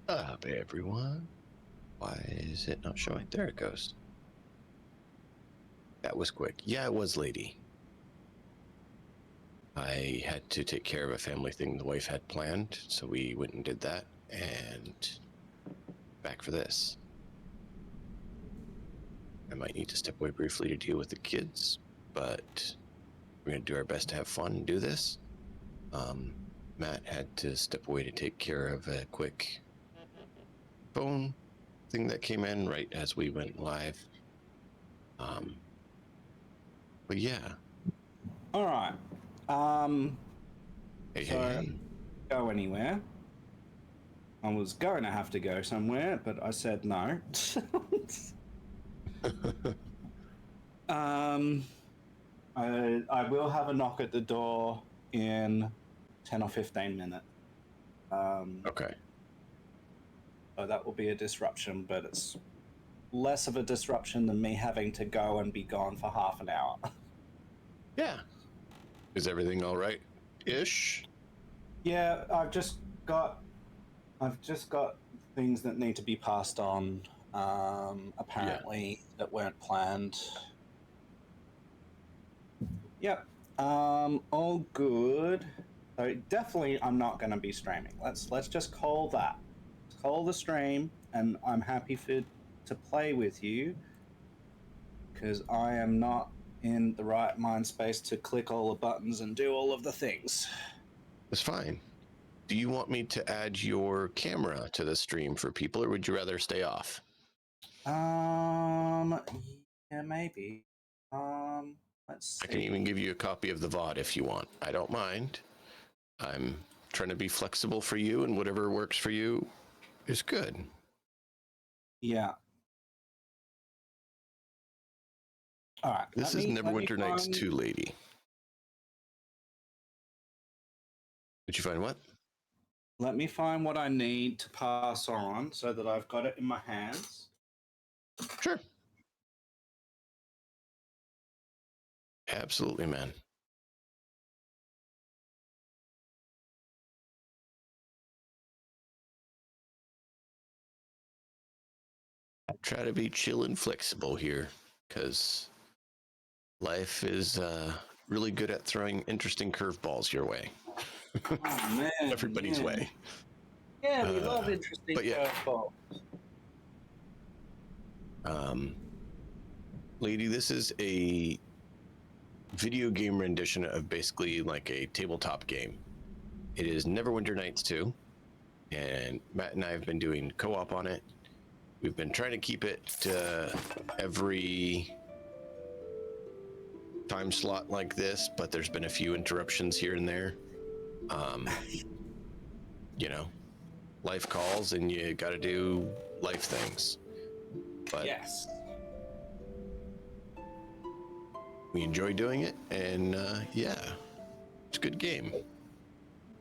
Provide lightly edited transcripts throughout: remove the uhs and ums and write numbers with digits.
Up, everyone. Why is it not showing? There it goes. That was quick. Yeah, it was, lady. I had to take care of a family thing the wife had planned, so we went and did that, and back for this. I might need to step away briefly to deal with the kids, but we're going to do our best to have fun and do this. Matt had to step away to take care of a quick phone thing that came in right as we went live. But yeah. All right. Hey. Go anywhere. I was going to have to go somewhere, but I said no. I will have a knock at the door in 10 or 15 minutes. Okay. So that will be a disruption, but it's less of a disruption than me having to go and be gone for half an hour. Yeah. Is everything all right? Ish? Yeah, I've just got things that need to be passed on, apparently, that weren't planned. Yep. All good. So definitely I'm not going to be streaming. Let's just call that. Let's call the stream, and I'm happy to play with you, because I am not in the right mind space to click all the buttons and do all of the things. That's fine. Do you want me to add your camera to the stream for people, or would you rather stay off? Yeah, maybe. Let's see. I can even give you a copy of the VOD if you want. I don't mind. I'm trying to be flexible for you, and whatever works for you is good. Yeah. All right. This is Neverwinter Nights 2, lady. Did you find what? Let me find what I need to pass on so that I've got it in my hands. Sure. Absolutely, man. Try to be chill and flexible here, because life is really good at throwing interesting curveballs your way. Oh, man, Everybody's way. Yeah, we love interesting curveballs. Lady, this is a video game rendition of basically like a tabletop game. It is Neverwinter Nights 2, and Matt and I have been doing co-op on it. We've been trying to keep it every time slot like this, but there's been a few interruptions here and there. You know, life calls and you got to do life things. But yes, we enjoy doing it, and yeah, it's a good game.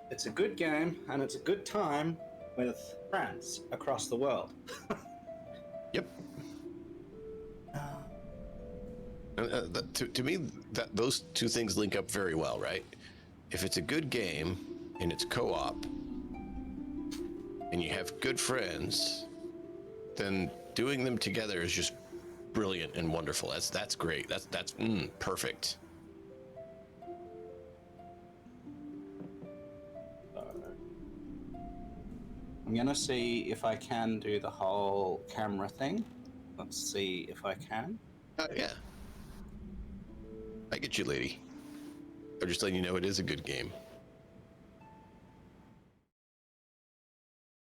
It's a good game, and it's a good time with friends across the world. Yep. To me, those two things link up very well, right? If it's a good game and it's co-op and you have good friends, then doing them together is just brilliant and wonderful. That's great. That's perfect. I'm gonna see if I can do the whole camera thing. Let's see if I can. Yeah. I get you, lady. I'm just letting you know it is a good game.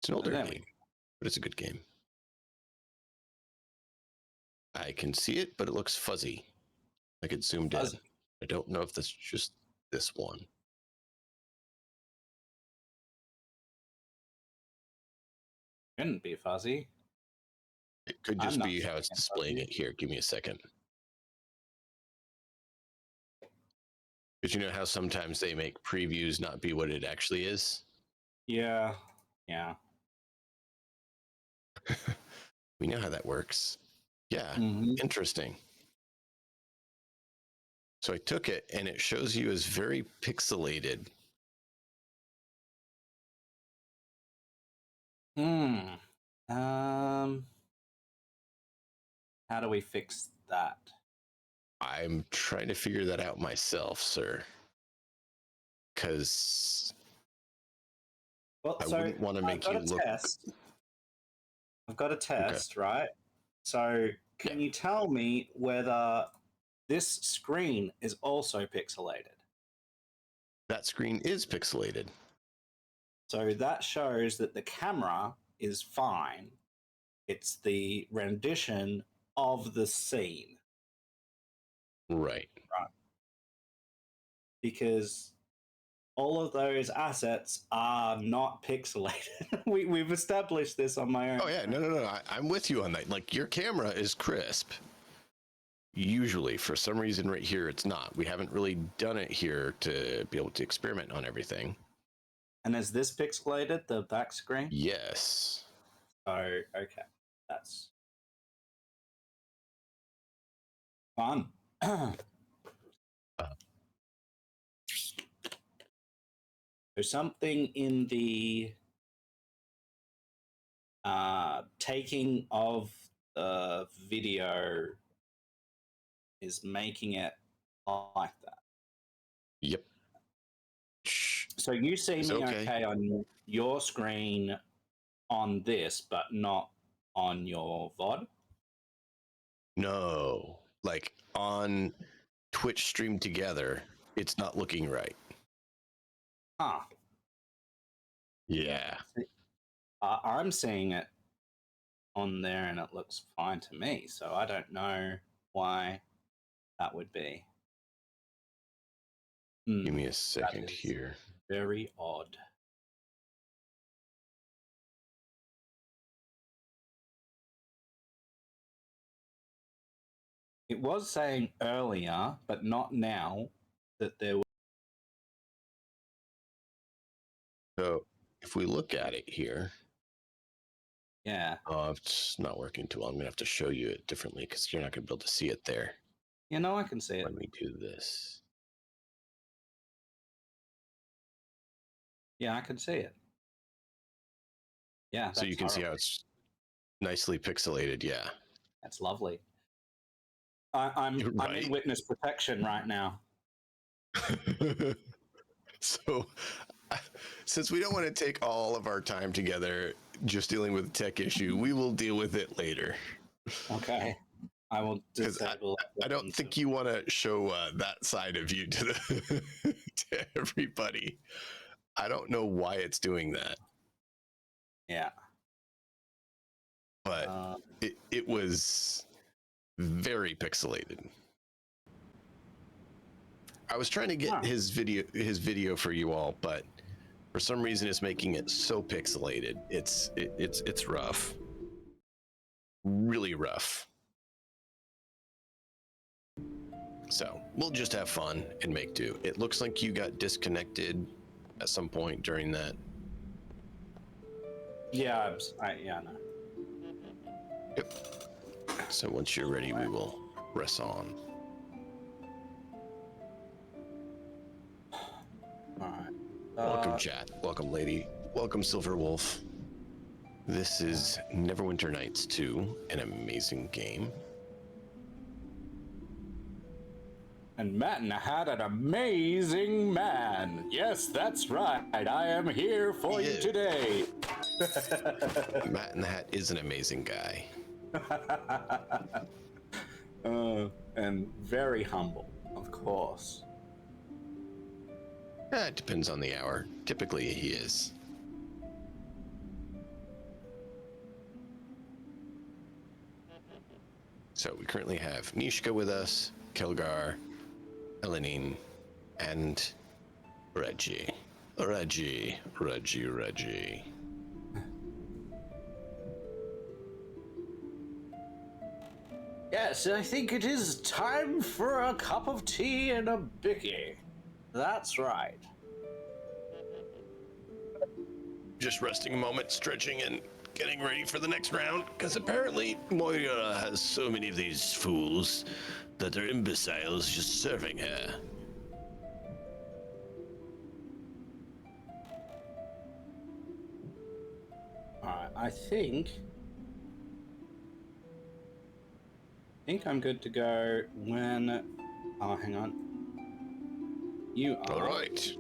It's an older game, but it's a good game. I can see it, but it looks fuzzy. Like it's zoomed in. I don't know if that's just this one. Shouldn't be fuzzy. It could just be how it's displaying it here. Give me a second. Because you know how sometimes they make previews not be what it actually is? Yeah. Yeah. We know how that works. Yeah. Interesting. So I took it and it shows you as very pixelated. Hmm. Um. How do we fix that? I'm trying to figure that out myself, sir. Because Well, I so wouldn't want to I've make got you a look test. I've got a okay. test, right? So Yeah, can you tell me whether this screen is also pixelated? that screen is pixelated. So that shows that the camera is fine. It's the rendition of the scene, Right. right? Because all of those assets are not pixelated. We've established this on my own. Oh yeah, no. I'm with you on that. Like your camera is crisp. Usually, for some reason, right here, it's not. We haven't really done it here to be able to experiment on everything. And is this pixelated, the back screen? Yes. Oh, okay. That's fun. There's something in the taking of the video is making it like that. Yep. So you see It's me okay. okay on your screen on this, but not on your VOD? No, like on Twitch stream together, it's not looking right. Huh. Yeah. I'm seeing it on there and it looks fine to me, so I don't know why that would be. Give me a That second is here. very odd. It was saying earlier, but not now, that there was. So if we look at it here, Yeah. oh, it's not working too well. I'm gonna have to show you it differently because you're not gonna be able to see it there. You know, I can see it. Let me do this. Yeah, I can see it. Yeah, So you can see horrible. how it's nicely pixelated. Yeah. That's lovely. I'm in Right. witness protection right now. So, since we don't want to take all of our time together just dealing with a tech issue, we will deal with it later. Okay. I will disable. I don't think you want to show that side of you to the to everybody. I don't know why it's doing that, Yeah. but it was very pixelated. I was trying to get his video for you all, but for some reason it's making it so pixelated. It's rough, really rough. So we'll just have fun and make do. It looks like you got disconnected at some point during that. Yeah, yeah, no. Yep. So once you're ready, we will press on. All right. Welcome, chat. Welcome, lady. Welcome, Silver Wolf. This is Neverwinter Nights 2, an amazing game. And Matt and I had an amazing man. Yes, that's right. I am here for you today. Matt in the Hat is an amazing guy. And very humble, of course. It depends on the hour. Typically, he is. So we currently have Nishka with us, Kelgar, Elenine, and Reggie. Reggie. Yes, I think it is time for a cup of tea and a bicky. That's right. Just resting a moment, stretching, and getting ready for the next round, because apparently Moire has so many of these fools that they're imbeciles just serving her. All Alright, I think I'm good to go when... Oh, hang on. You are. All right.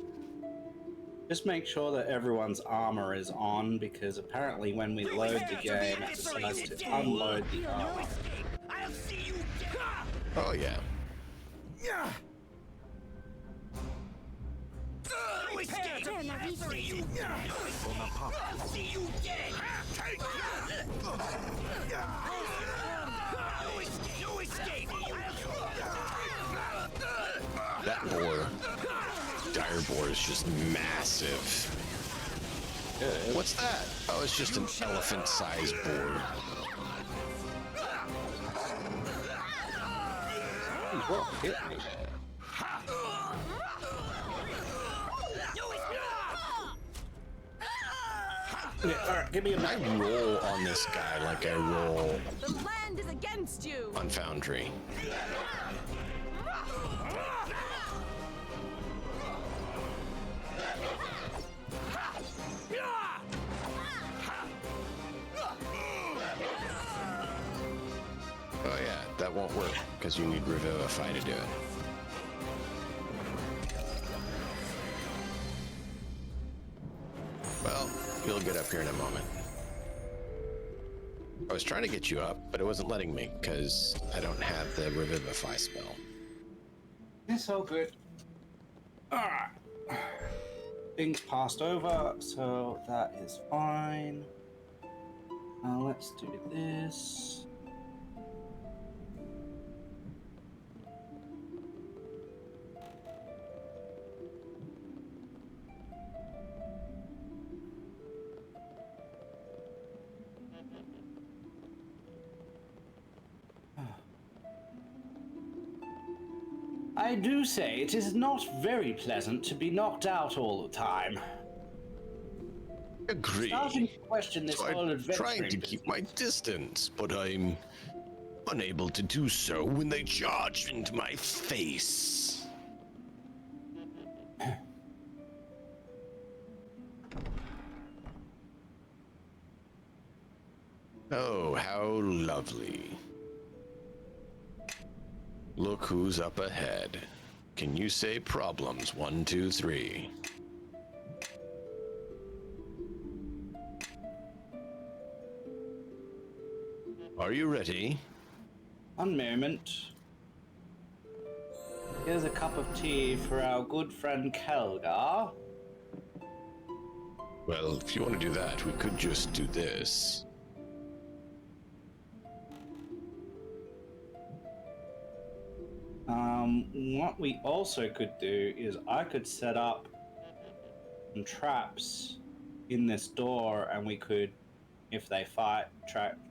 Just make sure that everyone's armor is on, because apparently when we load the game, it decides to unload the armor. I'll see you dead. Oh yeah. No escape. I'll see you dead. I'll see you dead. No escape. That boar, dire boar, is just massive. Good. What's that? Oh, it's just an elephant-sized boar. What hit me? Yeah, alright, give me a I minute. roll on this guy like I roll The land is against you. on Foundry. Oh yeah, that won't work because you need Revivify to do it. Well, you'll get up here in a moment. I was trying to get you up, but it wasn't letting me because I don't have the Revivify spell. It's all good. Alright. Things passed over, so that is fine. Now let's do this. I do say it is not very pleasant to be knocked out all the time. Agree. Starting to question this So whole I'm adventuring trying to keep my distance, but I'm unable to do so when they charge into my face. Oh, how lovely. Look who's up ahead. Can you say problems? 1, 2, 3. Are you ready? One moment. Here's a cup of tea for our good friend Kelgar. Well, if you want to do that, we could just do this. What we also could do is I could set up some traps in this door, and we could, if they fight,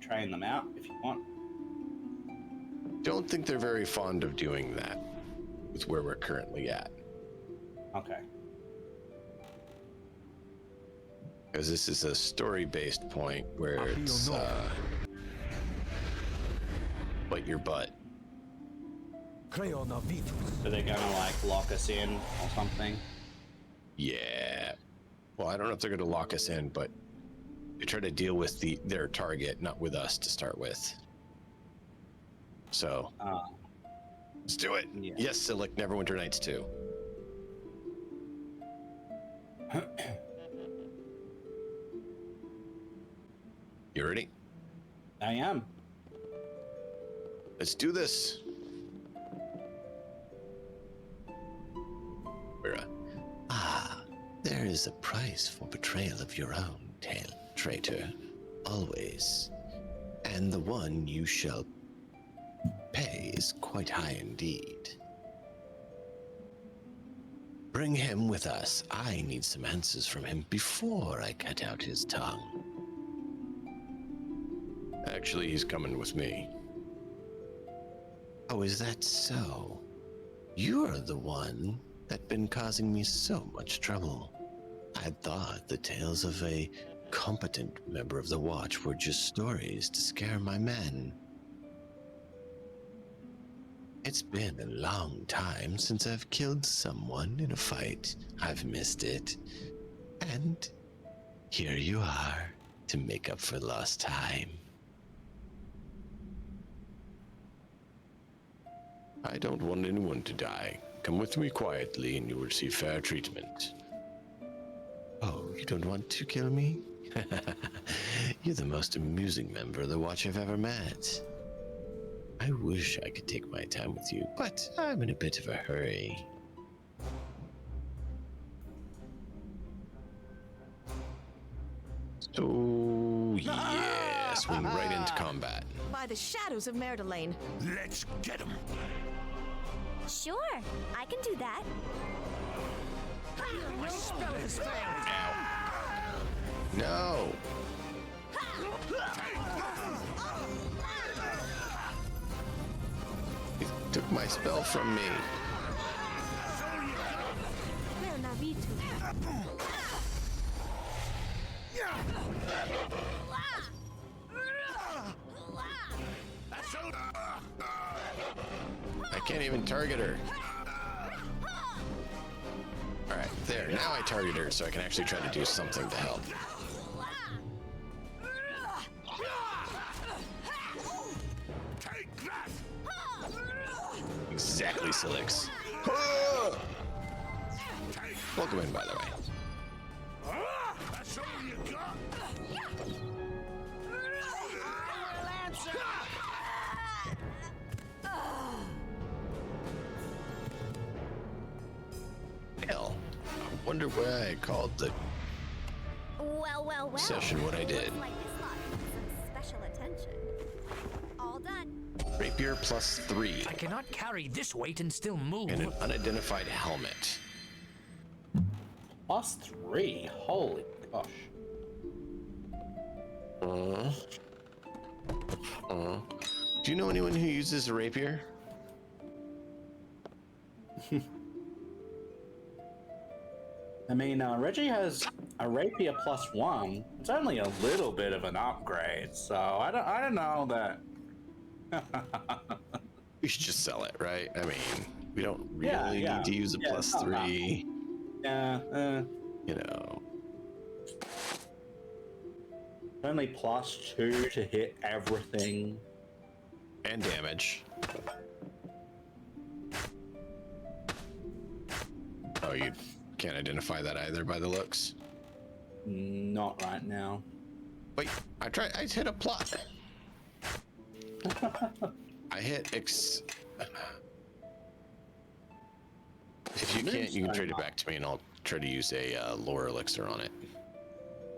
train them out if you want. Don't think they're very fond of doing that with where we're currently at. Okay. Because this is a story-based point where it's bite your butt. So they're gonna like lock us in or something. Yeah. Well, I don't know if they're going to lock us in, but they try to deal with their target, not with us to start with. So, let's do it. Yeah. Yes, select Neverwinter Nights 2. You ready? I am. Let's do this. There is a price for betrayal of your own, traitor, always. And the one you shall pay is quite high indeed. Bring him with us. I need some answers from him before I cut out his tongue. Actually, he's coming with me. Oh, is that so? You're the one that been causing me so much trouble. I thought the tales of a competent member of the Watch were just stories to scare my men. It's been a long time since I've killed someone in a fight. I've missed it. And here you are, to make up for lost time. I don't want anyone to die. Come with me quietly and you will receive fair treatment. Oh, you don't want to kill me? You're the most amusing member of the Watch I've ever met. I wish I could take my time with you, but I'm in a bit of a hurry. So, yeah, swing right into combat. By the shadows of Merdelaine. Let's get him. Sure, I can do that. My spell has failed. No! He took my spell from me. I can't even target her. Alright, there. Now I target her so I can actually try to do something to help. Exactly, Silix. Welcome in, by the way. That's all you got. Hell, I wonder why I called the Well. session what I did. Looks like this lot needs some special attention. All done. Rapier +3 I cannot carry this weight and still move. and an unidentified helmet. +3? Holy gosh. Do you know anyone who uses a rapier? I mean, Reggie has a rapier +1. It's only a little bit of an upgrade, so I don't know that. We should just sell it, right? I mean, we don't really Yeah, need to use a yeah, +3. Yeah, You know. only +2 to hit everything. And damage. Oh, you can't identify that either by the looks. Not right now. Wait, I hit a plot. I hit If you can't, you can trade it back to me and I'll try to use a lore elixir on it.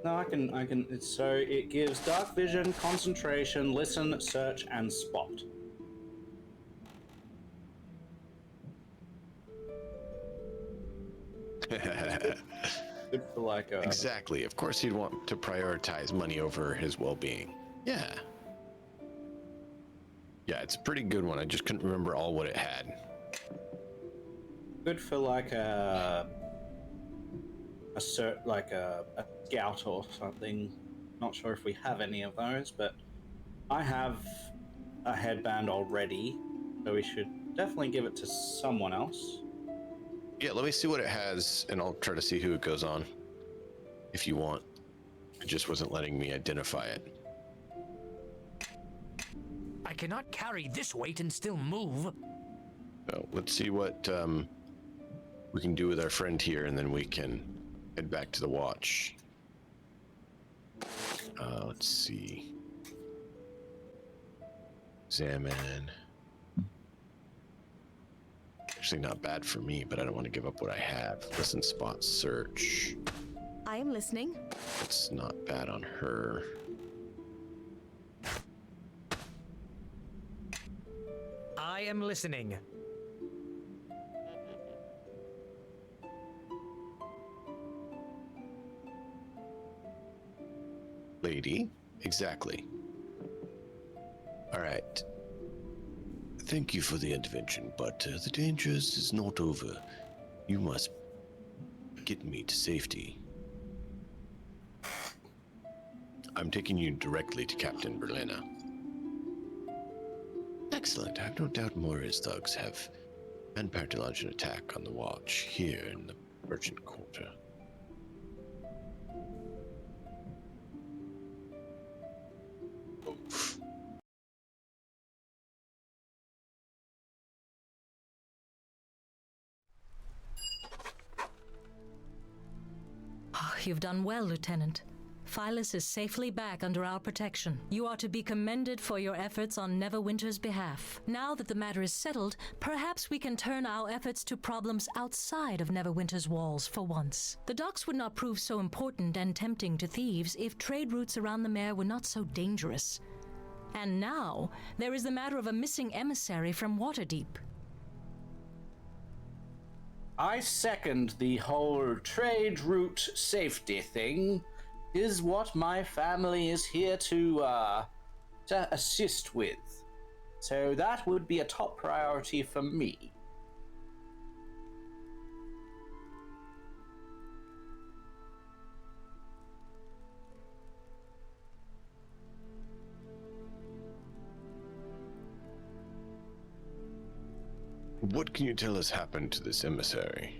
No, I can. So it gives dark vision, concentration, listen, search, and spot. Good for like a. Exactly. Of course, he'd want to prioritize money over his well-being. Yeah. Yeah, it's a pretty good one. I just couldn't remember all what it had. Good for like a scout or something. Not sure if we have any of those, but I have a headband already, so we should definitely give it to someone else. Yeah, let me see what it has, and I'll try to see who it goes on. If you want. It just wasn't letting me identify it. I cannot carry this weight and still move. So let's see what we can do with our friend here, and then we can head back to the watch. Let's see. Examine. Actually, not bad for me, but I don't want to give up what I have. Listen, spot, search. I am listening. That's not bad on her. I am listening. Lady, exactly. All right. Thank you for the intervention, but the dangers is not over. You must get me to safety. I'm taking you directly to Captain Berlina. Excellent. I have no doubt Moire's thugs have manpower to launch an attack on the watch here in the merchant quarter. You've done well, Lieutenant. Phyllis is safely back under our protection. You are to be commended for your efforts on Neverwinter's behalf. Now that the matter is settled, perhaps we can turn our efforts to problems outside of Neverwinter's walls for once. The docks would not prove so important and tempting to thieves if trade routes around the Mare were not so dangerous. And now, there is the matter of a missing emissary from Waterdeep. I second the whole trade route safety thing. Is what my family is here to assist with. So that would be a top priority for me. What can you tell us happened to this emissary?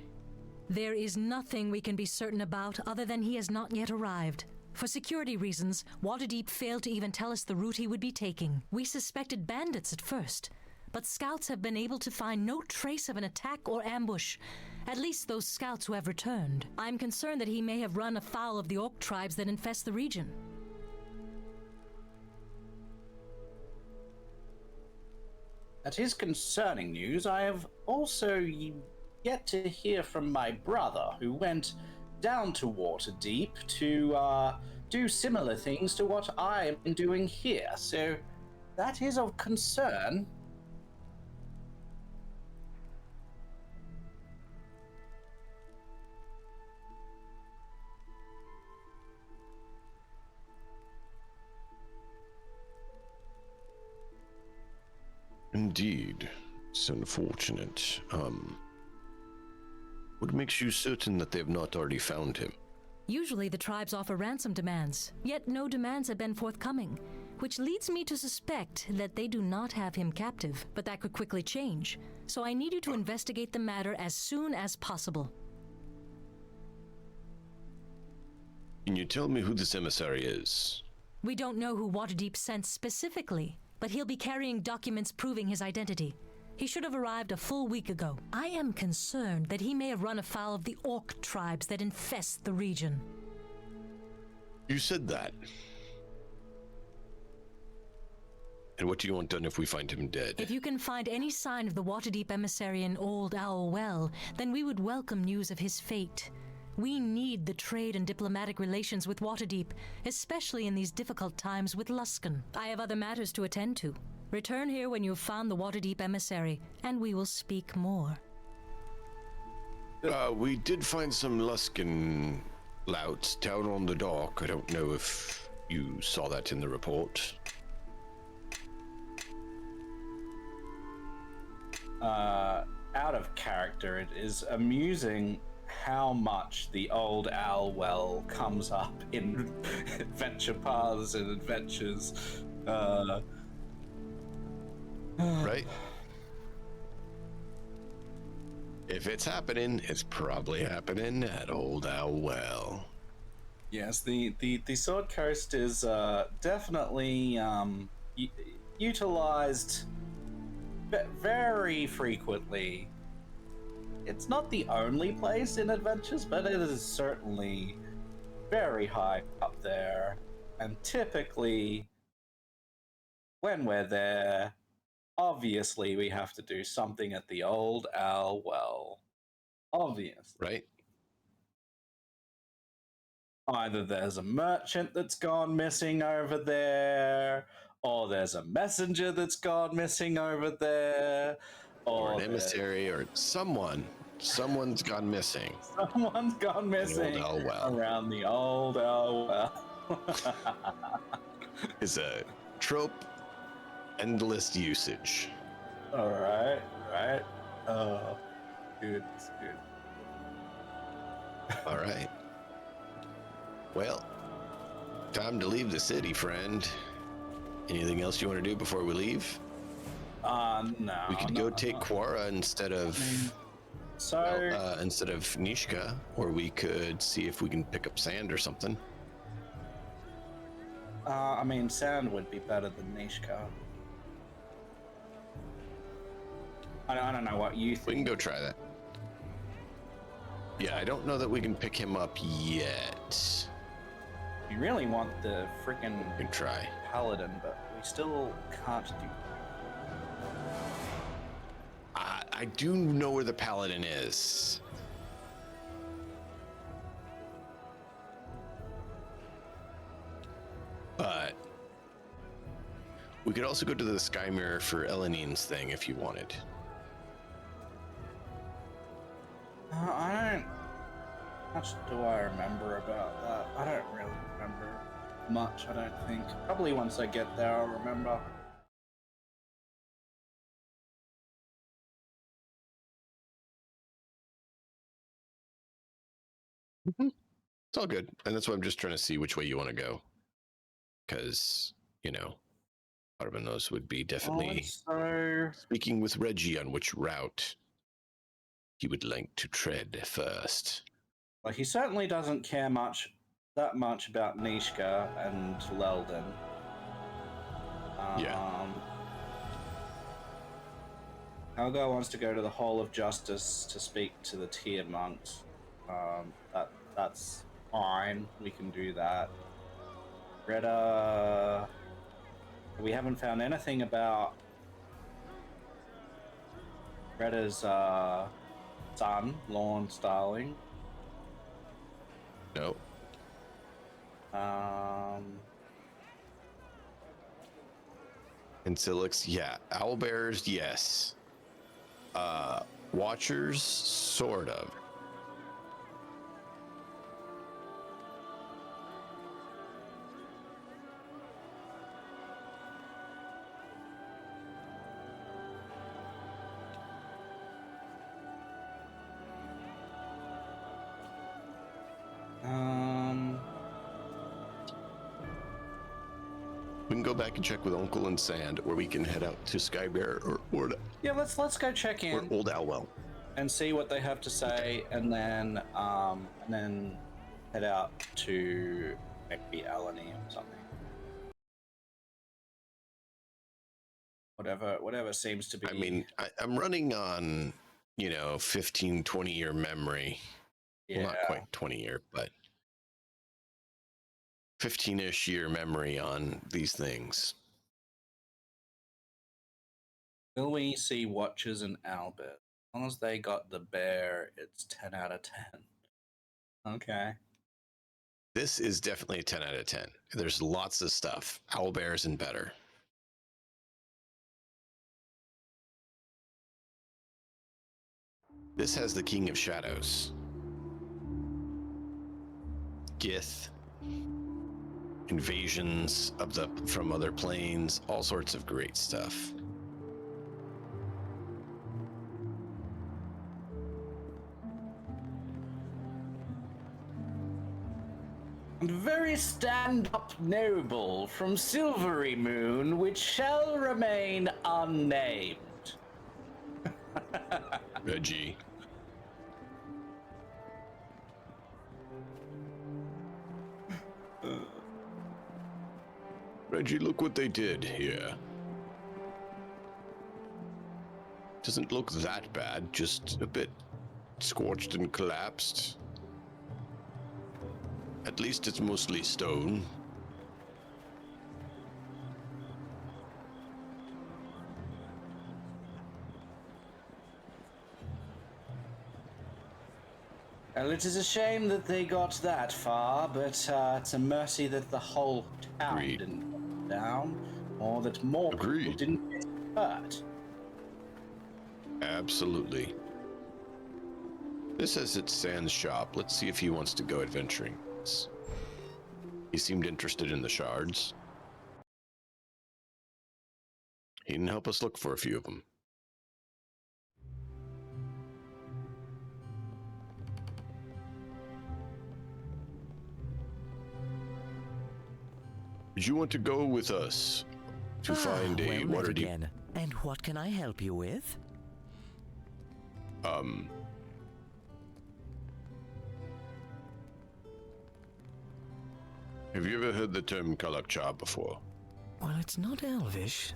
There is nothing we can be certain about other than he has not yet arrived. For security reasons, Waterdeep failed to even tell us the route he would be taking. We suspected bandits at first, but scouts have been able to find no trace of an attack or ambush. At least those scouts who have returned. I'm concerned that he may have run afoul of the orc tribes that infest the region. That is concerning news. I have also yet to hear from my brother, who went down to Waterdeep to do similar things to what I am doing here. So that is of concern. Indeed. It's unfortunate. What makes you certain that they have not already found him? Usually the tribes offer ransom demands, yet no demands have been forthcoming, which leads me to suspect that they do not have him captive, but that could quickly change. So I need you to investigate the matter as soon as possible. Can you tell me who this emissary is? We don't know who Waterdeep sent specifically, but he'll be carrying documents proving his identity. He should have arrived a full week ago. I am concerned that he may have run afoul of the orc tribes that infest the region. You said that. And what do you want done if we find him dead? If you can find any sign of the Waterdeep emissary in Old Owl Well, then we would welcome news of his fate. We need the trade and diplomatic relations with Waterdeep, especially in these difficult times with Luskan. I have other matters to attend to. Return here when you've found the Waterdeep emissary, and we will speak more. We did find some Luskan louts down on the dock. I don't know if you saw that in the report. Out of character, it is amusing how much the Old Owl Well comes up in adventure paths and adventures. Right? If it's happening, it's probably happening at Old Owl Well. Yes, the Sword Coast is definitely utilized very frequently. It's not the only place in adventures, but it is certainly very high up there. And typically, when we're there, obviously we have to do something at the Old Owl Well. Obvious. Right? Either there's a merchant that's gone missing over there, or there's a messenger that's gone missing over there, Or an emissary, or someone's gone missing. Someone's gone missing Old Owl Well. around the Old Owl Well. It's a trope, endless usage. All right, right. Oh, good, good. All right. Well, time to leave the city, friend. Anything else you want to do before we leave? No. We could go take Quora instead of instead of Nishka, or we could see if we can pick up sand or something. I mean, sand would be better than Nishka. I don't know what you think. We can go try that. Yeah, I don't know that we can pick him up yet. We really want the freaking We can try. paladin, but we still can't do. I do know where the paladin is. But we could also go to the Sky Mirror for Elenine's thing if you wanted. I don't. How much do I remember about that? I don't really remember much. I don't think. Probably once I get there, I'll remember. It's all good. And that's why I'm just trying to see which way you want to go. Because, Armenos would be definitely speaking with Reggie on which route he would like to tread first. Well, he certainly doesn't care that much about Nishka and Leldon. Yeah. Helga wants to go to the Hall of Justice to speak to the tier monks. That's fine. We can do that. Greta, we haven't found anything about Greta's son, Lorne Starling. No. And Silix, yeah. Owlbears, yes. Watchers, sort of. We can go back and check with Uncle and Sand, or we can head out to Skybear or Yeah, let's go check in Old Owlwell and see what they have to say, and then head out to maybe Eleni or something. Whatever seems to be. I mean, I'm running on 15, 20-year memory. Yeah. Well, not quite 20-year, but 15-ish year memory on these things. Will we see Watchers and Albert? As long as they got the bear, it's 10 out of 10. Okay. This is definitely a 10 out of 10. There's lots of stuff. Owlbears and better. This has the King of Shadows. Gith. Invasions from other planes. All sorts of great stuff. And very stand-up noble from Silvery Moon, which shall remain unnamed. Reggie. Reggie, look what they did here. Doesn't look that bad, just a bit scorched and collapsed. At least it's mostly stone. Well, it is a shame that they got that far, but it's a mercy that the whole town Agreed. didn't burn down, or that more people Agreed. didn't get hurt. Absolutely. This says it's Sand's shop. Let's see if he wants to go adventuring. He seemed interested in the shards. He can help us look for a few of them. Did you want to go with us to find a well met water deep? again. And what can I help you with? Have you ever heard the term Kalakcha before? Well, it's not elvish.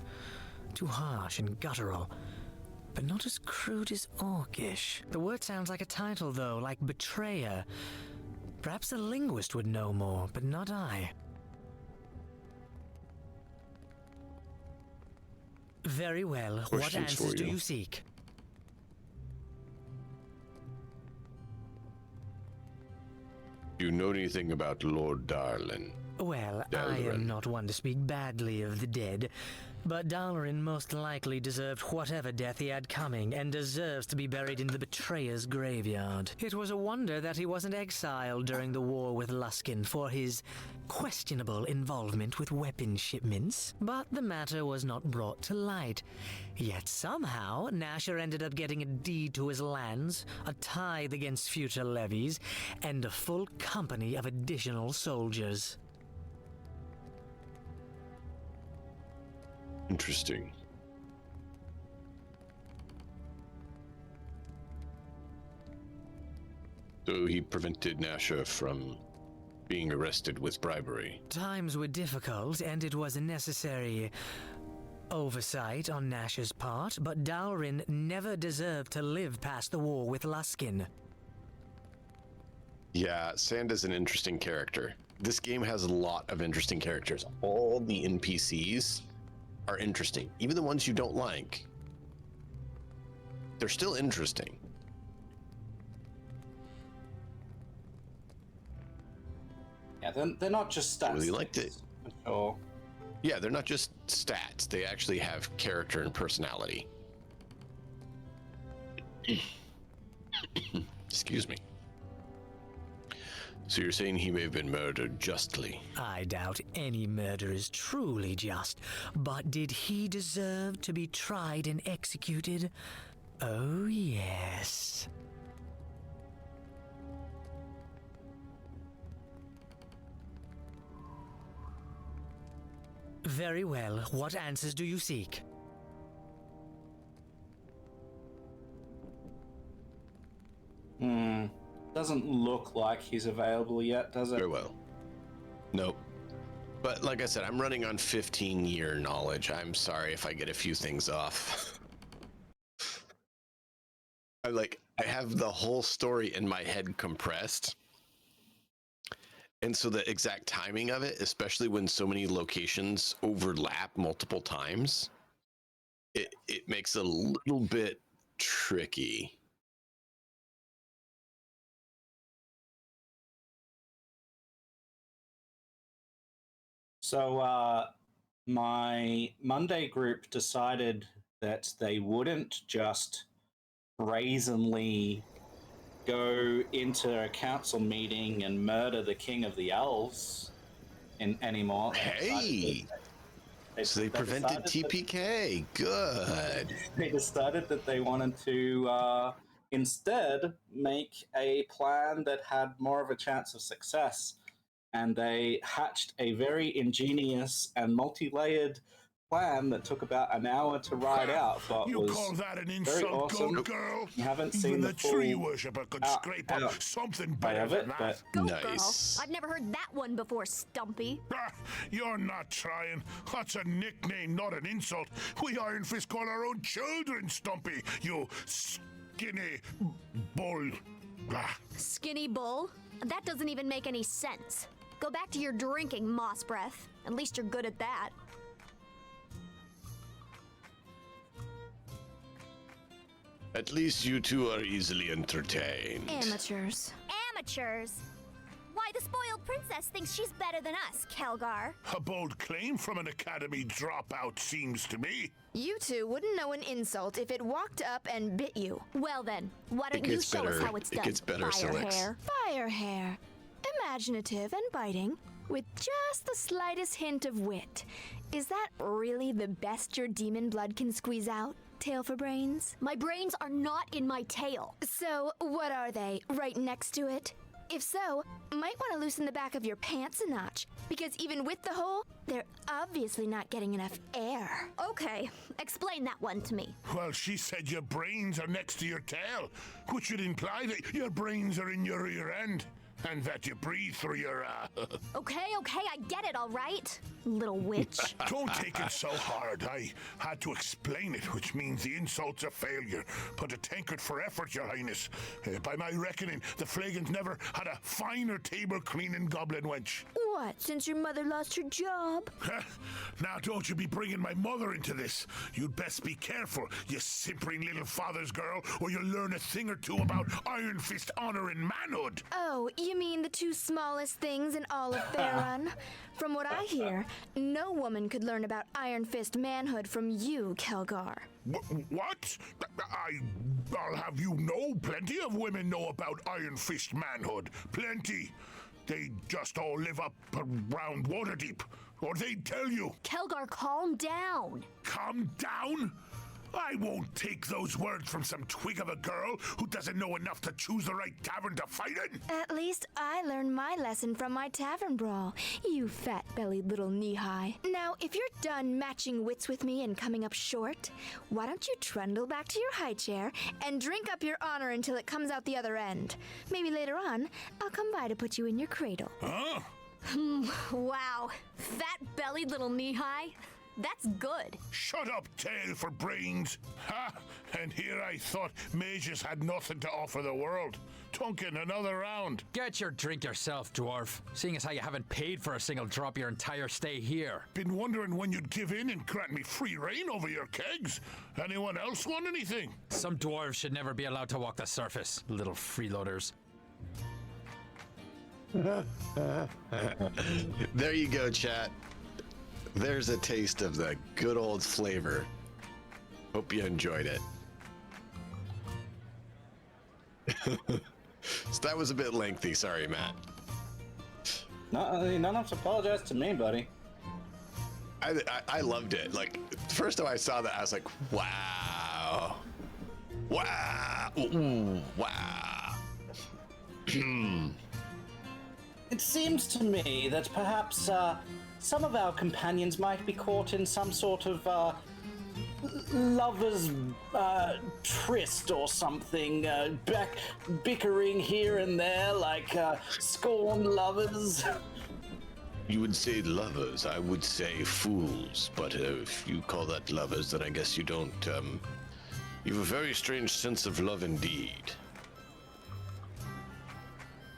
Too harsh and guttural. but not as crude as orcish. The word sounds like a title, though, like betrayer. Perhaps a linguist would know more, but not I. Very well. What Questions answers for do you. you seek? Do you know anything about Lord Darlin? Well, I Dalaran. am not one to speak badly of the dead, but Dalaran most likely deserved whatever death he had coming, and deserves to be buried in the Betrayer's graveyard. It was a wonder that he wasn't exiled during the war with Luskin for his questionable involvement with weapon shipments, but the matter was not brought to light. Yet somehow, Nasher ended up getting a deed to his lands, a tithe against future levies, and a full company of additional soldiers. Interesting. So he prevented Nasha from being arrested with bribery. Times were difficult, and it was a necessary oversight on Nash's part, but Dalrin never deserved to live past the war with Luskin. Yeah, Sand is an interesting character. This game has a lot of interesting characters. All the NPCs are interesting. Even the ones you don't like. They're still interesting. Yeah, they're not just stats. Really liked it. For sure. Yeah, they're not just stats. They actually have character and personality. Excuse me. So you're saying he may have been murdered justly? I doubt any murder is truly just, but did he deserve to be tried and executed? Oh, yes. Very well. What answers do you seek? Doesn't look like he's available yet, does it? Very well. Nope. But like I said, I'm running on 15-year knowledge. I'm sorry if I get a few things off. I have the whole story in my head compressed. And so the exact timing of it, especially when so many locations overlap multiple times, it makes it a little bit tricky. So my Monday group decided that they wouldn't just brazenly go into a council meeting and murder the king of the elves anymore. Hey! So they prevented TPK. Good. They decided that they wanted to instead make a plan that had more of a chance of success. And they hatched a very ingenious and multi-layered plan that took about an hour to ride out, but You was call that an very insult, awesome. goat girl? You haven't Even seen the the full tree worshipper could scrape up out something play better of than it, that. but Goat Nice. Girl. I've never heard that one before, Stumpy. Ah, you're not trying. That's a nickname, not an insult. We Iron Fist call our own children Stumpy, you skinny bull. Ah. Skinny bull? That doesn't even make any sense. Go back to your drinking, Moss Breath. At least you're good at that. At least you two are easily entertained. Amateurs. Amateurs? Why, the spoiled princess thinks she's better than us, Kelgar. A bold claim from an academy dropout, seems to me. You two wouldn't know an insult if it walked up and bit you. Well then, why don't It you gets show us better. how it's It done, gets better, Fire Silex. Hair? Fire hair. Imaginative and biting, with just the slightest hint of wit. Is that really the best your demon blood can squeeze out, Tail for Brains? My brains are not in my tail. So, what are they, right next to it? If so, might want to loosen the back of your pants a notch, because even with the hole, they're obviously not getting enough air. Okay, explain that one to me. Well, she said your brains are next to your tail, which would imply that your brains are in your rear end, and that you breathe through your, Okay, I get it, all right. little witch. Don't take it so hard. I had to explain it, which means the insult's a failure. But a tankard for effort, Your Highness. By my reckoning, the Flagons never had a finer table cleaning goblin wench. What, since your mother lost her job? Now don't you be bringing my mother into this. You'd best be careful, you simpering little father's girl, or you'll learn a thing or two about Iron Fist honor and manhood. Oh, you mean the two smallest things in all of Faerun? From what I hear, no woman could learn about Iron Fist manhood from you, Kelgar. What? I'll have you know, plenty of women know about Iron Fist manhood. Plenty. They just all live up around Waterdeep. Or they'd tell you. Kelgar, calm down. Calm down? I won't take those words from some twig of a girl who doesn't know enough to choose the right tavern to fight in. At least I learned my lesson from my tavern brawl, you fat-bellied little knee-high. Now, if you're done matching wits with me and coming up short, why don't you trundle back to your high chair and drink up your honor until it comes out the other end? Maybe later on, I'll come by to put you in your cradle. Huh? Wow, fat-bellied little knee-high. That's good. Shut up, tail for brains. Ha! And here I thought mages had nothing to offer the world. Tunkin, another round. Get your drink yourself, dwarf. Seeing as how you haven't paid for a single drop your entire stay here. Been wondering when you'd give in and grant me free reign over your kegs. Anyone else want anything? Some dwarves should never be allowed to walk the surface, little freeloaders. There you go, chat. There's a taste of the good old flavor. Hope you enjoyed it. So that was a bit lengthy. Sorry, Matt. No, you don't have to apologize to me, buddy. I loved it. Like, the first time I saw that, I was like, wow. Wow. Ooh, wow. It seems to me that perhaps some of our companions might be caught in some sort of lovers' tryst or something, bickering here and there like scorned lovers. You would say lovers, I would say fools, but if you call that lovers, then I guess you don't, you have a very strange sense of love indeed.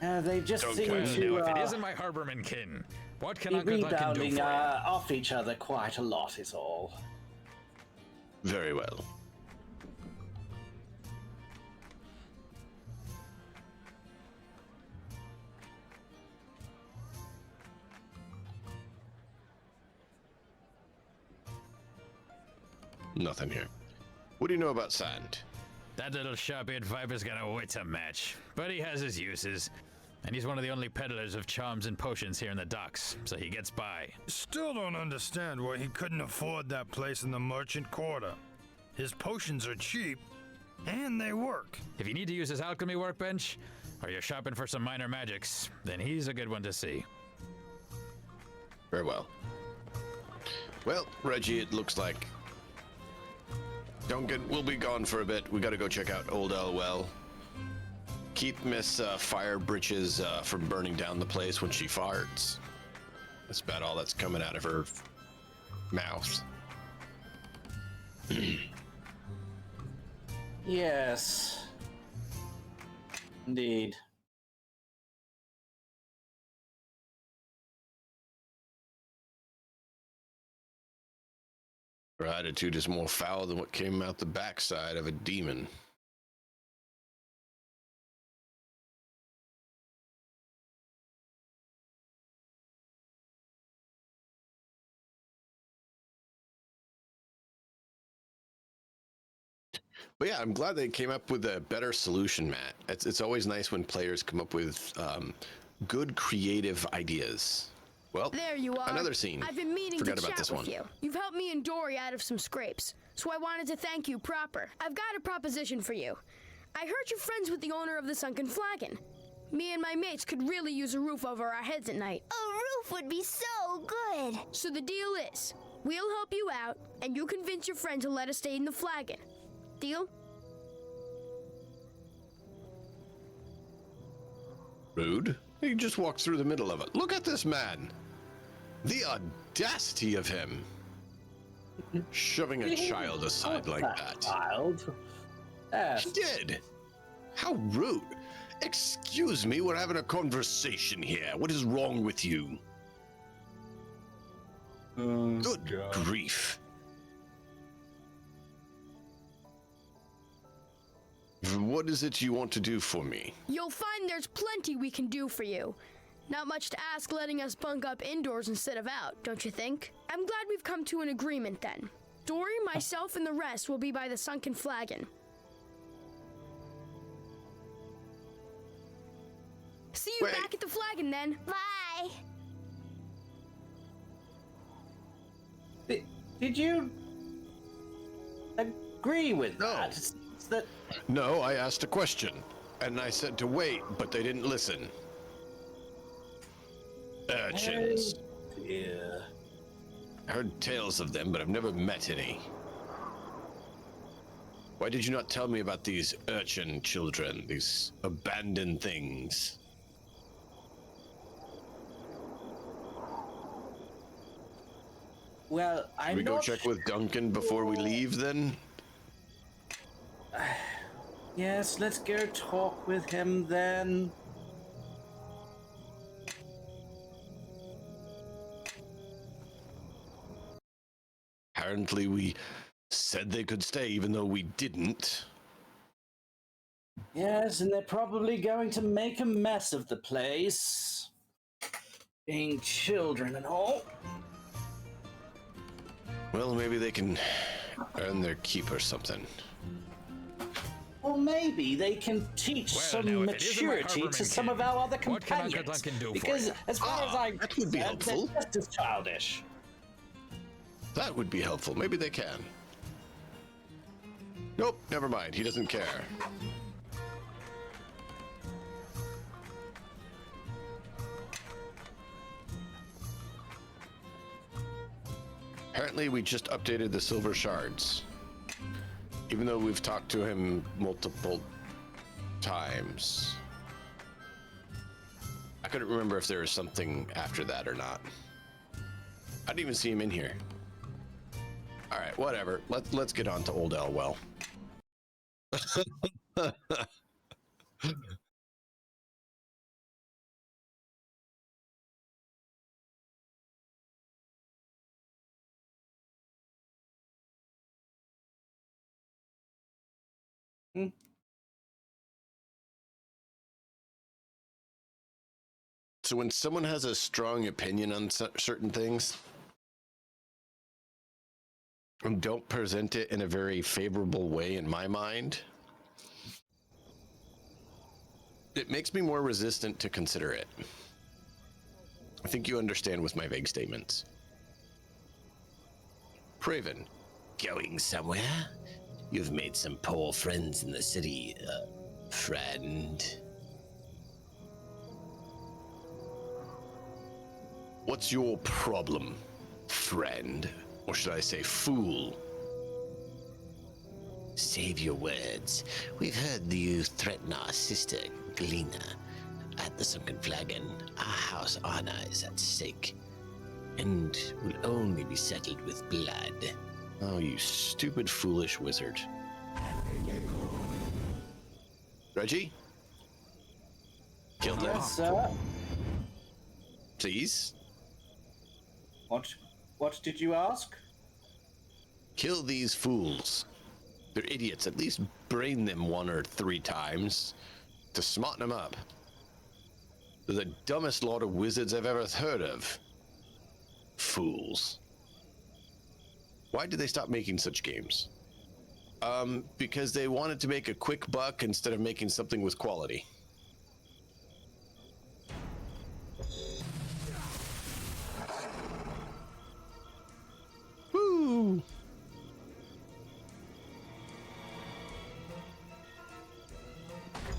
They just Don't seem care. to If it isn't my harborman kin, what can be Uncle Duck do rebounding for you? off each other quite a lot is all. Very well. Nothing here. What do you know about sand? That little sharp-eared viper's got a wit to match, but he has his uses. And he's one of the only peddlers of charms and potions here in the docks, so he gets by. Still don't understand why he couldn't afford that place in the merchant quarter. His potions are cheap, and they work. If you need to use his alchemy workbench, or you're shopping for some minor magics, then he's a good one to see. Very well. Well, Reggie, it looks like Duncan will be gone for a bit. We gotta go check out Old Elwell. Keep Miss Fire Britches from burning down the place when she farts. That's about all that's coming out of her mouth. Yes. Indeed. Her attitude is more foul than what came out the backside of a demon. But yeah, I'm glad they came up with a better solution, Matt. It's always nice when players come up with good creative ideas. Well, there you are. Another scene. I've been meaning Forgot to about chat this with one. you. You've helped me and Dory out of some scrapes, so I wanted to thank you proper. I've got a proposition for you. I heard you're friends with the owner of the Sunken Flagon. Me and my mates could really use a roof over our heads at night. A roof would be so good. So the deal is, we'll help you out, and you convince your friend to let us stay in the Flagon. Deal? Rude. He just walked through the middle of it. Look at this man. The audacity of him! Shoving a child aside like that. Child? Yes. He did! How rude! Excuse me, we're having a conversation here. What is wrong with you? Good grief. What is it you want to do for me? You'll find there's plenty we can do for you. Not much to ask letting us bunk up indoors instead of out, don't you think? I'm glad we've come to an agreement then. Dory, myself, and the rest will be by the sunken flagon. See you back at the flagon then. Bye. Did you agree with that? It's that? No, I asked a question, and I said to wait, but they didn't listen. Urchins. Yeah. I heard tales of them, but I've never met any. Why did you not tell me about these urchin children, these abandoned things? Well, Should we go check with Duncan before we leave, then? Yes, let's go talk with him then. Apparently we said they could stay, even though we didn't. Yes, and they're probably going to make a mess of the place. Being children and all. Well, maybe they can earn their keep or something. Or maybe they can teach some maturity to some of our other companions. What can Uncle Duncan do because for you? as far as I'm that would be helpful. they're just as childish. That would be helpful. Maybe they can. Nope, never mind. He doesn't care. Apparently, we just updated the silver shards. Even though we've talked to him multiple times. I couldn't remember if there was something after that or not. I didn't even see him in here. All right, whatever. Let's get on to Old Elwell. So when someone has a strong opinion on certain things and don't present it in a very favorable way in my mind, it makes me more resistant to consider it. I think you understand with my vague statements. Praven, going somewhere? You've made some poor friends in the city, friend. What's your problem, friend? Or should I say fool? Save your words. We've heard you threaten our sister, Galena, at the Sunken Flagon. Our house honor is at stake, and will only be settled with blood. Oh, you stupid, foolish wizard. Reggie? Kill them. Yes, sir. Please? What did you ask? Kill these fools. They're idiots. At least brain them 1 or 3 times to smarten them up. They're the dumbest lot of wizards I've ever heard of. Fools. Why did they stop making such games? Because they wanted to make a quick buck instead of making something with quality. Woo!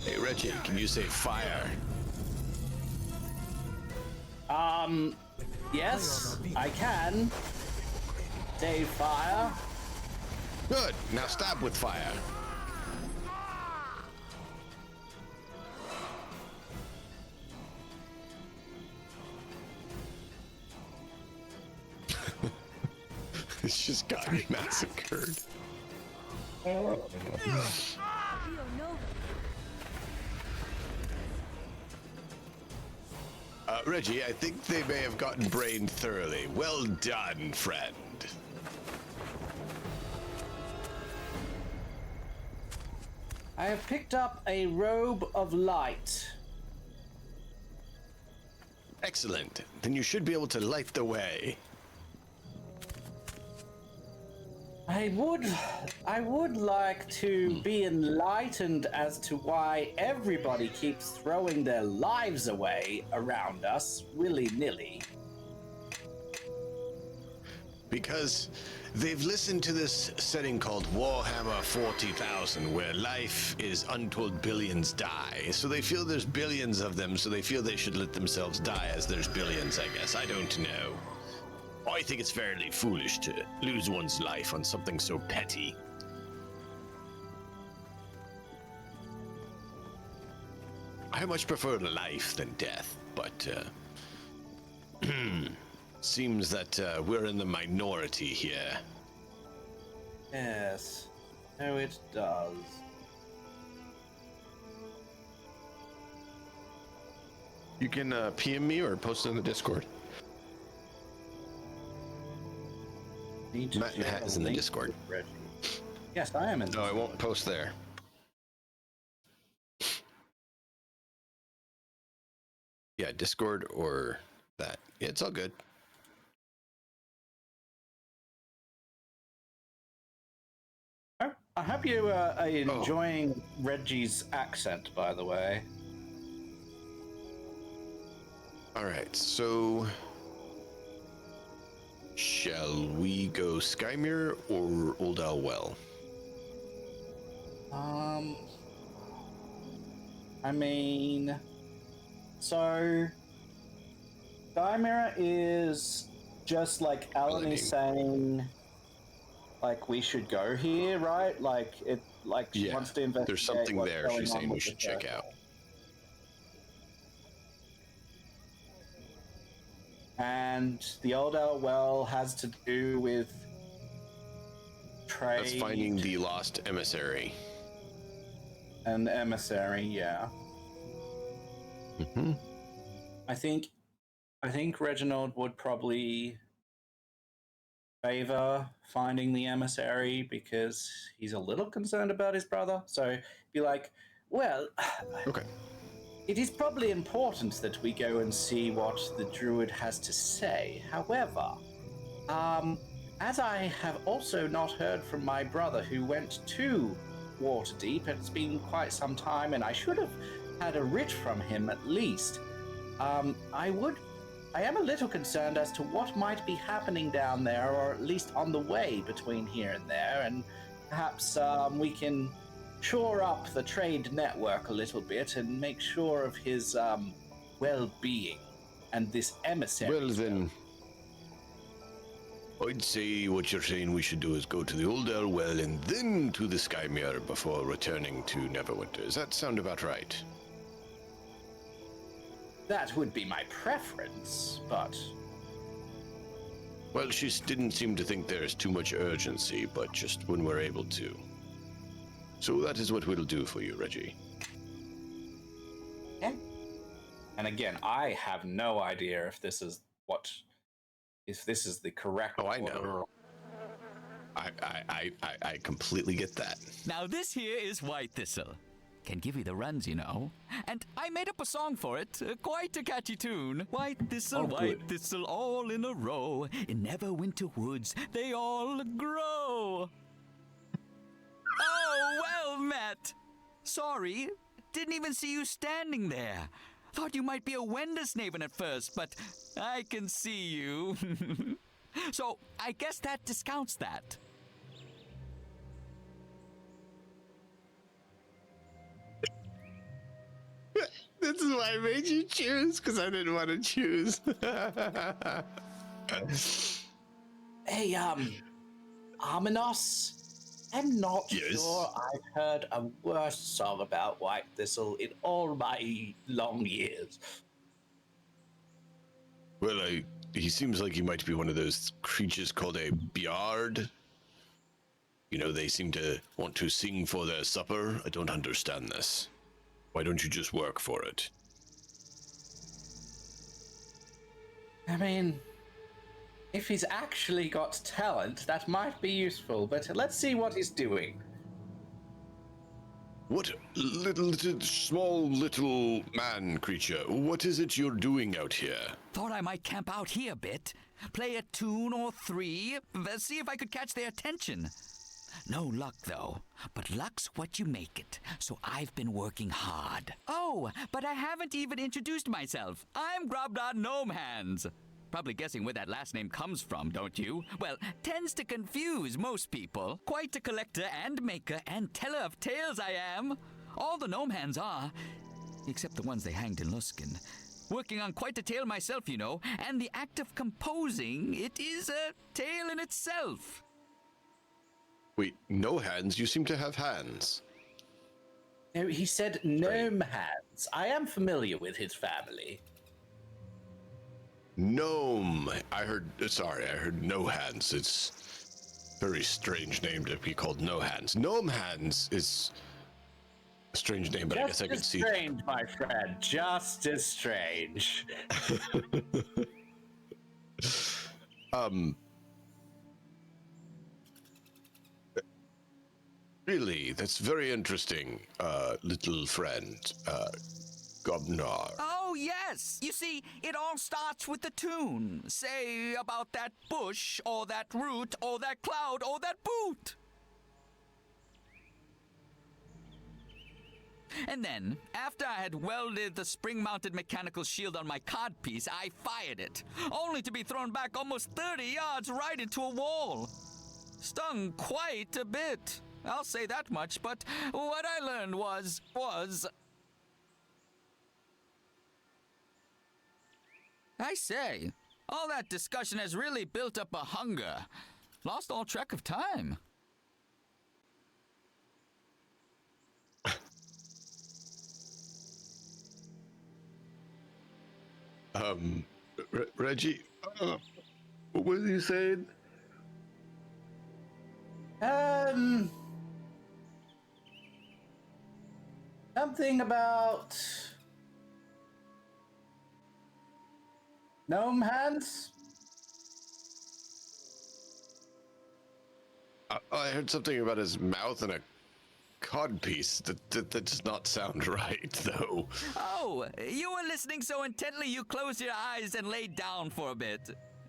Hey, Reggie, can you say fire? Yes, I can. Say fire. Good. Now stab with fire. It's just got massacred. Reggie, I think they may have gotten brained thoroughly. Well done, friend. I have picked up a robe of light. Excellent. Then you should be able to light the way. I would like to be enlightened as to why everybody keeps throwing their lives away around us, willy-nilly. Because they've listened to this setting called Warhammer 40,000, where life is untold billions die. So they feel there's billions of them, so they feel they should let themselves die as there's billions, I guess. I don't know. I think it's fairly foolish to lose one's life on something so petty. I much prefer life than death, but seems that we're in the minority here. Yes, so it does. You can PM me or post it in the Discord. Matt and Hat is in the Discord. Yes, I am in the No, I won't post there. Yeah, Discord or that. Yeah, it's all good. I hope you are enjoying Reggie's accent, by the way. All right, so shall we go Skymere or Old Owl Well? I mean, so Skymere is just like Alan is saying, like we should go here, right? Like it, like she wants to investigate. There's something what's there. going She's on saying we with should the check circle. out. And the Old Owl Well has to do with trade. That's finding the lost emissary. An emissary, yeah. Mm-hmm. I think Reginald would probably favor finding the emissary because he's a little concerned about his brother. So be like, well, okay. It is probably important that we go and see what the druid has to say. However, as I have also not heard from my brother who went to Waterdeep, it's been quite some time, and I should have had a writ from him at least. I am a little concerned as to what might be happening down there, or at least on the way between here and there, and perhaps we can shore up the trade network a little bit and make sure of his well-being and this emissary. Well then, I'd say what you're saying we should do is go to the Old Owl Well and then to the Skymere before returning to Neverwinter. Does that sound about right? That would be my preference, but... Well, she didn't seem to think there's too much urgency, but just when we're able to. So that is what we'll do for you, Reggie. Yeah. And again, I have no idea if this is the correct I order. know. I completely get that. Now this here is White Thistle. Can give you the runs, you know. And I made up a song for it, quite a catchy tune. White Thistle, White Thistle, all in a row. In Neverwinter woods, they all grow. Oh, well met. Sorry, didn't even see you standing there. Thought you might be a Wendersnaven at first, but I can see you. So, I guess that discounts that. This is why I made you choose, because I didn't want to choose. Hey, Armenos? I'm not sure I've heard a worse song about White Thistle in all my long years. Well, he seems like he might be one of those creatures called a Biard. You know, they seem to want to sing for their supper. I don't understand this. Why don't you just work for it? I mean, if he's actually got talent, that might be useful, but let's see what he's doing. What small little man creature? What is it you're doing out here? Thought I might camp out here a bit, play a tune or three, see if I could catch their attention. No luck, though. But luck's what you make it, so I've been working hard. Oh, but I haven't even introduced myself. I'm Grobdod Gnome Hands. Probably guessing where that last name comes from, don't you? Well, tends to confuse most people. Quite a collector and maker and teller of tales I am. All the gnome hands are, except the ones they hanged in Luskan. Working on quite a tale myself, you know, and the act of composing, it is a tale in itself. Wait, no hands? You seem to have hands. No, he said gnome hands. I am familiar with his family. Gnome. I heard no hands. It's a very strange name to be called no hands. Gnome hands is a strange name, but I guess I could see. Just as strange, my friend. Just as strange. Really, that's very interesting, little friend, Gobnar. Oh, yes! You see, it all starts with the tune. Say about that bush, or that root, or that cloud, or that boot. And then, after I had welded the spring-mounted mechanical shield on my codpiece, I fired it, only to be thrown back almost 30 yards right into a wall. Stung quite a bit, I'll say that much, but what I learned was... I say, all that discussion has really built up a hunger. Lost all track of time. Reggie, what was you saying? Something about gnome hands? I heard something about his mouth and a codpiece. That does not sound right, though. Oh, you were listening so intently you closed your eyes and laid down for a bit.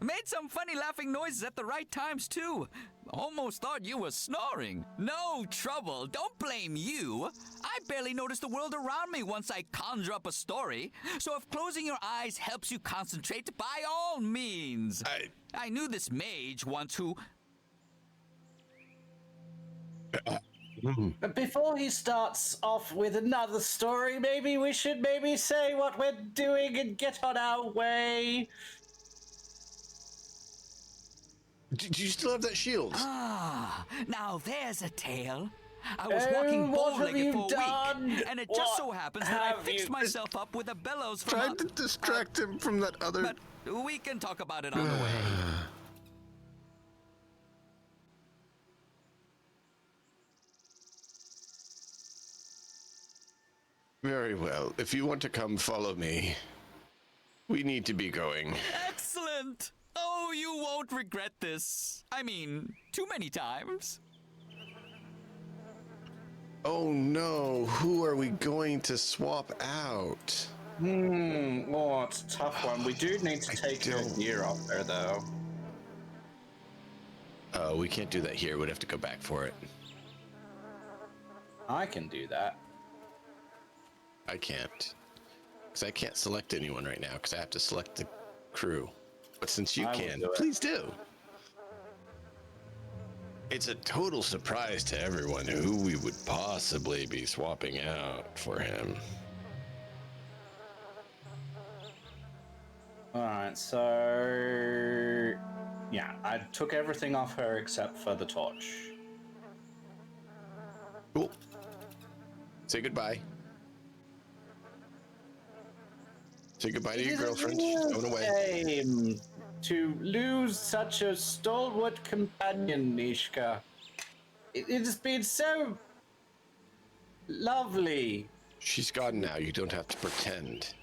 Made some funny laughing noises at the right times, too. Almost thought you were snoring. No trouble. Don't blame you. I barely notice the world around me once I conjure up a story. So if closing your eyes helps you concentrate, by all means. I knew this mage once who... But before he starts off with another story, maybe we should say what we're doing and get on our way. Do you still have that shield? Ah, now there's a tale. I was walking bow-legged for a week, and it just so happens that I fixed myself up with a bellows from Tried to distract him from that other... But we can talk about it on the way. Very well. If you want to come follow me, we need to be going. Excellent! Oh, you won't regret this. I mean, too many times. Oh no, who are we going to swap out? Oh, it's a tough one. We do need to take your gear off there, though. Oh, we can't do that here. We'd have to go back for it. I can do that. I can't. Because I can't select anyone right now, because I have to select the crew. But since you can, please do. It's a total surprise to everyone who we would possibly be swapping out for him. Alright, so... yeah, I took everything off her except for the torch. Cool. Say goodbye. Say goodbye to your girlfriend. She's going away. to lose such a stalwart companion, Nishka. It has been so lovely. She's gone now. You don't have to pretend.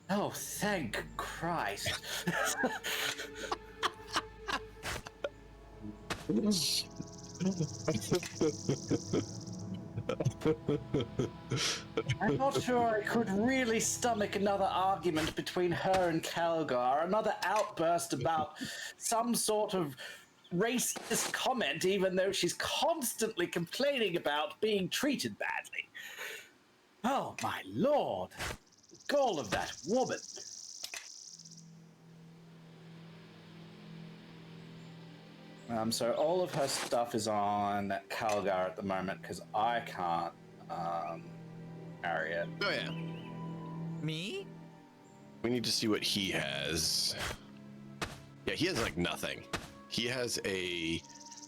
Oh, thank Christ. I'm not sure I could really stomach another argument between her and Calgar, another outburst about some sort of racist comment, even though she's constantly complaining about being treated badly. Oh, my lord. The gall of that woman. So all of her stuff is on Calgar at the moment because I can't carry it. Oh yeah. Me? We need to see what he has. Yeah, he has like nothing. He has a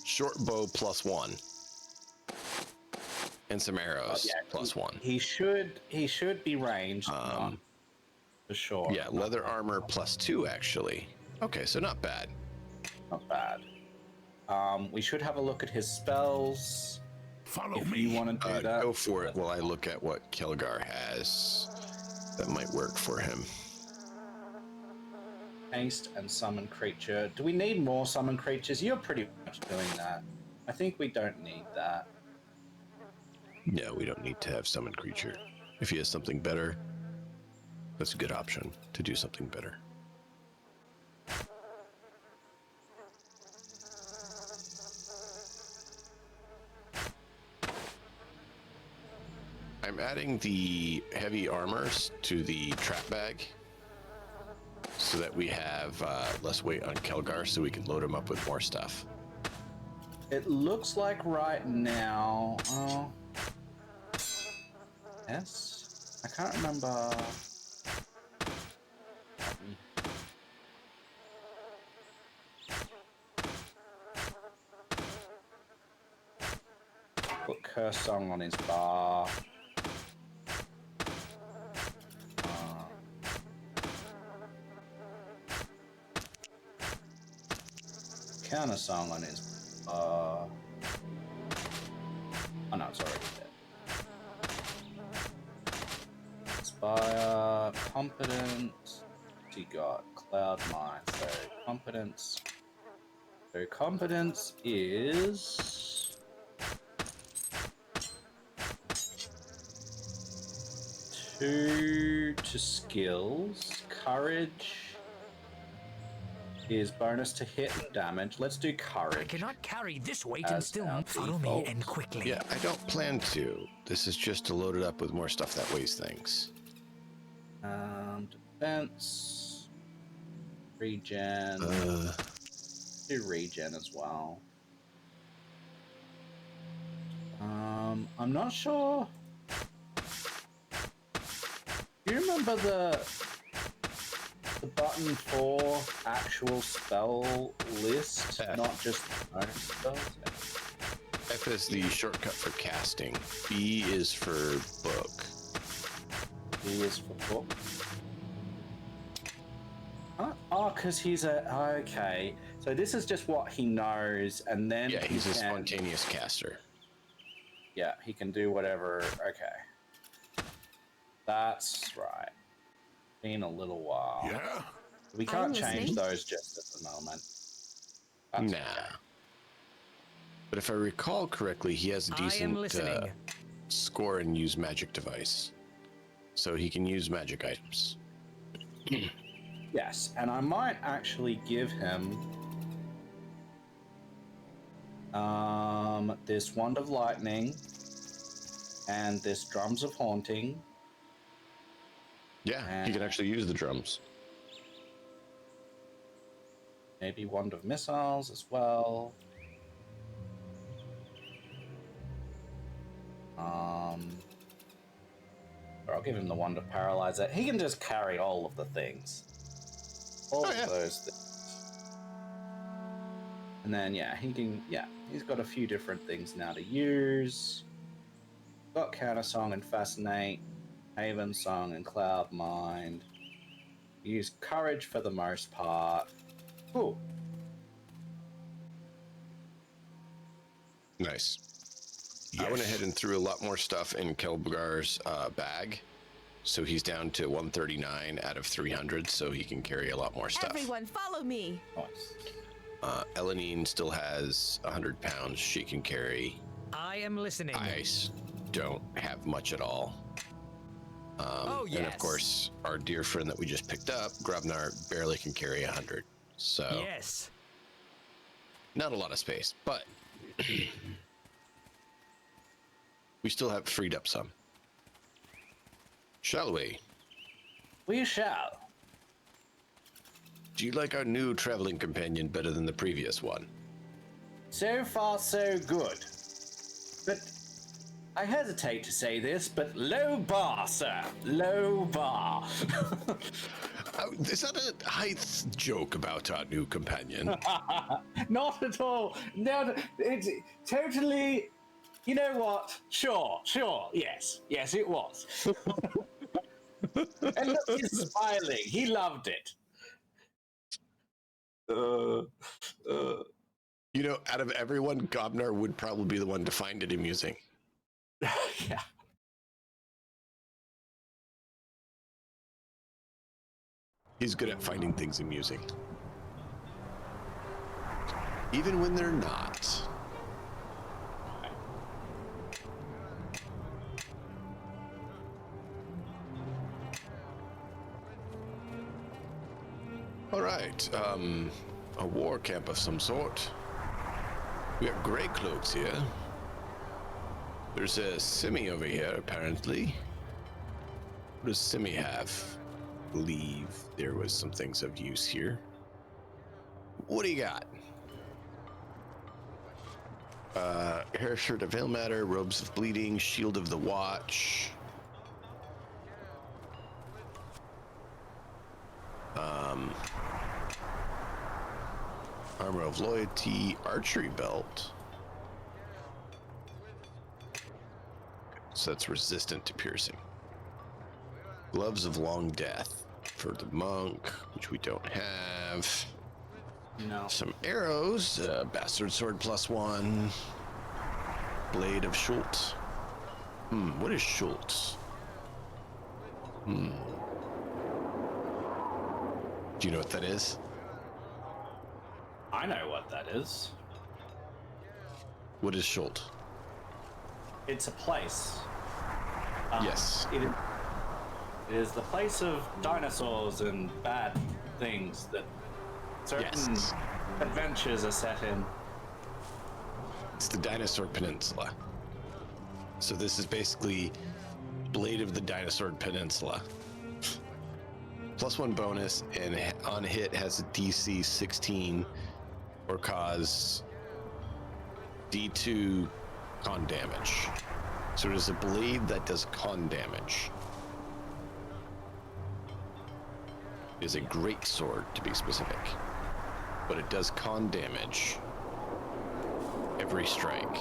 short bow +1 and some arrows +1. He should be ranged for sure. Yeah, leather armor +2 actually. Okay, so not bad. Not bad. We should have a look at his spells. Follow if me. you want to do that. Go for it while I look at what Kelgar has that might work for him. Haste and summon creature. Do we need more summon creatures? You're pretty much doing that. I think we don't need that. No, we don't need to have summon creature. If he has something better, that's a good option to do something better. I'm adding the heavy armors to the trap bag so that we have less weight on Kelgar so we can load him up with more stuff. It looks like right now... yes? I can't remember... Put Curse Song on his bar. Counter Song on his oh no, it's already there. Inspire, Competence. He got Cloud Mind. So Competence. So Competence is 2 to skills. Courage is bonus to hit and damage. Let's do courage. I cannot carry this weight and still follow me and quickly. Yeah, I don't plan to. This is just to load it up with more stuff that weighs things. Defense. Regen. Do regen as well. I'm not sure. Do you remember the button for actual spell list, not just bonus spells? F is the shortcut for casting. B is for book. B is for book. Oh, because he's a... Okay. So this is just what he knows, and then... Yeah, he's a spontaneous caster. Yeah, he can do whatever... Okay. That's right. Been a little while. Yeah? We can't change those just at the moment. That's okay. But if I recall correctly, he has a decent score and use magic device. So he can use magic items. Yes, and I might actually give him this Wand of Lightning and this Drums of Haunting. Yeah, he can actually use the drums. Maybe Wand of Missiles as well. Or I'll give him the Wand of Paralyzer. He can just carry all of the things. All of those things. And then, yeah, he can, he's got a few different things now to use. Got Counter Song and Fascinate, Haven Song and Cloud Mind. Use Courage for the most part. Cool. Nice. I went ahead and threw a lot more stuff in Kelbgar's bag. So he's down to 139 out of 300, so he can carry a lot more stuff. Everyone, follow me. Nice. Elenine still has 100 pounds she can carry. I am listening. I don't have much at all. Oh, yes. And of course, our dear friend that we just picked up, Grobnar, barely can carry 100. So yes. Not a lot of space, but we still have freed up some. Shall we? We shall. Do you like our new traveling companion better than the previous one? So far, so good. But I hesitate to say this, but low bar, sir. Low bar. Is that a height joke about our new companion? Not at all. No, it's totally. You know what? Sure. Yes, it was. And look, he's smiling. He loved it. You know, out of everyone, Grobnar would probably be the one to find it amusing. Yeah. He's good at finding things amusing. Even when they're not. All right, a war camp of some sort. We got gray cloaks here. There's a Simi over here, apparently. What does Simi have? I believe there was some things of use here. What do you got? Hair shirt of Veilmatter, robes of bleeding, shield of the watch. Armor of loyalty, archery belt. So that's resistant to piercing. Gloves of long death for the monk, which we don't have. No. Some arrows, bastard sword +1. Blade of Schultz. What is Schultz? Do you know what that is? I know what that is. What is Schultz? It's a place. Yes. It is the place of dinosaurs and bad things that certain adventures are set in. It's the Dinosaur Peninsula. So this is basically Blade of the Dinosaur Peninsula. +1 bonus, and on hit has a DC 16 or cause D2 con damage. So it is a blade that does con damage. It is a great sword, to be specific, but it does con damage every strike.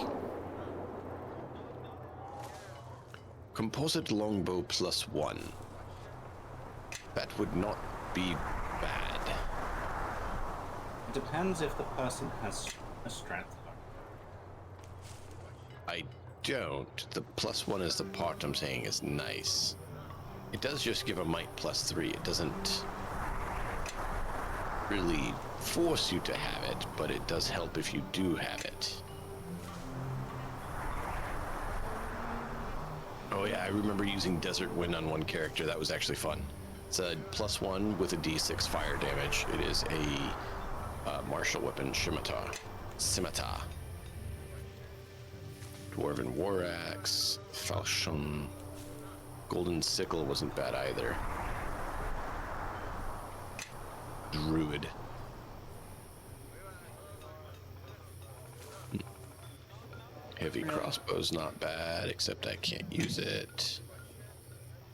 Composite longbow +1. That would not be bad. It depends if the person has a strength. I don't. The +1 is the part I'm saying is nice. It does just give a might +3. It doesn't really force you to have it, but it does help if you do have it. Oh yeah, I remember using Desert Wind on one character. That was actually fun. It's a +1 with a D6 fire damage. It is a martial weapon, scimitar. Dwarven War Axe, Falchion, Golden Sickle wasn't bad either. Druid. Heavy crossbow's not bad, except I can't use it.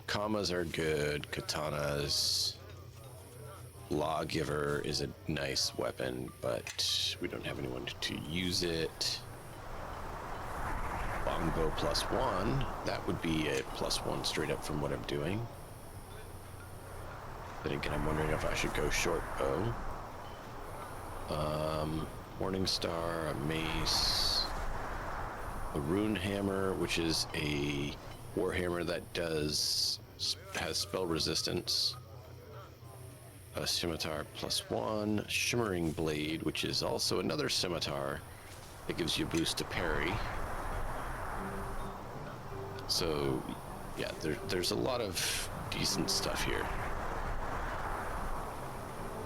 Commas are good. Katanas. Lawgiver is a nice weapon, but we don't have anyone to use it. Longbow +1. That would be a +1 straight up from what I'm doing. Then again, I'm wondering if I should go short bow. Morning Star, a mace, a rune hammer, which is a warhammer that has spell resistance, a scimitar +1, shimmering blade, which is also another scimitar that gives you a boost to parry. So yeah, there's a lot of decent stuff here.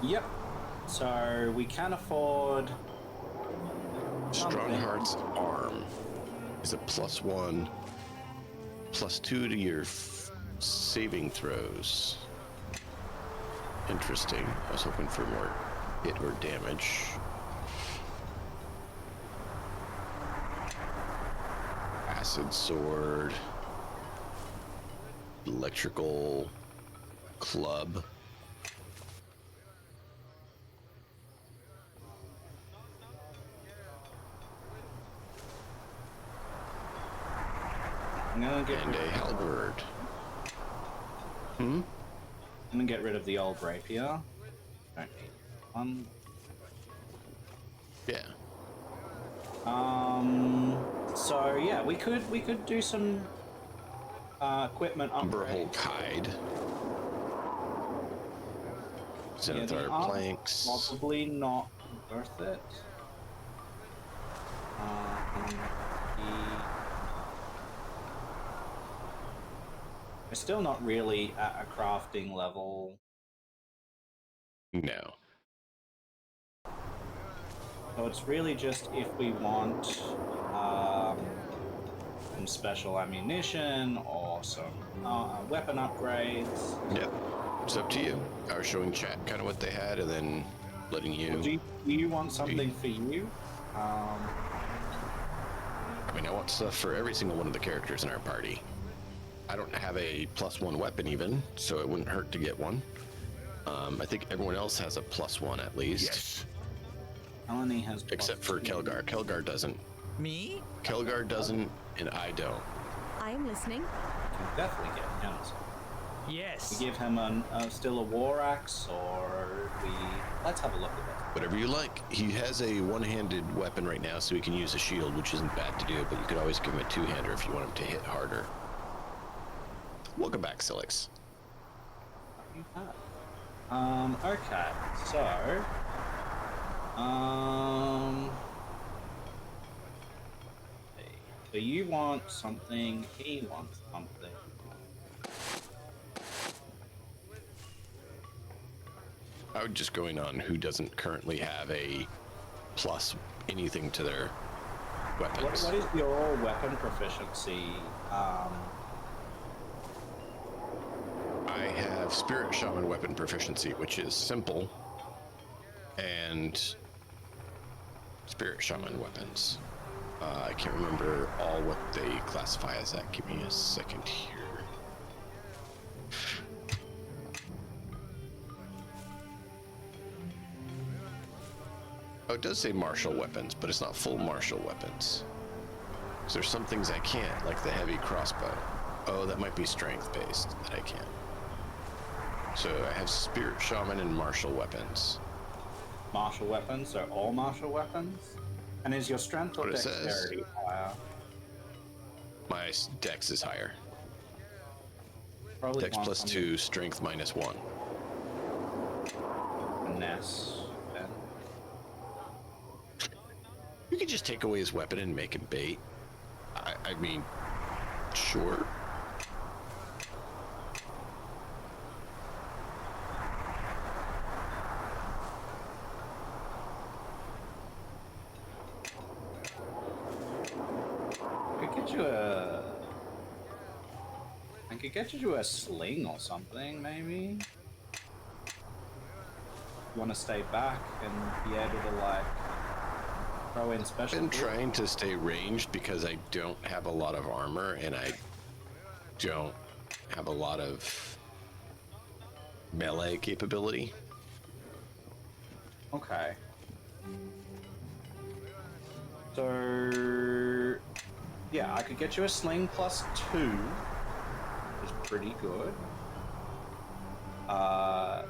Yep. So we can afford Strongheart's arm is a +1, +2 to your saving throws. Interesting. I was hoping for more hit or damage. Acid sword, electrical club. I'm gonna get and a halberd. I'm gonna get rid of the old rapier. Don't need one. Yeah. So yeah, we could do some equipment upgrades. Umberhulk hide. Scimitar planks. Probably not worth it. We're still not really at a crafting level. No. So it's really just if we want some special ammunition or some weapon upgrades. Yeah, it's up to you. I was showing chat kind of what they had and then letting you... Well, do you want something for you? I mean, I want stuff for every single one of the characters in our party. I don't have a +1 weapon even, so it wouldn't hurt to get one. I think everyone else has a +1 at least. Yes. Melanie has except for Kelgar. Kelgar doesn't. Me? Kelgar doesn't, and I don't. I am listening. We can definitely get him. Yes. We give him still a war axe, or let's have a look at that. Whatever you like. He has a one-handed weapon right now, so he can use a shield, which isn't bad to do, but you could always give him a two-hander if you want him to hit harder. Welcome back, Silix. Okay, so so you want something, he wants something. I would just going on who doesn't currently have a plus anything to their weapons. What is your weapon proficiency? I have Spirit Shaman weapon proficiency, which is simple, and Spirit Shaman weapons. I can't remember all what they classify as that. Give me a second here. Oh, it does say martial weapons, but it's not full martial weapons. So there's some things I can't, like the heavy crossbow. Oh, that might be strength-based that I can't. So I have Spirit Shaman and martial weapons. Martial weapons, so all martial weapons? And is your strength or dexterity higher? My dex is higher. Probably Dex +2, strength -1. Finesse, then. You could just take away his weapon and make him bait. I mean, sure. I could get you a sling or something, maybe? You want to stay back and be able to, like, throw in special... I've been trying to stay ranged because I don't have a lot of armor and I don't have a lot of melee capability. Okay. So... yeah, I could get you a sling +2, which is pretty good.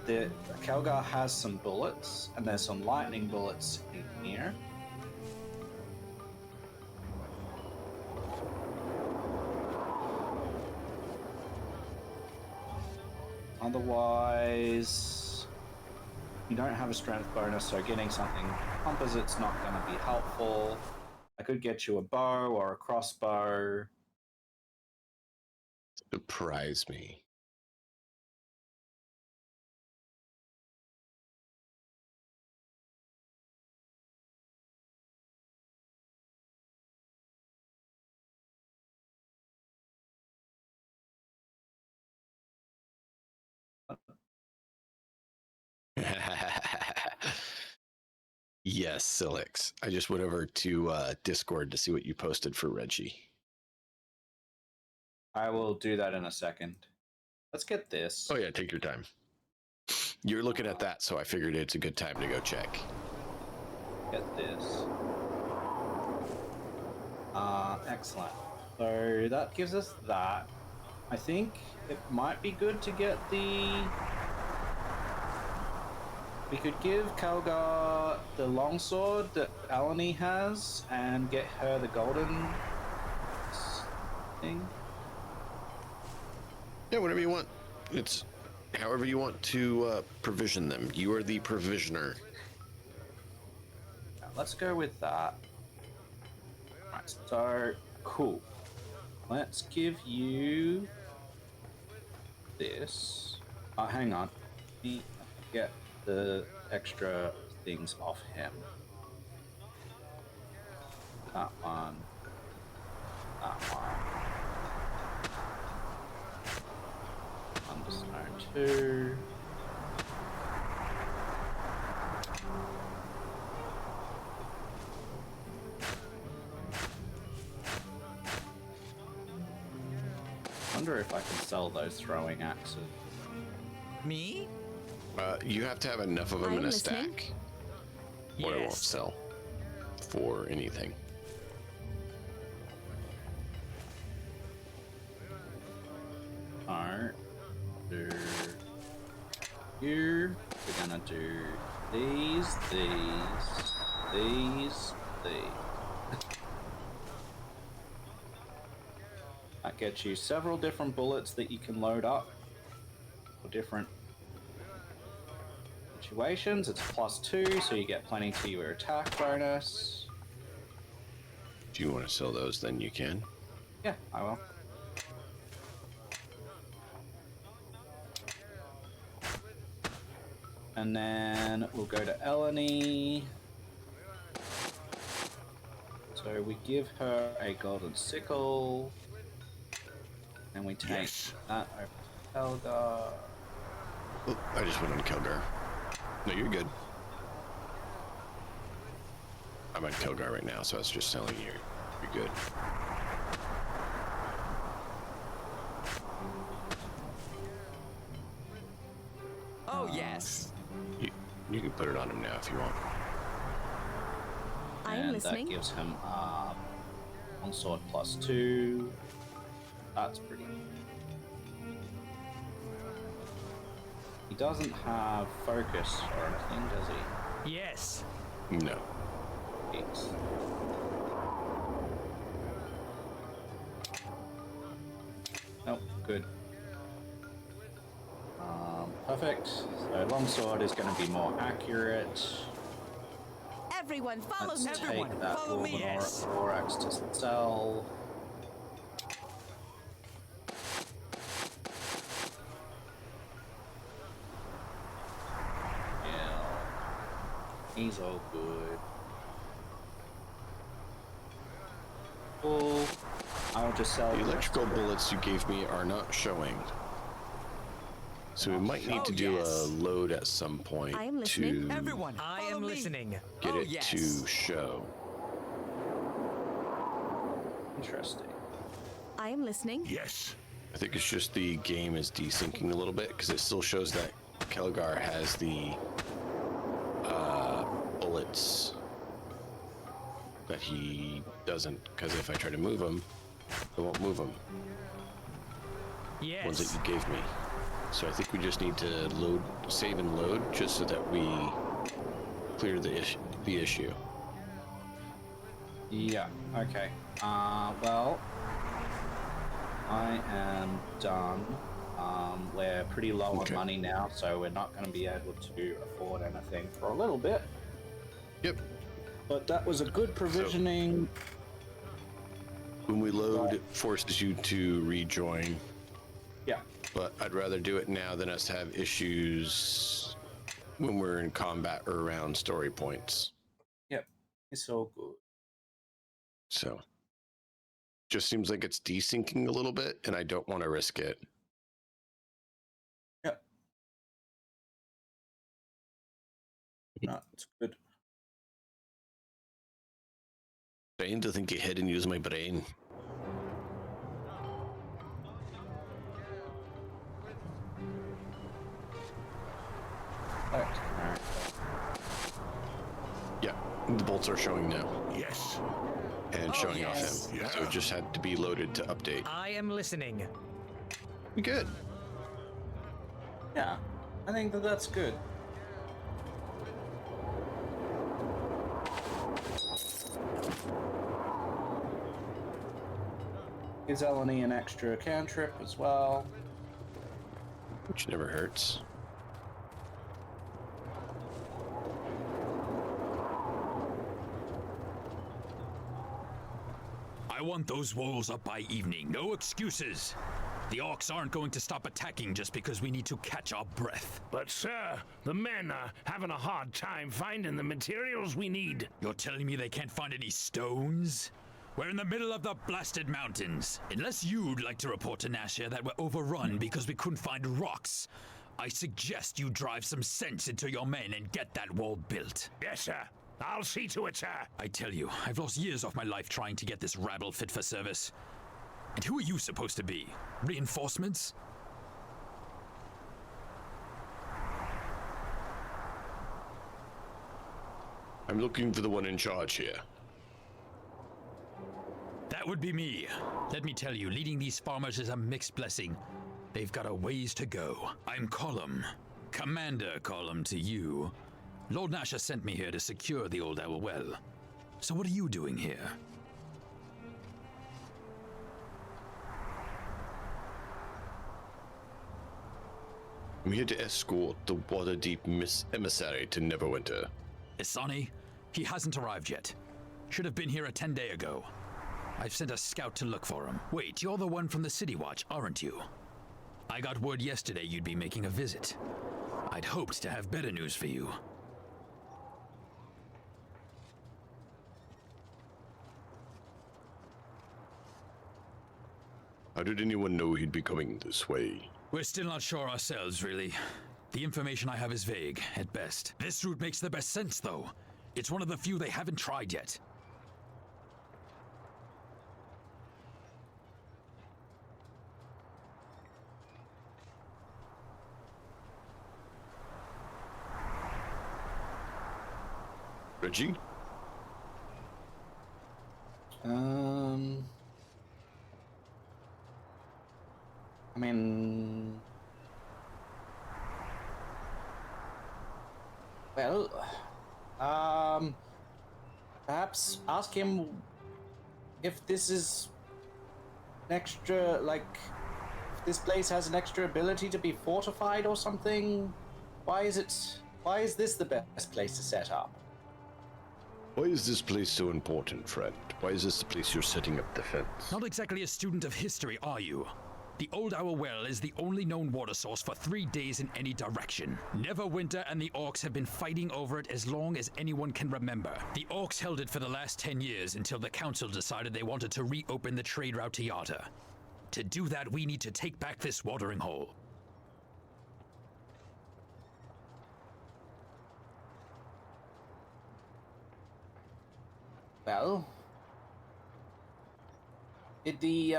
The Kelgar has some bullets, and there's some lightning bullets in here. Otherwise, you don't have a strength bonus, so getting something composite's not going to be helpful. I could get you a bow or a crossbow. Surprise me. Yes, Silix. I just went over to Discord to see what you posted for Reggie. I will do that in a second. Let's get this. Oh yeah, take your time. You're looking at that, so I figured it's a good time to go check. Get this. Excellent. So that gives us that. I think it might be good to get the... We could give Kelgar the longsword that Alani has and get her the golden thing. Yeah, whatever you want. It's however you want to provision them. You are the provisioner. Let's go with that. Right, so, cool. Let's give you this. Oh, hang on. Let me get the extra things off him. That one. That one. Understone 2. Wonder if I can sell those throwing axes. Me? You have to have enough of them in a listening. stack, or it won't sell for anything. Alright. Do here. We're gonna do these. That gets you several different bullets that you can load up for different situations. It's +2, so you get plenty to your attack bonus. If you want to sell those, then you can. Yeah, I will. And then we'll go to Eleni. So we give her a golden sickle. And we take that over to Kelgar. Oh, I just went on Kelgar. No, you're good. I'm on Kelgar right now, so I was just telling you you're good. Oh, yes. You can put it on him now if you want. I am And listening. that gives him longsword +2. That's pretty good. He doesn't have focus or anything, does he? Yes. No. Thanks. Oh, good. Perfect. So longsword is going to be more accurate. Everyone, follow Let's me. take that war axe to sell. Yeah, he's all good. Cool. I'll just sell The electrical bullets you gave me are not showing. So we might need to do a load at some point I am listening. to Everyone, I am listening. get it to show. Interesting. I am listening. Yes. I think it's just the game is desyncing a little bit because it still shows that Kelgar has the bullets that he doesn't, because if I try to move him, it won't move him. Yes. Ones that you gave me. So I think we just need to load, save and load, just so that we clear the issue. Yeah, okay. Well, I am done. We're pretty low on money now, so we're not going to be able to afford anything for a little bit. Yep. But that was a good provisioning. When we load, it forces you to rejoin. Yeah. But I'd rather do it now than us have issues when we're in combat or around story points. Yep. It's all good. So, just seems like it's desyncing a little bit, and I don't want to risk it. Yep. No, it's good. Trying to think ahead and use my brain. Yeah, the bolts are showing now. Yes. And showing off him. Yeah. So it just had to be loaded to update. I am listening. Good. Yeah, I think that's good. Gives Eleni an extra cantrip as well. Which never hurts. I want those walls up by evening. No excuses. The orcs aren't going to stop attacking just because we need to catch our breath. But, sir, the men are having a hard time finding the materials we need. You're telling me they can't find any stones? We're in the middle of the blasted mountains. Unless you'd like to report to Nashia that we're overrun because we couldn't find rocks, I suggest you drive some sense into your men and get that wall built. Yes, sir. I'll see to it, sir. I tell you, I've lost years of my life trying to get this rabble fit for service. And who are you supposed to be? Reinforcements? I'm looking for the one in charge here. That would be me. Let me tell you, leading these farmers is a mixed blessing. They've got a ways to go. I'm Colum. Commander Colum to you. Lord Nasha sent me here to secure the Old Owl Well. So what are you doing here? I'm here to escort the Waterdeep emissary to Neverwinter. Isani? He hasn't arrived yet. Should have been here a 10-day ago. I've sent a scout to look for him. Wait, you're the one from the City Watch, aren't you? I got word yesterday you'd be making a visit. I'd hoped to have better news for you. How did anyone know he'd be coming this way? We're still not sure ourselves, really. The information I have is vague, at best. This route makes the best sense, though. It's one of the few they haven't tried yet. Reggie? I mean, well, perhaps ask him if this is an extra, like, if this place has an extra ability to be fortified or something. Why is this the best place to set up? Why is this place so important, friend? Why is this the place you're setting up defense? Not exactly a student of history, are you? The Old Owl Well is the only known water source for 3 days in any direction. Neverwinter and the orcs have been fighting over it as long as anyone can remember. The orcs held it for the last 10 years until the council decided they wanted to reopen the trade route to Yata. To do that, we need to take back this watering hole. Well, did the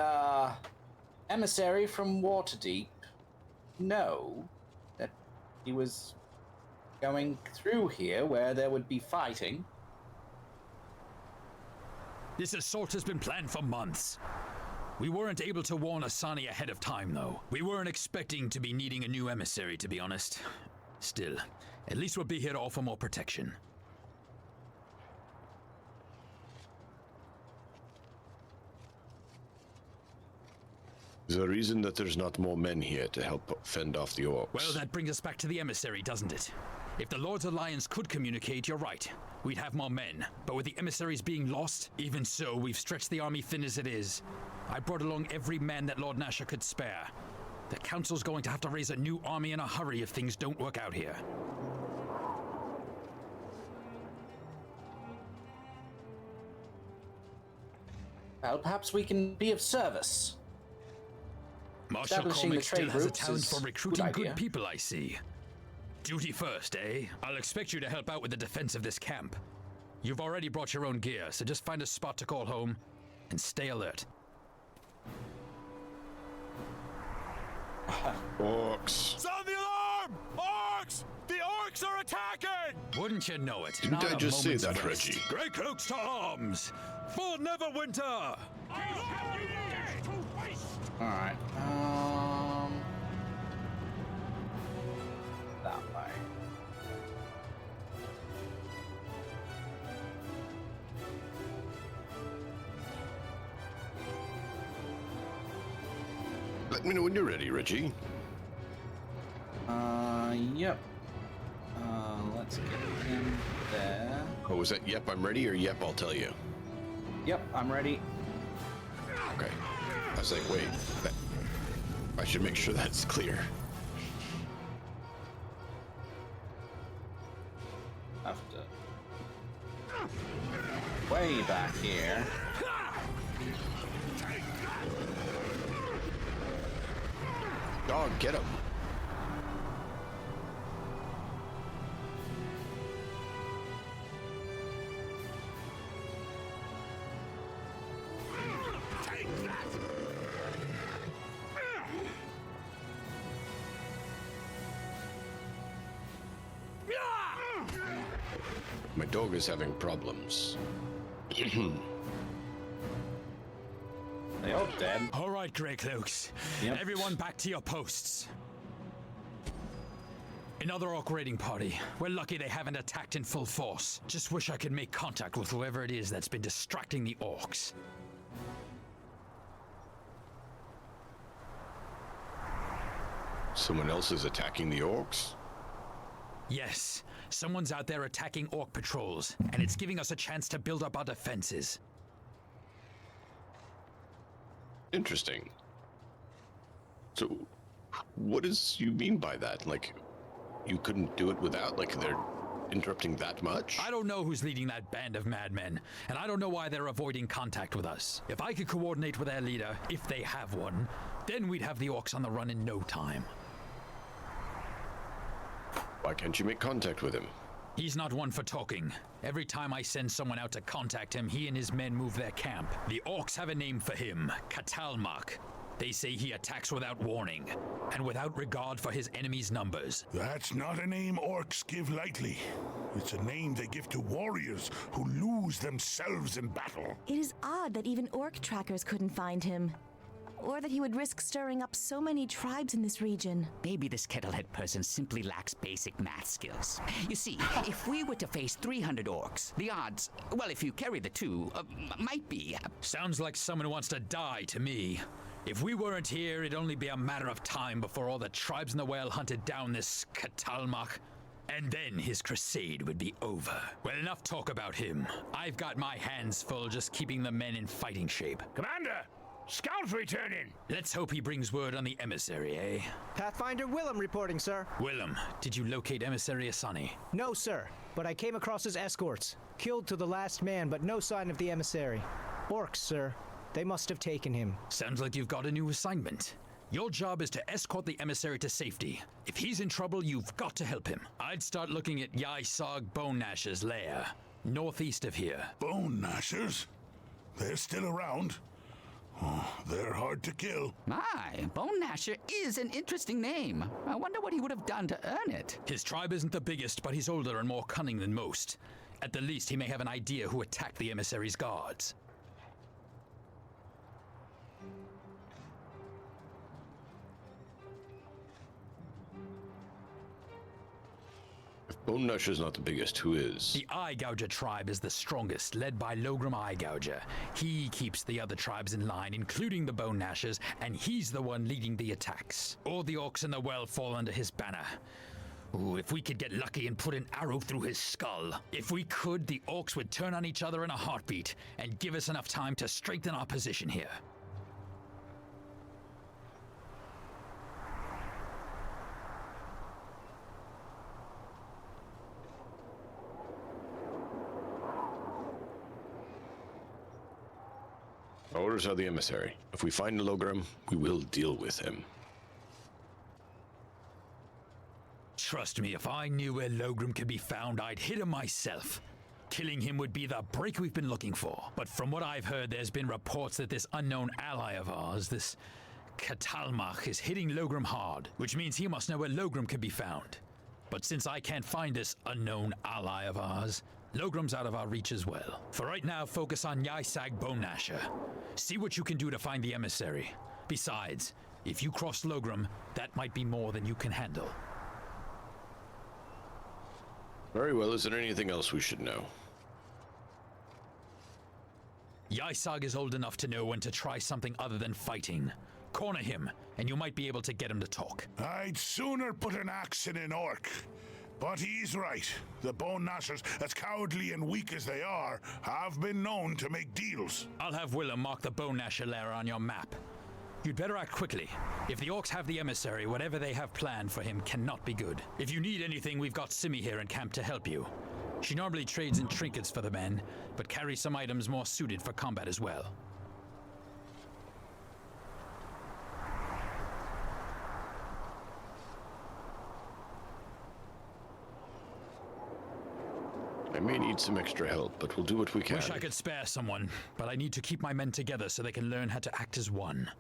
emissary from Waterdeep know that he was going through here where there would be fighting? This assault has been planned for months. We weren't able to warn Asani ahead of time, though. We weren't expecting to be needing a new emissary, to be honest. Still, at least we'll be here to offer more protection. Is there a reason that there's not more men here to help fend off the orcs? Well, that brings us back to the emissary, doesn't it? If the Lord's Alliance could communicate, you're right. We'd have more men. But with the emissaries being lost, even so, we've stretched the army thin as it is. I brought along every man that Lord Nasher could spare. The Council's going to have to raise a new army in a hurry if things don't work out here. Well, perhaps we can be of service. Marshal Establishing the Cormac still trade has a routes talent is for good recruiting idea. good people, I see. Duty first, eh? I'll expect you to help out with the defense of this camp. You've already brought your own gear, so just find a spot to call home and stay alert. Orcs. Sound the alarm! Orcs! The orcs are attacking! Wouldn't you know it? Didn't Not I a just say moment's that, rest. Reggie? Grey cloaks to arms! For Neverwinter! Alright, that way. Let me know when you're ready, Reggie. Yep. Let's get him there. Oh, was that yep, I'm ready, or yep, I'll tell you? Yep, I'm ready. Okay. I was like, wait, I should make sure that's clear. Have to... way back here. Dog, get him. My dog is having problems. They all dead. All right, Grey Cloaks. Yep. Everyone back to your posts. Another orc raiding party. We're lucky they haven't attacked in full force. Just wish I could make contact with whoever it is that's been distracting the orcs. Someone else is attacking the orcs? Yes, someone's out there attacking orc patrols, and it's giving us a chance to build up our defenses. Interesting. So, what does you mean by that? Like, you couldn't do it without? Like, they're interrupting that much? I don't know who's leading that band of madmen, and I don't know why they're avoiding contact with us. If I could coordinate with their leader, if they have one, then we'd have the orcs on the run in no time. Why can't you make contact with him? He's not one for talking. Every time I send someone out to contact him, he and his men move their camp. The orcs have a name for him, Katalmak. They say he attacks without warning, and without regard for his enemies' numbers. That's not a name orcs give lightly. It's a name they give to warriors who lose themselves in battle. It is odd that even orc trackers couldn't find him. Or that he would risk stirring up so many tribes in this region. Maybe this kettlehead person simply lacks basic math skills. You see, if we were to face 300 orcs, the odds, well, if you carry the two, might be... Sounds like someone who wants to die to me. If we weren't here, it'd only be a matter of time before all the tribes in the well hunted down this Katalmak. And then his crusade would be over. Well, enough talk about him. I've got my hands full just keeping the men in fighting shape. Commander! Scouts returning! Let's hope he brings word on the emissary, eh? Pathfinder Willem reporting, sir. Willem, did you locate Emissary Asani? No, sir, but I came across his escorts. Killed to the last man, but no sign of the emissary. Orcs, sir. They must have taken him. Sounds like you've got a new assignment. Your job is to escort the emissary to safety. If he's in trouble, you've got to help him. I'd start looking at Yai-Sog Bone Gnasher's lair, northeast of here. Bone Gnashers? They're still around. Oh, they're hard to kill. My, Bone Gnasher is an interesting name. I wonder what he would have done to earn it. His tribe isn't the biggest, but he's older and more cunning than most. At the least, he may have an idea who attacked the emissary's guards. Bone Nusher's not the biggest. Who is? The Eye Gouger tribe is the strongest, led by Logrum Eye Gouger. He keeps the other tribes in line, including the Bone Gnashers, and he's the one leading the attacks. All the orcs in the well fall under his banner. Ooh, if we could get lucky and put an arrow through his skull. If we could, the orcs would turn on each other in a heartbeat and give us enough time to strengthen our position here. Orders are the emissary. If we find Logrum, we will deal with him. Trust me, if I knew where Logrum could be found, I'd hit him myself. Killing him would be the break we've been looking for. But from what I've heard, there's been reports that this unknown ally of ours, this Catalmach, is hitting Logrum hard, which means he must know where Logrum could be found. But since I can't find this unknown ally of ours, Logrum's out of our reach as well. For right now, focus on Yysag Bone Gnasher. See what you can do to find the emissary. Besides, if you cross Logrum, that might be more than you can handle. Very well. Is there anything else we should know? Yysag is old enough to know when to try something other than fighting. Corner him, and you might be able to get him to talk. I'd sooner put an axe in an orc. But he's right. The Bone Gnashers, as cowardly and weak as they are, have been known to make deals. I'll have Willem mark the Bone Gnasher lair on your map. You'd better act quickly. If the orcs have the emissary, whatever they have planned for him cannot be good. If you need anything, we've got Simi here in camp to help you. She normally trades in trinkets for the men, but carries some items more suited for combat as well. I may need some extra help, but we'll do what we can. Wish I could spare someone, but I need to keep my men together so they can learn how to act as one.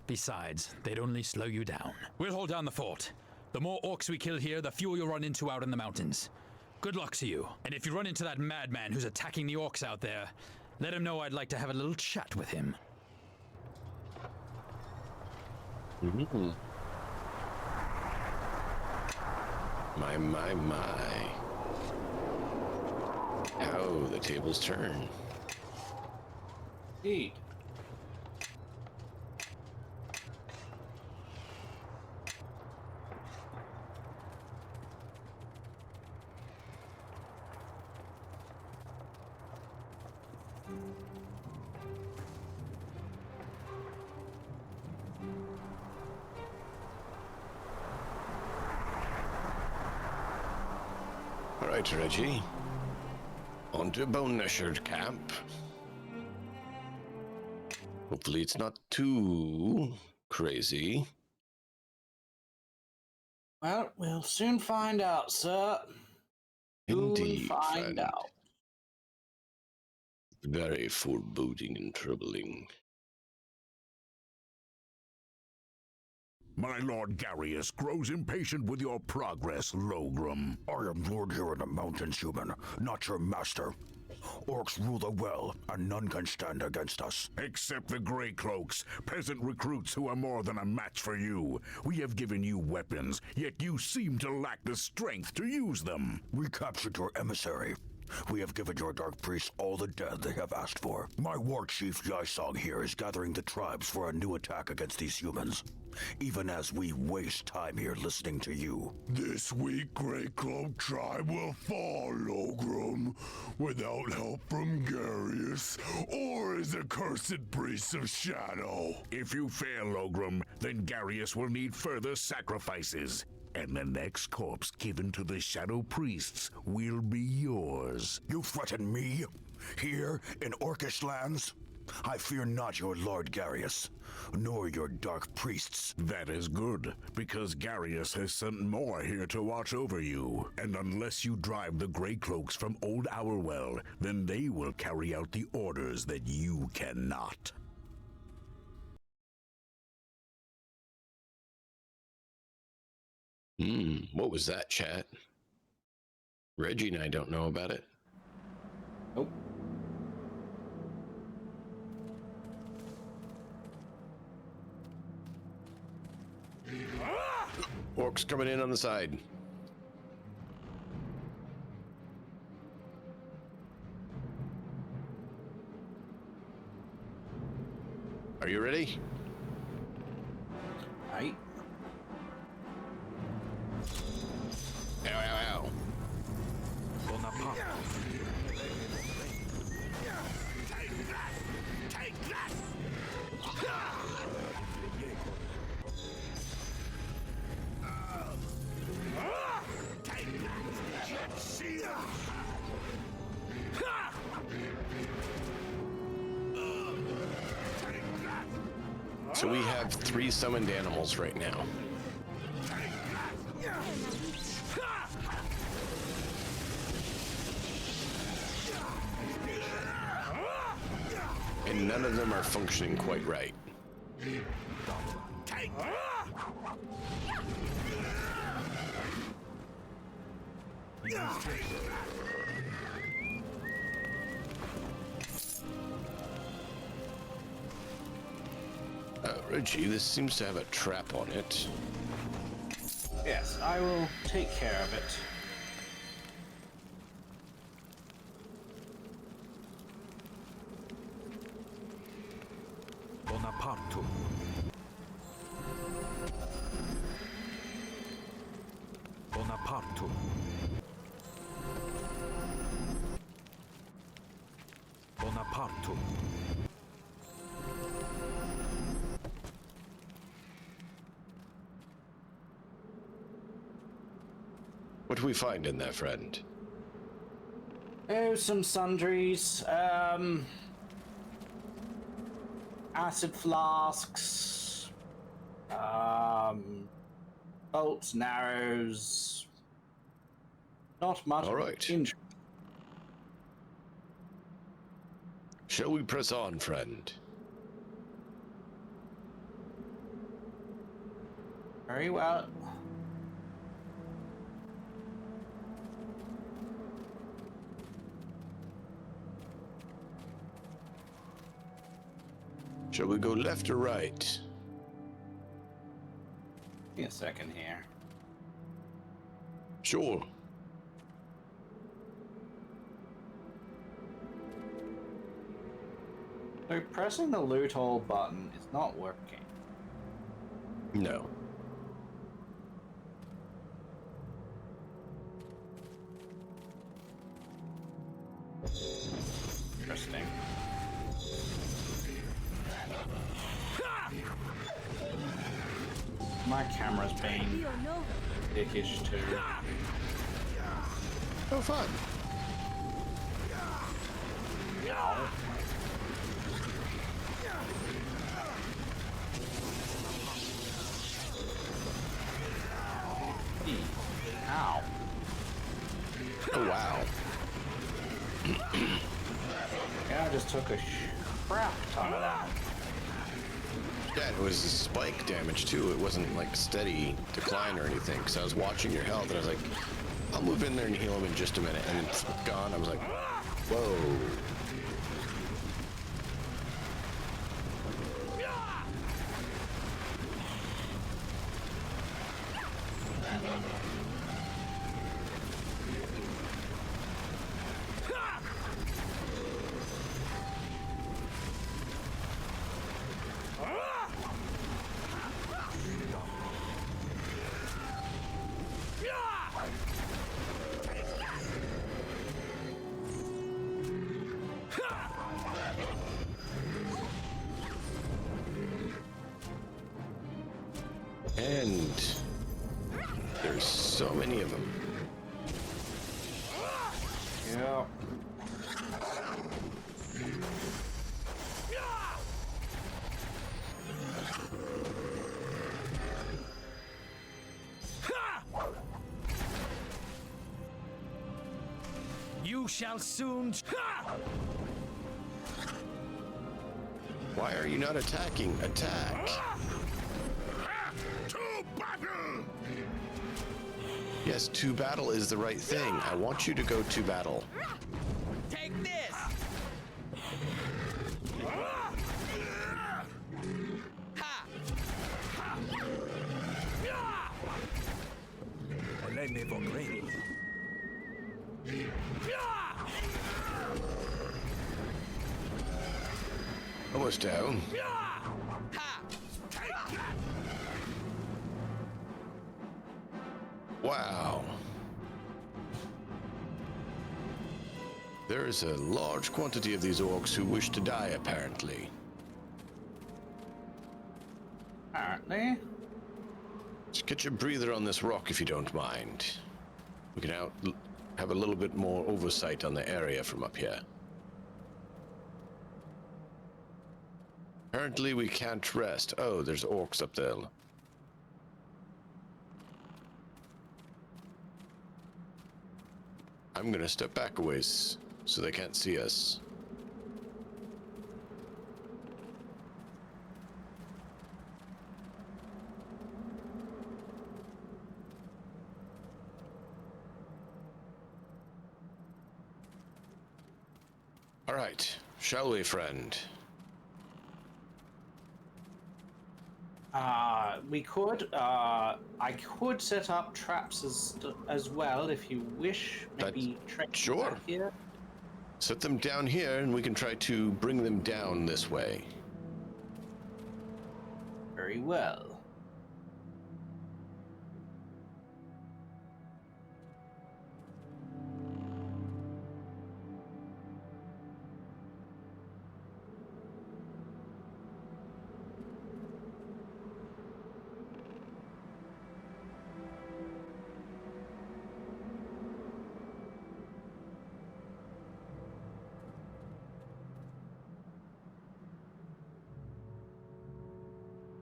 Besides, they'd only slow you down. We'll hold down the fort. The more orcs we kill here, the fewer you'll run into out in the mountains. Good luck to you. And if you run into that madman who's attacking the orcs out there, let him know I'd like to have a little chat with him. Mm-hmm. My. How the tables turn. Indeed. All right, Reggie. On to Bone Gnasher camp. Hopefully it's not too crazy. Well, we'll soon find out, sir. Indeed. Find out. Very foreboding and troubling. My Lord Garius grows impatient with your progress, Logrum. I am lord here in the mountains, human, not your master. Orcs rule the well, and none can stand against us. Except the Grey Cloaks, peasant recruits who are more than a match for you. We have given you weapons, yet you seem to lack the strength to use them. We captured your emissary. We have given your dark priests all the dead they have asked for. My war chief Yysag here is gathering the tribes for a new attack against these humans, even as we waste time here listening to you. This weak Grey Cloak tribe will fall, Logrum, without help from Garius or his accursed priests of shadow. If you fail, Logrum, then Garius will need further sacrifices. And the next corpse given to the Shadow Priests will be yours. You threaten me? Here, in Orcish lands? I fear not your Lord Garius, nor your dark priests. That is good, because Garius has sent Moire here to watch over you. And unless you drive the Grey Cloaks from Old Hourwell, then they will carry out the orders that you cannot. What was that, chat? Reggie and I don't know about it. Nope. Orcs coming in on the side. Are you ready? Right. Ow, ow, ow. Bonaparte. Take that! Take that! Take that! See ya! So we have 3 summoned animals right now. And none of them are functioning quite right. Reggie, this seems to have a trap on it. Yes, I will take care of it. Bonaparte. Bonaparte. Bonaparte. What do we find in there, friend? Oh, some sundries. Acid flasks. Bolts, and arrows. Not much. All right. Shall we press on, friend? Very well. Shall we go left or right? Give me a second here. Sure. So pressing the loot all button is not working. No. Interesting. My camera's being dickish too. Oh, fun. Ow. Ow. Oh, wow. Yeah, I just took a crap ton of that. Yeah, it was spike damage too. It wasn't like steady decline or anything. Because I was watching your health and I was like, I'll move in there and heal him in just a minute. And then it's gone. I was like, whoa. And there's so many of them. Yeah. You shall soon. Why are you not attacking? Attack! To battle! Yes, to battle is the right thing. I want you to go to battle. Take this! Almost down. Wow. There is a large quantity of these orcs who wish to die, apparently. Apparently. Just get your breather on this rock if you don't mind. We can have a little bit more oversight on the area from up here. Apparently we can't rest. Oh, there's orcs up there. I'm gonna step back a ways so they can't see us. All right, shall we, friend? We could. I could set up traps as well if you wish. Maybe sure. Back here. Set them down here, and we can try to bring them down this way. Very well.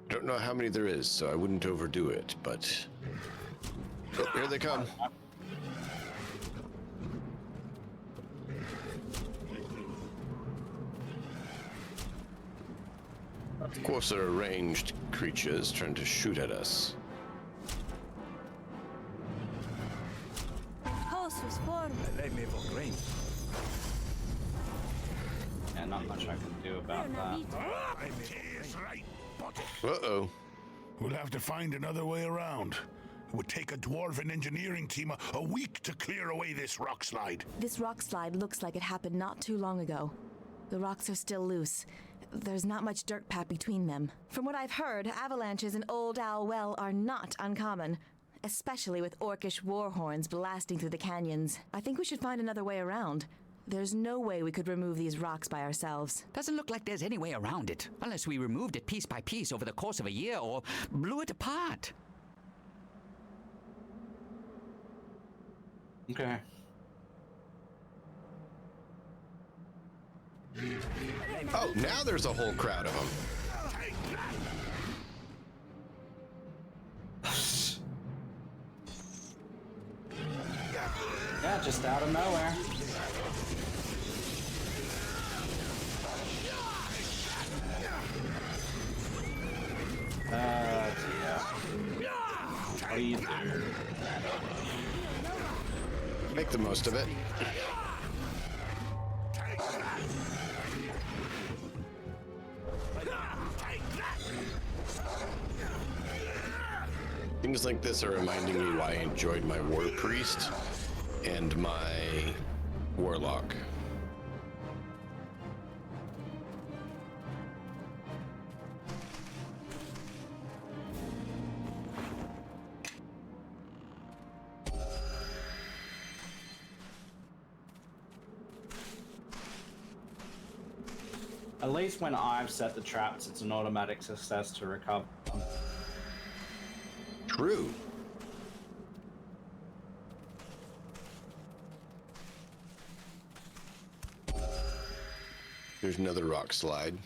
I don't know how many there is, so I wouldn't overdo it, but... Oh, here they come. Of course, they're ranged creatures trying to shoot at us. Yeah, not much I can do about that. Uh-oh. We'll have to find another way around. It would take a dwarven engineering team a week to clear away this rock slide. This rock slide looks like it happened not too long ago. The rocks are still loose. There's not much dirt path between them. From what I've heard, avalanches in Old Owl Well are not uncommon, especially with orcish war horns blasting through the canyons. I think we should find another way around. There's no way we could remove these rocks by ourselves. Doesn't look like there's any way around it, unless we removed it piece by piece over the course of a year or blew it apart. Okay. Oh, now there's a whole crowd of them. Yeah, just out of nowhere. Yeah. What do you do? Make the most of it. Things like this are reminding me why I enjoyed my war priest and my warlock. At least when I've set the traps, it's an automatic success to recover them. True. There's another rock slide.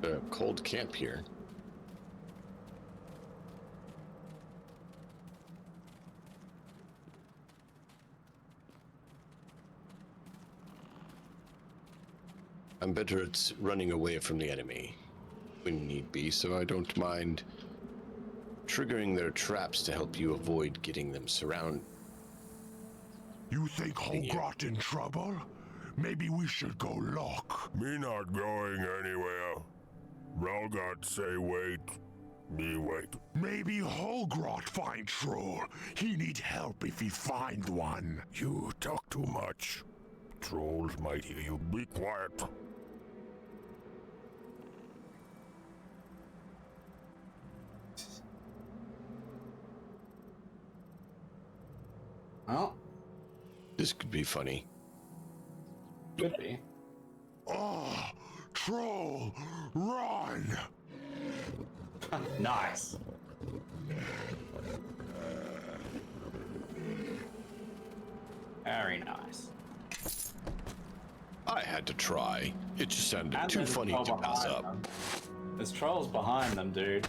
A cold camp here. I'm better at running away from the enemy when need be, so I don't mind triggering their traps to help you avoid getting them surrounded. You think Hogrot in trouble? Maybe we should go look. Me not going anywhere. Ralgard say wait. Me wait. Maybe Holgrot find troll. He need help if he find one. You talk too much. Trolls might hear you. Be quiet. Well, this could be funny. Could be. Oh, troll, run! Nice. Very nice. I had to try. It just sounded And too there's a funny troll to pass behind up. them. There's trolls behind them, dude.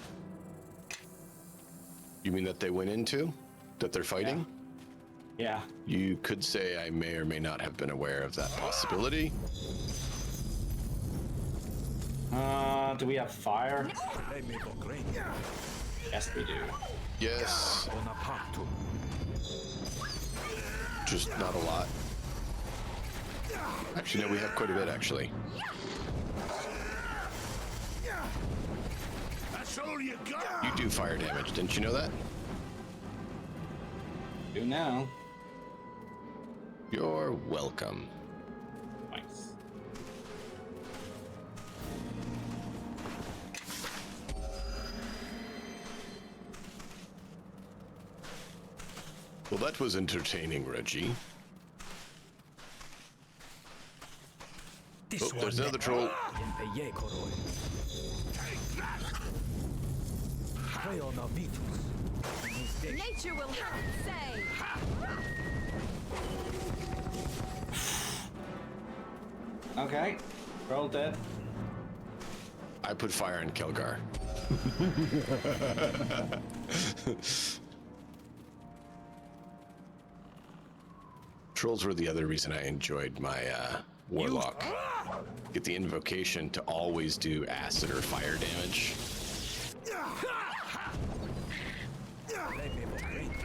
You mean that they went into? That they're fighting? Yeah. You could say I may or may not have been aware of that possibility. Do we have fire? Yes, we do. Yes. Just not a lot. Actually, no, we have quite a bit, actually. That's all you got. You do fire damage, didn't you know that? Do now. You're welcome. Nice. Well, that was entertaining, Reggie. Oh, there's another troll. Nature will have its say. Okay. Troll dead. I put fire in Kelgar. Trolls were the other reason I enjoyed my warlock. Get the invocation to always do acid or fire damage.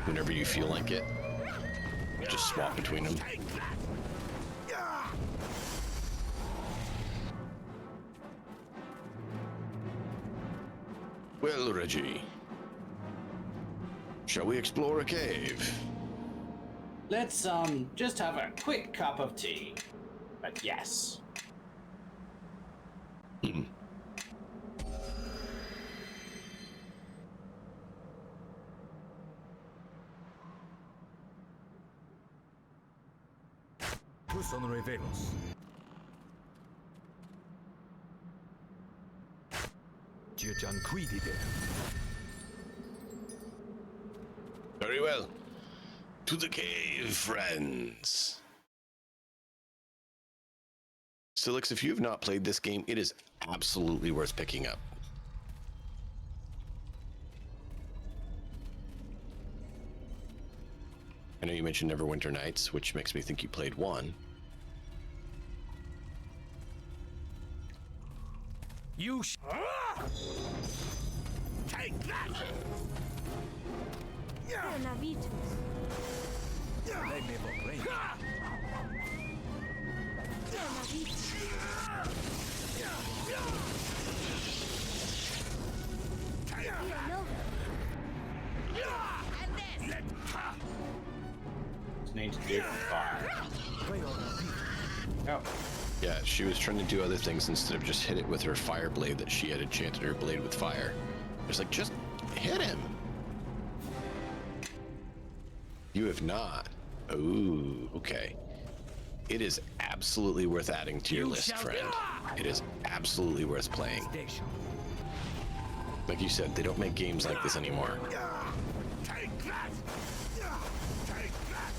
Whenever you feel like it, just swap between them. Well, Reggie, shall we explore a cave? Let's just have a quick cup of tea. But yes. Very well. To the cave, friends. Silix, if you have not played this game, it is absolutely worth picking up. I know you mentioned Neverwinter Nights, which makes me think you played one. You take that! Just need to do fire. Oh. Yeah, she was trying to do other things instead of just hit it with her fire blade that she had enchanted her blade with fire. It's like, just hit him. You have not. Ooh, okay. It is absolutely worth adding to your list, friend. It is absolutely worth playing. Like you said, they don't make games like this anymore. Take that! Take that!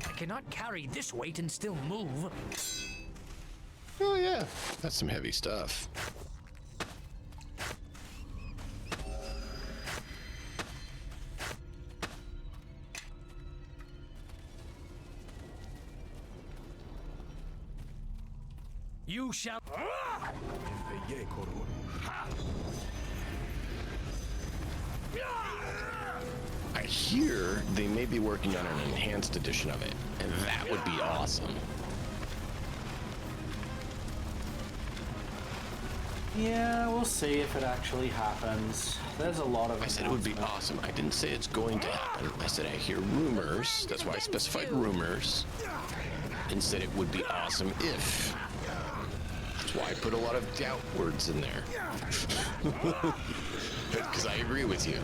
I cannot carry this weight and still move. Oh yeah, that's some heavy stuff. You shall. hear they may be working on an enhanced edition of it, and that would be awesome. Yeah, we'll see if it actually happens. There's a lot of. I said it would be awesome. I didn't say it's going to happen. I said I hear rumors. That's why I specified rumors. And said it would be awesome if. That's why I put a lot of doubt words in there. Because I agree with you.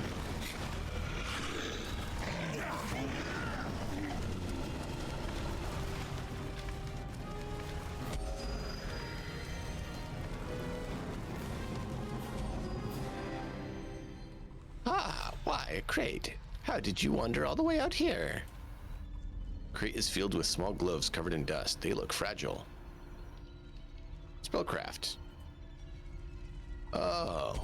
Ah, why, a crate. How did you wander all the way out here? Crate is filled with small gloves covered in dust. They look fragile. Spellcraft. Oh,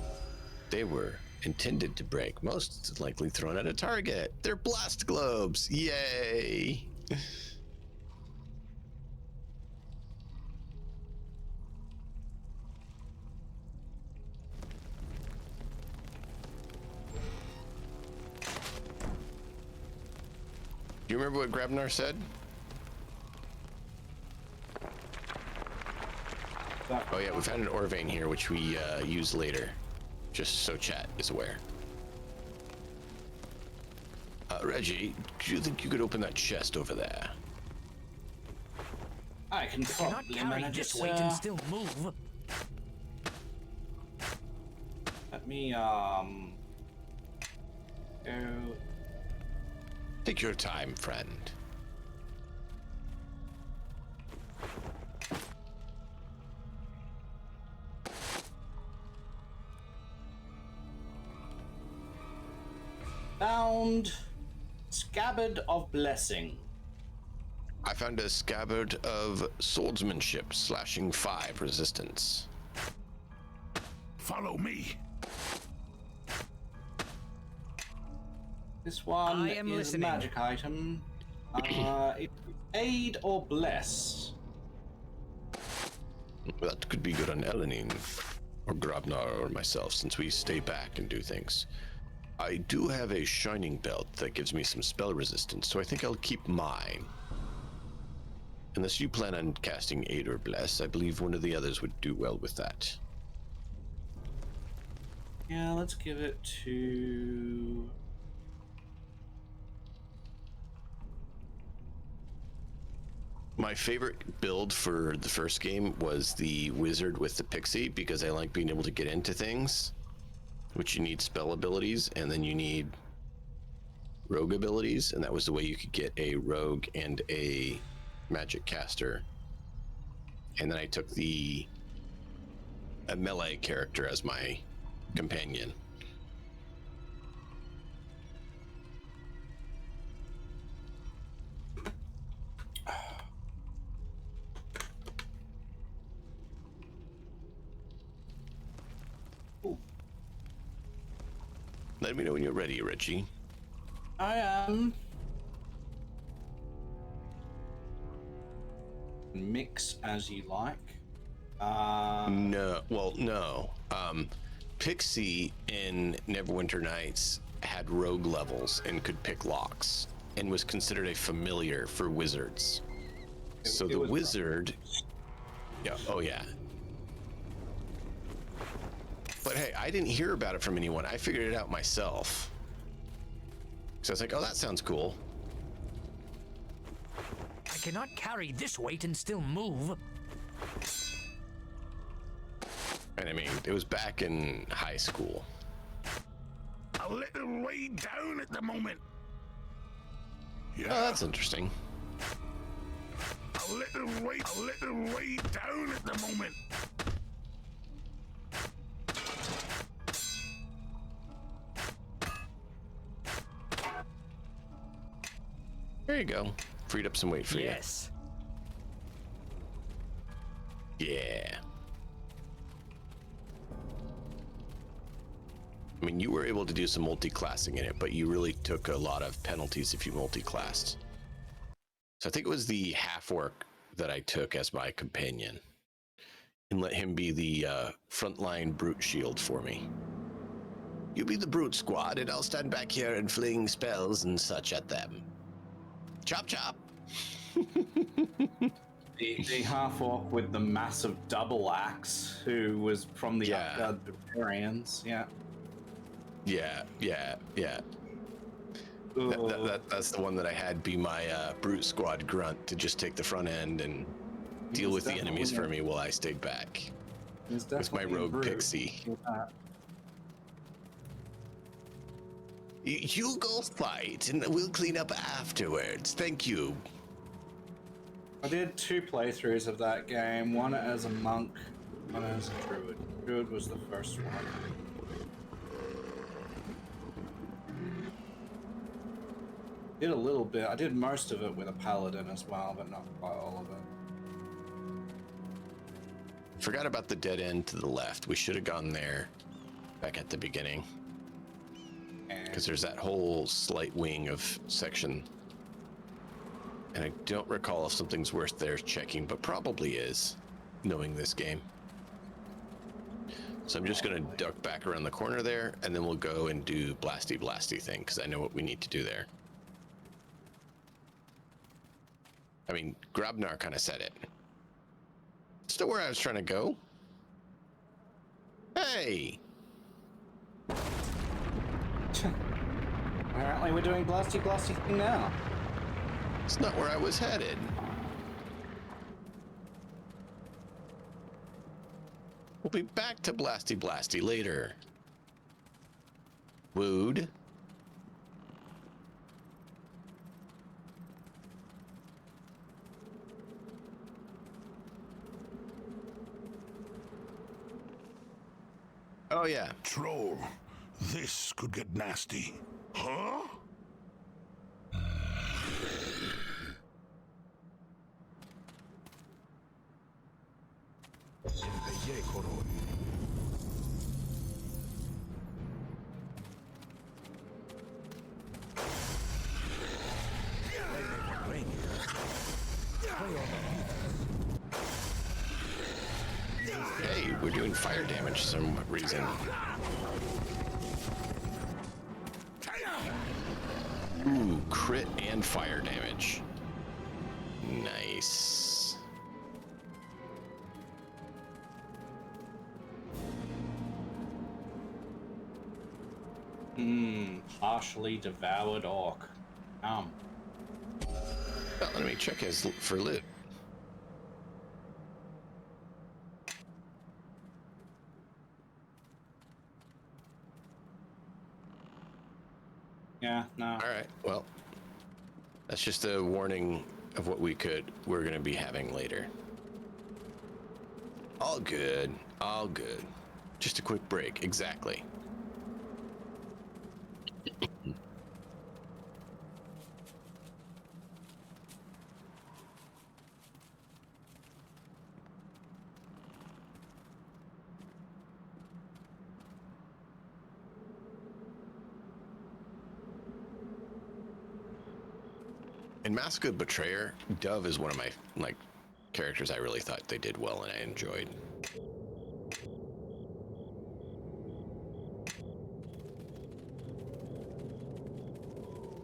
they were intended to break. Most likely thrown at a target. They're blast globes. Yay! Do you remember what Grabnar said? Oh yeah, we found an ore vein here, which we use later, just so chat is aware. Reggie, do you think you could open that chest over there? I can probably manage this it, weight and still move. Let me go. Take your time, friend. Found Scabbard of Blessing. I found a scabbard of swordsmanship, slashing 5 resistance. Follow me. This one I am is listening. a magic item. Aid or bless? That could be good on Elenine, or Grabnar, or myself, since we stay back and do things. I do have a shining belt that gives me some spell resistance, so I think I'll keep mine. Unless you plan on casting Aid or Bless, I believe one of the others would do well with that. Yeah, let's give it to... My favorite build for the first game was the wizard with the pixie, because I like being able to get into things, which you need spell abilities, and then you need rogue abilities, and that was the way you could get a rogue and a magic caster. And then I took a melee character as my companion. Let me know when you're ready, Reggie. I am. Mix as you like. No. Pixie in Neverwinter Nights had rogue levels and could pick locks and was considered a familiar for wizards. So the wizard... Yeah, oh yeah. But hey, I didn't hear about it from anyone. I figured it out myself. So I was like, oh, that sounds cool. I cannot carry this weight and still move. And I mean, it was back in high school. A little way down at the moment. Yeah. Oh, that's interesting. A little way down at the moment. There you go. Freed up some weight for Yes. you. Yeah. I mean, you were able to do some multi-classing in it, but you really took a lot of penalties if you multi-classed. So I think it was the half-orc that I took as my companion and let him be the frontline brute shield for me. You be the brute squad, and I'll stand back here and fling spells and such at them. Chop chop. The half orc with the massive double axe, who was from the Upguard Barbarians. Yeah. Yeah. That's the one that I had be my brute squad grunt to just take the front end and deal with the enemies for me while I stayed back. With my rogue pixie. You go fight, and we'll clean up afterwards. Thank you. I did 2 playthroughs of that game, one as a monk, one as a druid. Druid was the first one. Did a little bit. I did most of it with a paladin as well, but not quite all of it. Forgot about the dead end to the left. We should have gone there back at the beginning. Because there's that whole slight wing of section. And I don't recall if something's worth there checking, but probably is, knowing this game. So I'm just going to duck back around the corner there, and then we'll go and do blasty thing, because I know what we need to do there. I mean, Grabnar kind of said it. Still where I was trying to go. Hey! Apparently we're doing blasty thing now. It's not where I was headed. We'll be back to blasty later. Wooed. Oh yeah. Troll, this could get nasty. Huh? Hey, we're doing fire damage for some reason. Ooh, crit and fire damage. Nice. Partially devoured orc. Well, let me check his for loot. Yeah, no. All right, well, that's just a warning of what we're going to be having later. All good, all good. Just a quick break, exactly. In Mask of Betrayer, Dove is one of my characters I really thought they did well and I enjoyed.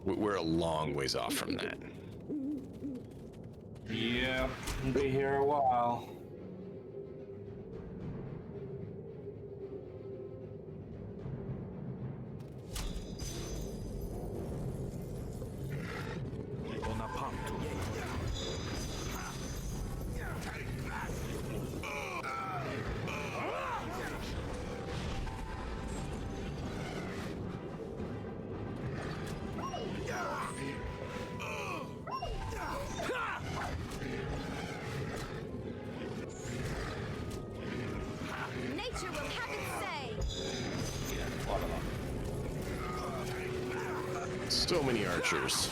We're a long ways off from that. Yeah, we'll be here a while. So many archers.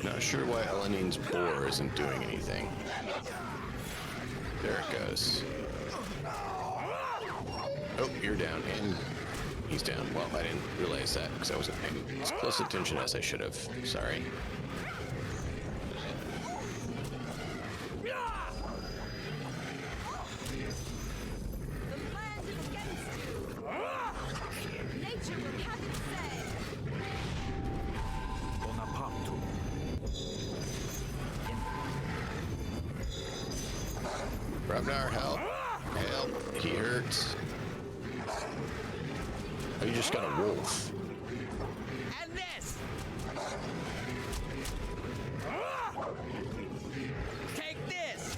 Not sure why Elenine's boar isn't doing anything. There it goes. Oh, you're down, and he's down. Well, I didn't realize that because I wasn't paying as close attention as I should have. Sorry. Ravnar, help. Help. He hurts. Oh, you just got a wolf. And this! Take this!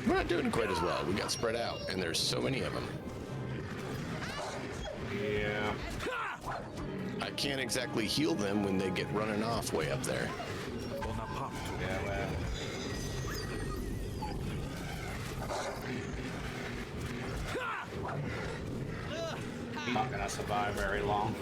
We're not doing quite as well. We got spread out, and there's so many of them. Yeah. I can't exactly heal them when they get running off way up there. Yeah, well. I'm not gonna survive very long.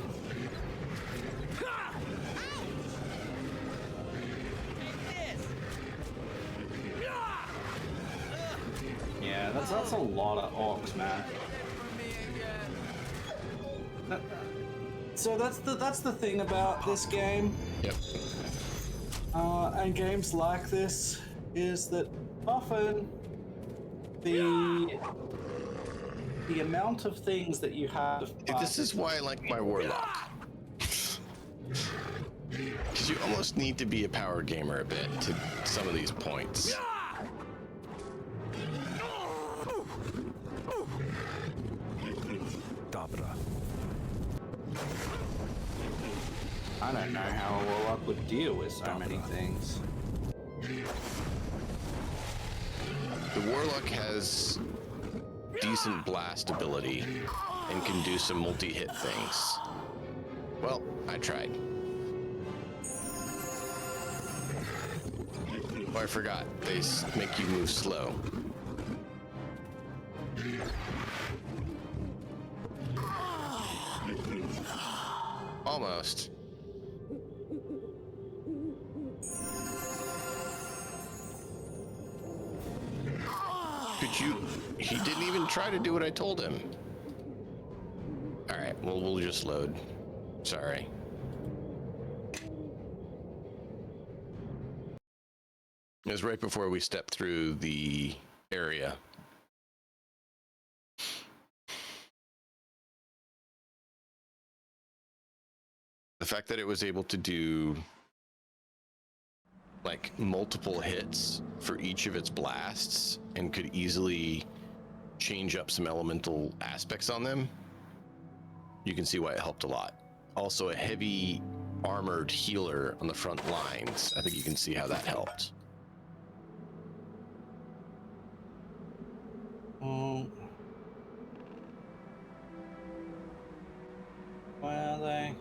Yeah, that's a lot of orcs, man. So that's the thing about this game. Yep. And games like this is that often the amount of things that you have. This is why I like my warlock. Because you almost need to be a power gamer a bit to some of these points. I don't know how a warlock would deal with so many things. The warlock has decent blast ability and can do some multi-hit things. Well, I tried. Oh, I forgot. They make you move slow. Almost. Could you? He didn't even try to do what I told him. All right, well, we'll just load. Sorry. It was right before we stepped through the area. The fact that it was able to do like multiple hits for each of its blasts and could easily change up some elemental aspects on them, you can see why it helped a lot. Also, a heavy armored healer on the front lines. I think you can see how that helped. Where are they?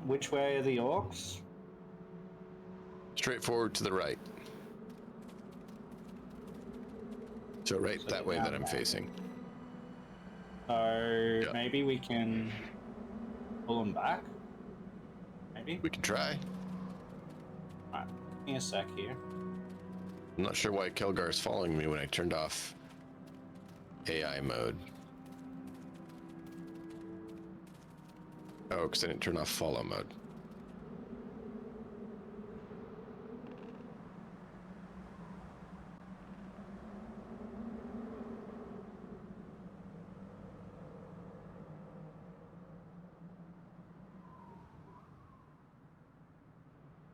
Which way are the orcs? Straight forward to the right. So right So that way down that I'm there. facing. So maybe we can pull them back? Maybe? We can try. Alright, give me a sec here. I'm not sure why Kelgar's following me when I turned off AI mode. Oh, because I didn't turn off follow mode.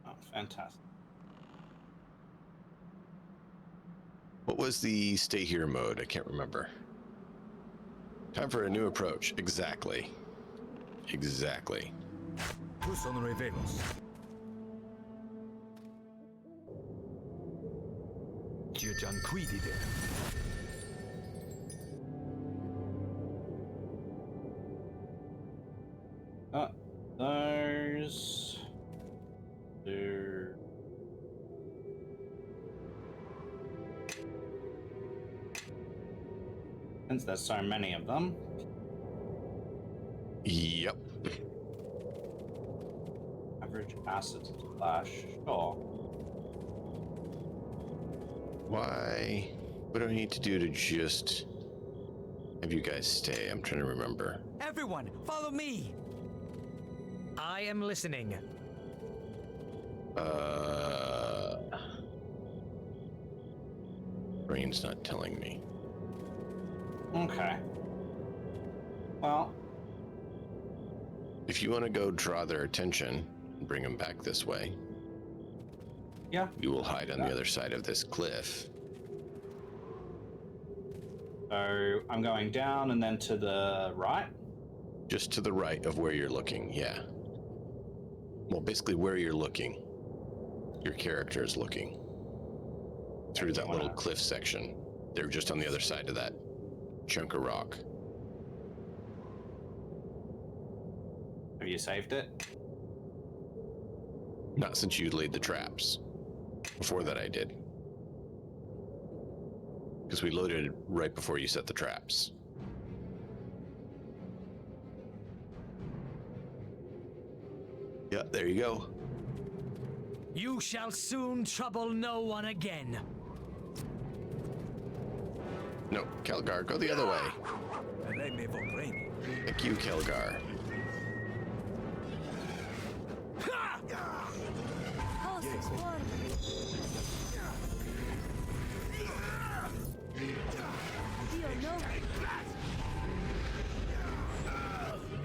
Oh, fantastic. What was the stay here mode? I can't remember. Time for a new approach. Exactly. Exactly. Those. There. Since there's so many of them. Yep. Average acid splash. Sure. Why? What do I need to do to just have you guys stay? I'm trying to remember. Everyone, follow me! I am listening. Brain's not telling me. Okay. Well, if you want to go draw their attention and bring them back this way, yeah, you will hide on the other side of this cliff. So I'm going down and then to the right? Just to the right of where you're looking, yeah. Well, basically where you're looking. Your character is looking. Through that little cliff section. They're just on the other side of that chunk of rock. Have you saved it? Not since you laid the traps. Before that I did. Because we loaded it right before you set the traps. Yeah, there you go. You shall soon trouble no one again. No, Kelgar, go the other way. Thank you, Kelgar.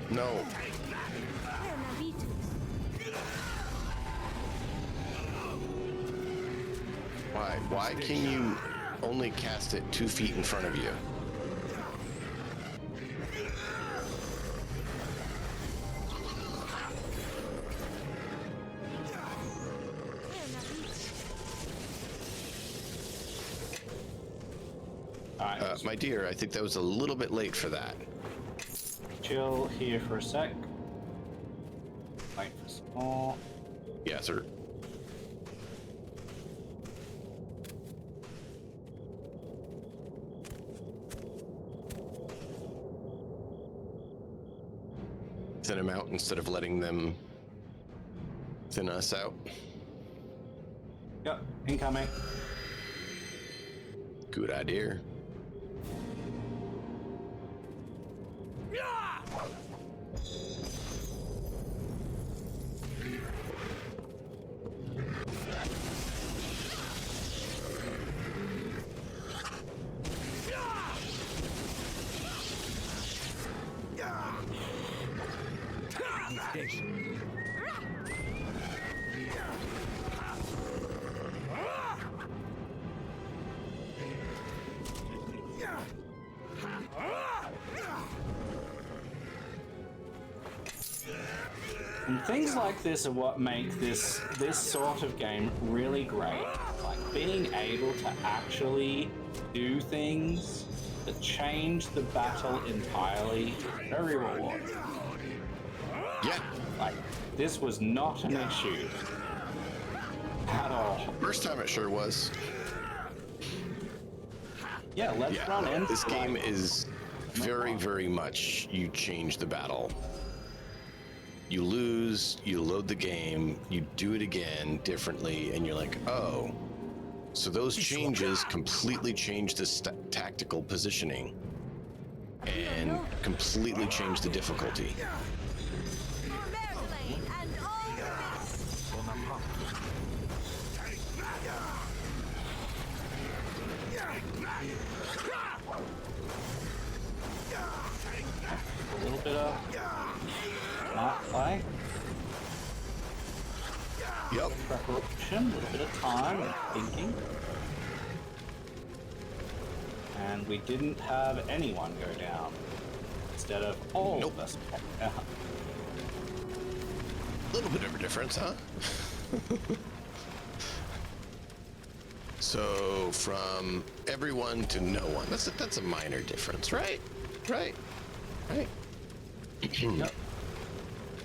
No. Why? Why can you only cast it 2 feet in front of you? My dear, I think that was a little bit late for that. Chill here for a sec. Wait for small. Yes, sir. Thin them out instead of letting them thin us out. Yep, incoming. Good idea. And things like this are what make this sort of game really great. Like being able to actually do things that change the battle entirely is very rewarding. Yeah. Like, this was not an issue at all. First time it sure was. Yeah, let's run in. This game is very, very much you change the battle. You lose, you load the game, you do it again differently, and you're like, oh. So those changes completely change the tactical positioning and completely change the difficulty. A little bit of smart play. Yep. Preparation, a little bit of time and thinking. And we didn't have anyone go down instead of all of us go down. A little bit of a difference, huh? So from everyone to no one. That's a minor difference, right? Right. Yep.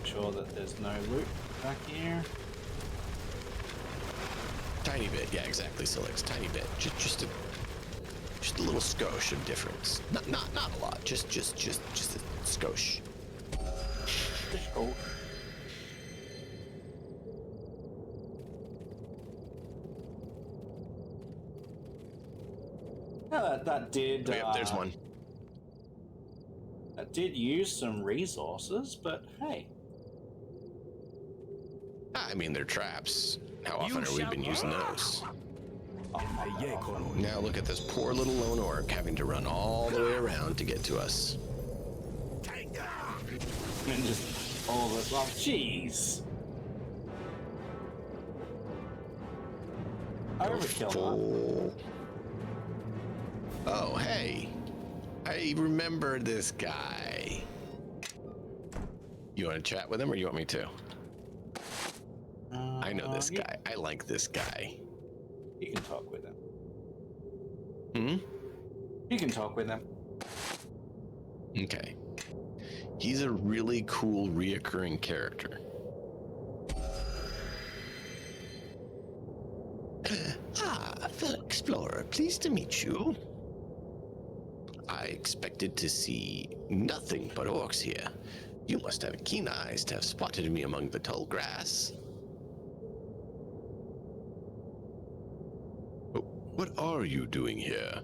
Sure that there's no loot back here. Tiny bit, yeah, exactly, Silix. Tiny bit, just a little skosh of difference. Not a lot. Just a skosh. Oh. Yeah, that did. Oh, yep, there's one. That did use some resources, but hey, I mean, they're traps. How often are we been using those? Now look at this poor little lone orc having to run all the way around to get to us. And just all of us off. Jeez. I overkill that. Oh, hey. I remember this guy. You want to chat with him or you want me to? I know this guy. I like this guy. You can talk with him. Hmm? You can talk with him. Okay. He's a really cool reoccurring character. Fellow explorer, pleased to meet you. I expected to see nothing but orcs here. You must have keen eyes to have spotted me among the tall grass. Oh, what are you doing here?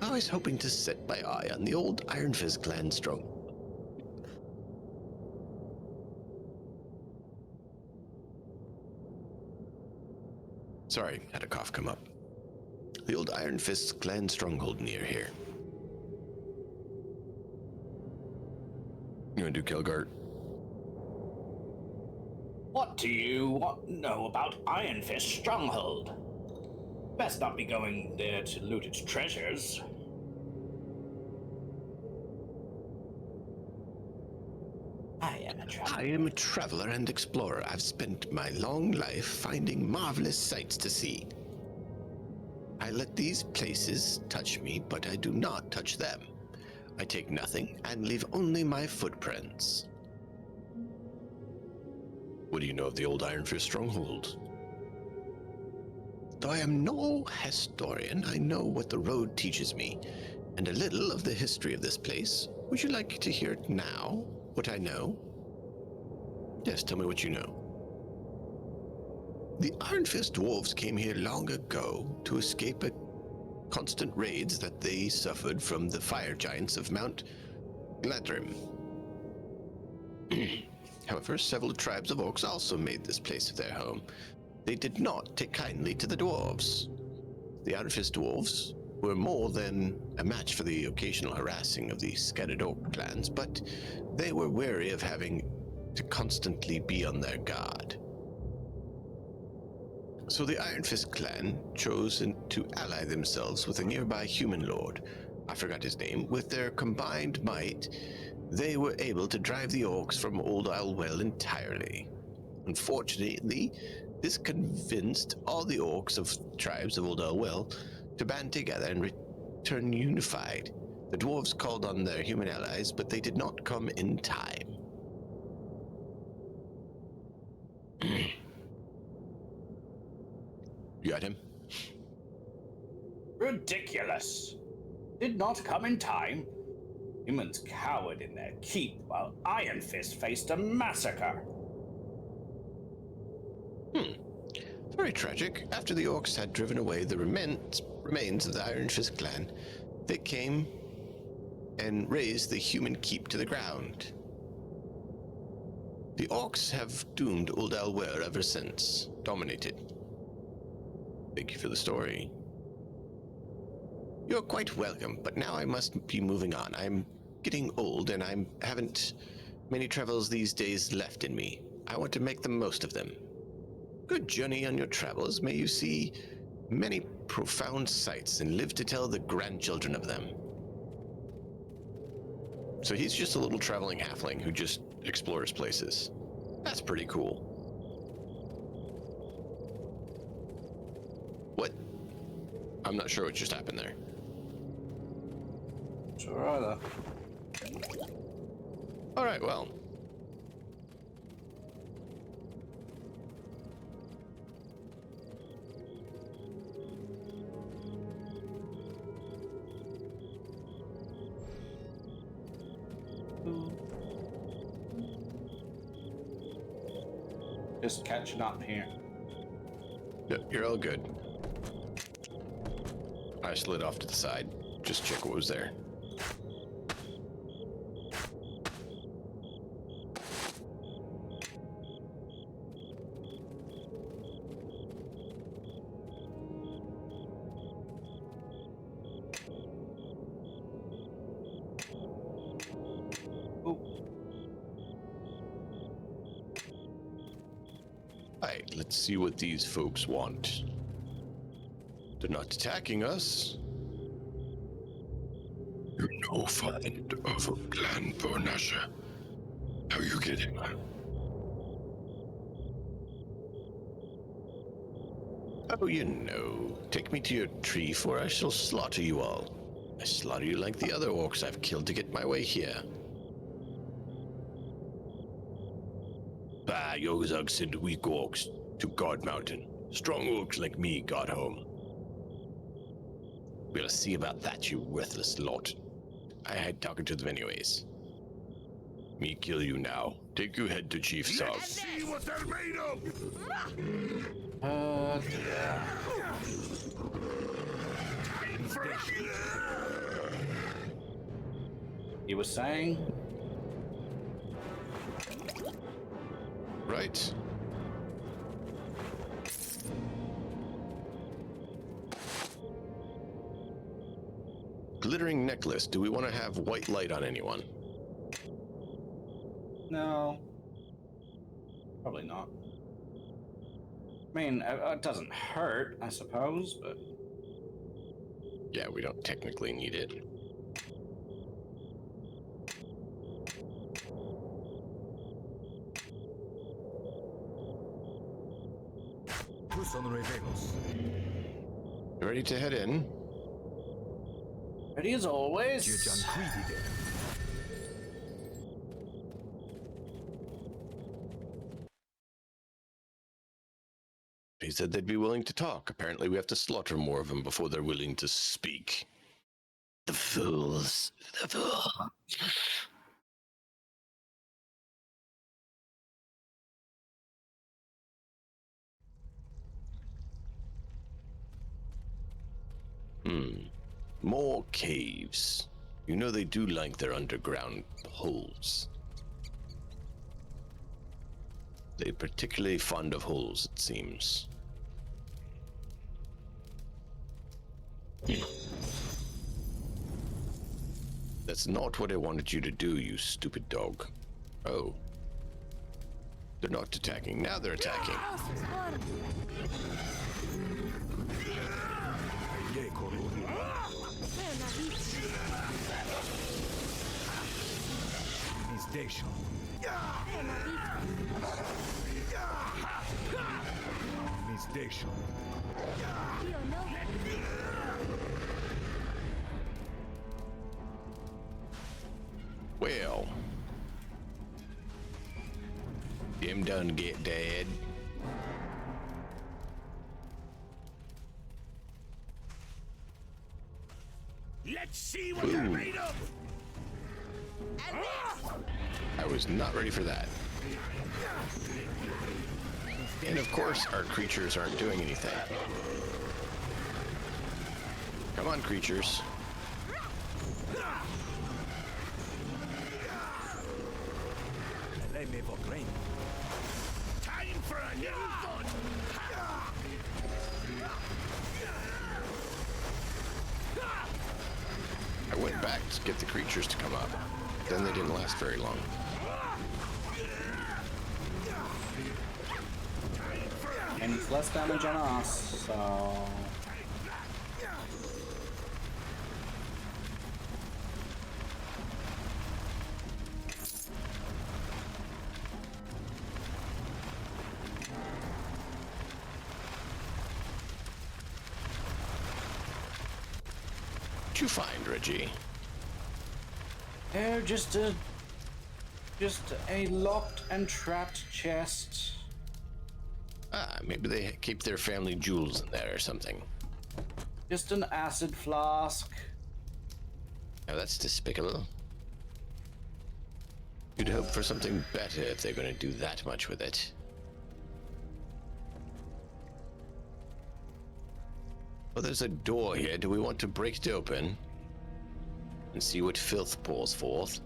I was hoping to set my eye on the old Iron Fist clan strong. Sorry, had a cough come up. The old Iron Fist clan stronghold near here. You want to do Kilgart? What do you know about Iron Fist Stronghold? Best not be going there to loot its treasures. I am a traveler and explorer. I've spent my long life finding marvelous sights to see. I let these places touch me, but I do not touch them. I take nothing and leave only my footprints. What do you know of the old Iron Fist stronghold? Though I am no historian, I know what the road teaches me, and a little of the history of this place. Would you like to hear it now, what I know? Yes, tell me what you know. The Iron Fist dwarves came here long ago to escape a constant raids that they suffered from the fire giants of Mount Gladrim. However, several tribes of orcs also made this place their home. They did not take kindly to the dwarves. The Iron Fist dwarves were more than a match for the occasional harassing of the scattered orc clans, but they were wary of having to constantly be on their guard. So the Iron Fist clan chose to ally themselves with a nearby human lord, I forgot his name. With their combined might, they were able to drive the orcs from Old Isle Well entirely. Unfortunately, this convinced all the orcs of tribes of Old Isle Well to band together and return unified. The dwarves called on their human allies, but they did not come in time. You got him? Ridiculous. Did not come in time. Humans cowered in their keep while Iron Fist faced a massacre. Very tragic. After the orcs had driven away the remains of the Iron Fist clan, they came and razed the human keep to the ground. The orcs have doomed Old Isle Well ever since, dominated. Thank you for the story. You're quite welcome, but now I must be moving on. I'm getting old and I haven't many travels these days left in me. I want to make the most of them. Good journey on your travels. May you see many profound sights and live to tell the grandchildren of them. So he's just a little traveling halfling who just explores places. That's pretty cool. What? I'm not sure what just happened there. Sure are though. All right, well. Just catching up here. You're all good. I slid off to the side. Just check what was there. Right, let's see what these folks want. They're not attacking us. You're no find of Clan Bornasha. How are you getting on? Oh, you know. Take me to your tree, for I shall slaughter you all. I slaughter you like the other orcs I've killed to get my way here. Bah, Yozug sent weak orcs to God Mountain. Strong orcs like me got home. We'll see about that, you worthless lot. I had talking to them anyways. Me kill you now. Take your head to Chief's Let's house. see what they're made of! Yeah. You were saying? Right. Glittering necklace. Do we want to have white light on anyone? No. Probably not. I mean, it doesn't hurt, I suppose, but... Yeah, we don't technically need it. Ready to head in? Ready as always. He said they'd be willing to talk. Apparently we have to slaughter more of them before they're willing to speak. The fools. The fools. More caves. You know they do like their underground holes. They're particularly fond of holes, it seems. That's not what I wanted you to do, you stupid dog. Oh. They're not attacking. Now they're attacking. Well, them done get dead. Let's see what they're made of! I was not ready for that. And of course, our creatures aren't doing anything. Come on, creatures. Time for a little fun! I went back to get the creatures to come up. Then they didn't last very long. And it's less damage on us, so... What'd you find, Reggie? Oh, just a locked and trapped chest. Ah, maybe they keep their family jewels in there or something. Just an acid flask. Now that's despicable. You'd hope for something better if they're going to do that much with it. Well, there's a door here. Do we want to break it open and see what filth pours forth?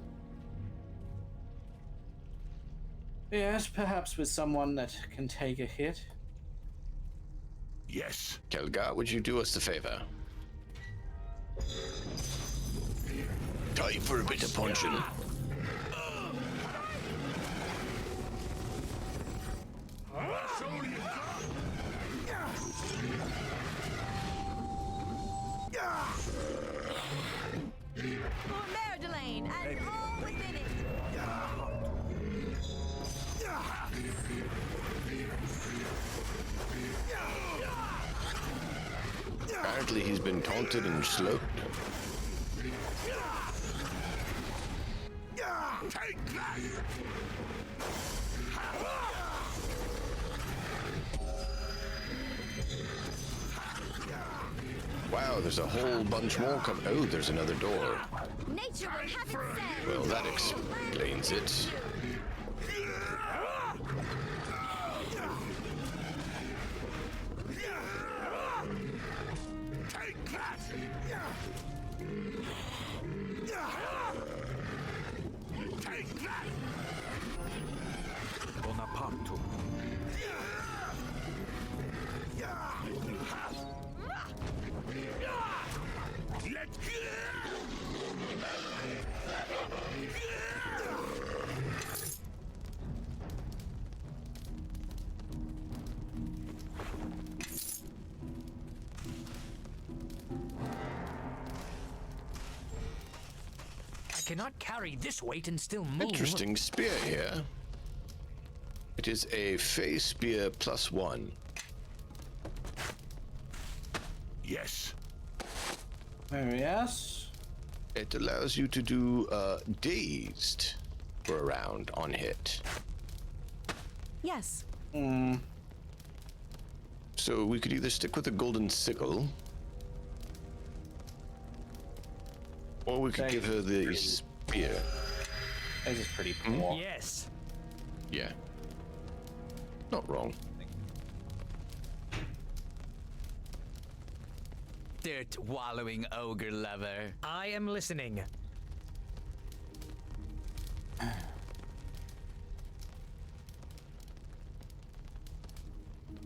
Yes, perhaps with someone that can take a hit. Yes. Kelgar, would you do us a favor? Time for a bit of punching. I'll show you Apparently he's been taunted and sloped. Take that! Wow, there's a whole bunch more coming. Oh, there's another door. Nature will have its say. Well, that explains it. Take that! Take that! Bonaparte. Let's I cannot carry this weight and still move. Interesting spear here. It is a Fey spear +1. Yes. Oh, yes. It allows you to do dazed for a round on hit. Yes. So we could either stick with the golden sickle, or we could give her the spear. This is pretty poor. Yes. Yeah. Not wrong. Dirt wallowing ogre lover. I am listening.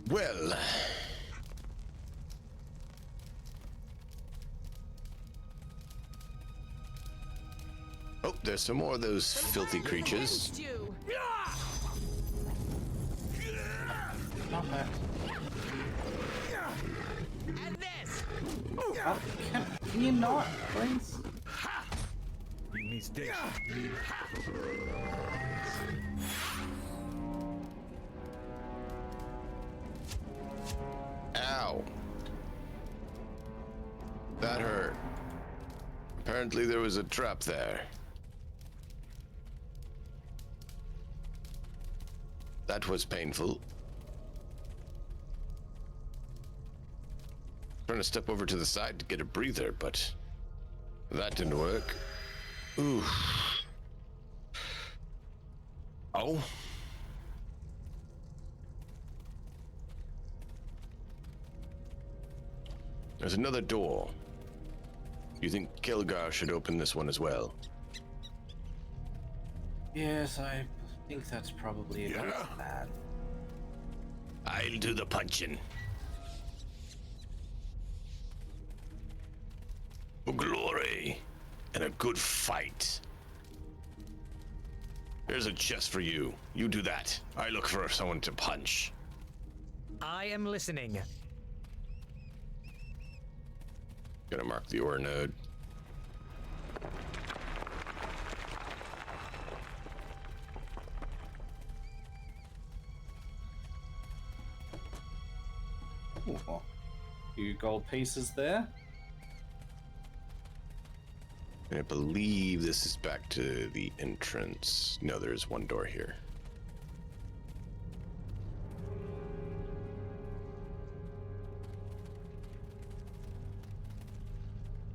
Well, oh, there's some more of those filthy creatures. Not bad. And this. Can you not, please? You need this. Ow. That hurt. Apparently there was a trap there. That was painful. Trying to step over to the side to get a breather, but that didn't work. Ooh. Oh. There's another door. You think Kilgar should open this one as well? Yes, I think that's probably a good plan. I'll do the punching. For glory and a good fight. There's a chest for you. You do that. I look for someone to punch. I am listening. Gonna mark the ore node. Ooh, a few gold pieces there. I believe this is back to the entrance. No, there's one door here.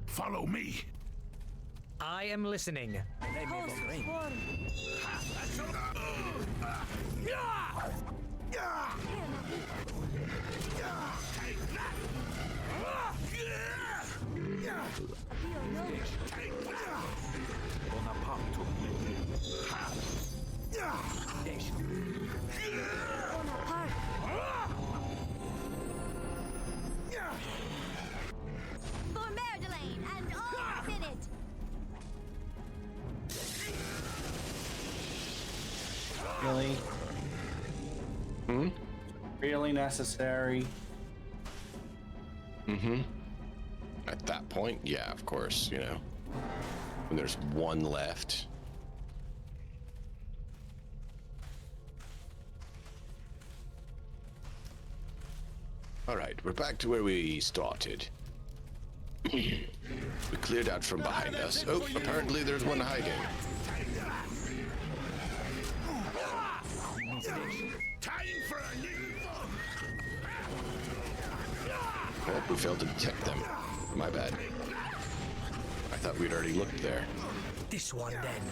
Follow me. I am listening. For Merdelaine and all in it. Really? Really necessary. At that point, yeah, of course, you know. When there's one left. All right, we're back to where we started. We cleared out from behind us. Oh, apparently there's one hiding. Oh, we failed to detect them. My bad. I thought we'd already looked there. This one then.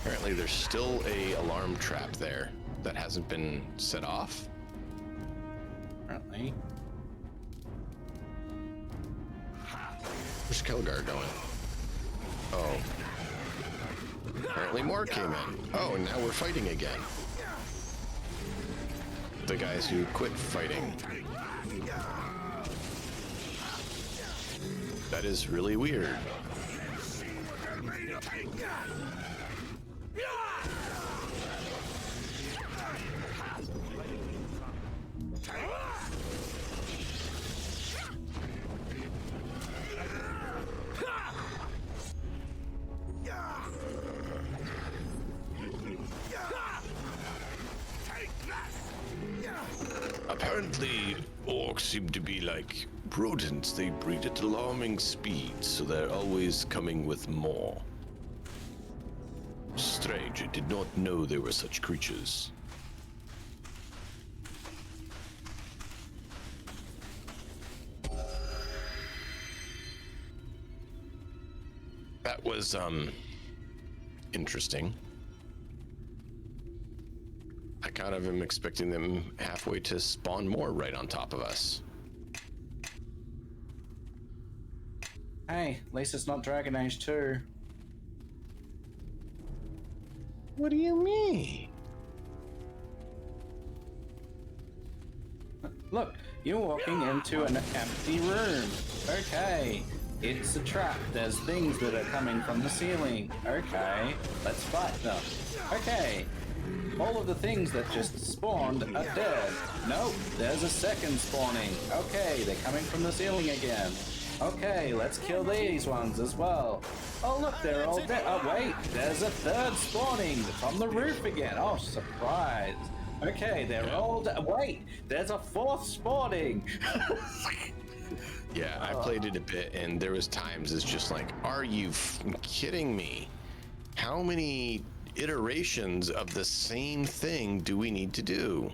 Apparently there's still a alarm trap there that hasn't been set off. Apparently. Where's Kelgar going? Oh. Apparently more came in. Oh, and now we're fighting again. The guys who quit fighting. That is really weird. Apparently, orcs seem to be like rodents. They breed at alarming speeds, so they're always coming with more. Strange, I did not know there were such creatures. That was, interesting. I kind of am expecting them halfway to spawn more right on top of us. Hey, at least it's not Dragon Age 2. What do you mean? Look, you're walking into an empty room. Okay, it's a trap. There's things that are coming from the ceiling. Okay, let's fight them. Okay, all of the things that just spawned are dead. Nope, there's a second spawning. Okay, they're coming from the ceiling again. Okay, let's kill these ones as well. Oh look, they're all dead. Oh wait, there's a third spawning from the roof again. Oh, surprise. Okay, they're all dead. Wait, there's a fourth spawning. Yeah, I played it a bit, and there was times it's just like, are you kidding me? How many iterations of the same thing do we need to do?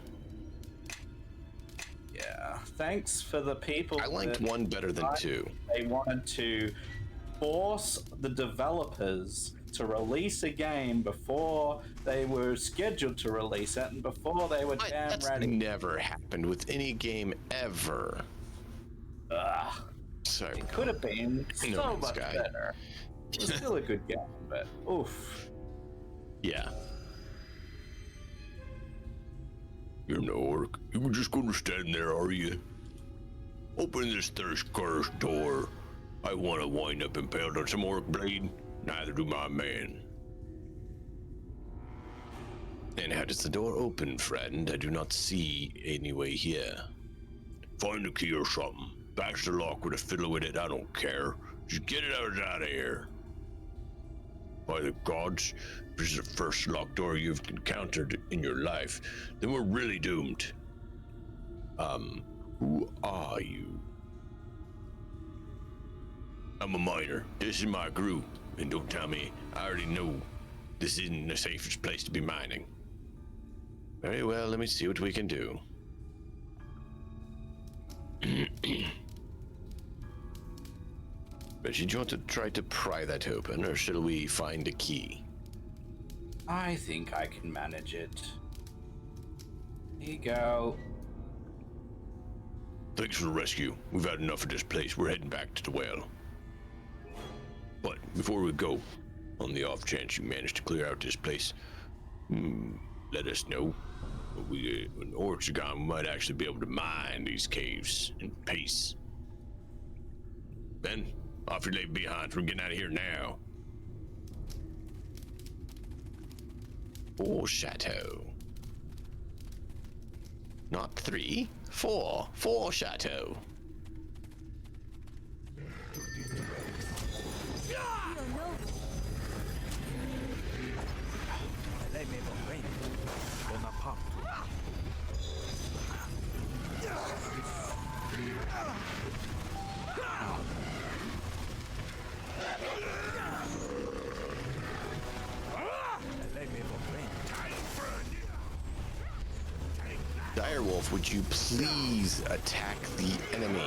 Yeah, thanks for the people. I liked one better than two. They wanted to force the developers to release a game before they were scheduled to release it and before they were damn ready. Never happened with any game ever. Ugh. Sorry. It could have been so much better. It's still a good game, but oof. Yeah. You're no orc. You were just gonna stand there, are you? Open this thirst cursed door. I want to wind up impaled on some orc blade. Neither do my man. And how does the door open, friend? I do not see any way here. Find a key or something. Bash the lock with a fiddle with it, I don't care. Just get it out of here. By the gods, if this is the first locked door you've encountered in your life, then we're really doomed. Who are you? I'm a miner. This is my group. And don't tell me, I already know this isn't the safest place to be mining. Very well, let me see what we can do. Reggie, do you want to try to pry that open, or shall we find a key? I think I can manage it. Here you go. Thanks for the rescue. We've had enough of this place. We're heading back to the well. But before we go, on the off chance you manage to clear out this place, let us know. When orcs are gone, we might actually be able to mine these caves in peace. Ben, Off your leave behind from getting out of here now. Four chateau. Not 3, 4. 4 chateau. Direwolf, would you please attack the enemy?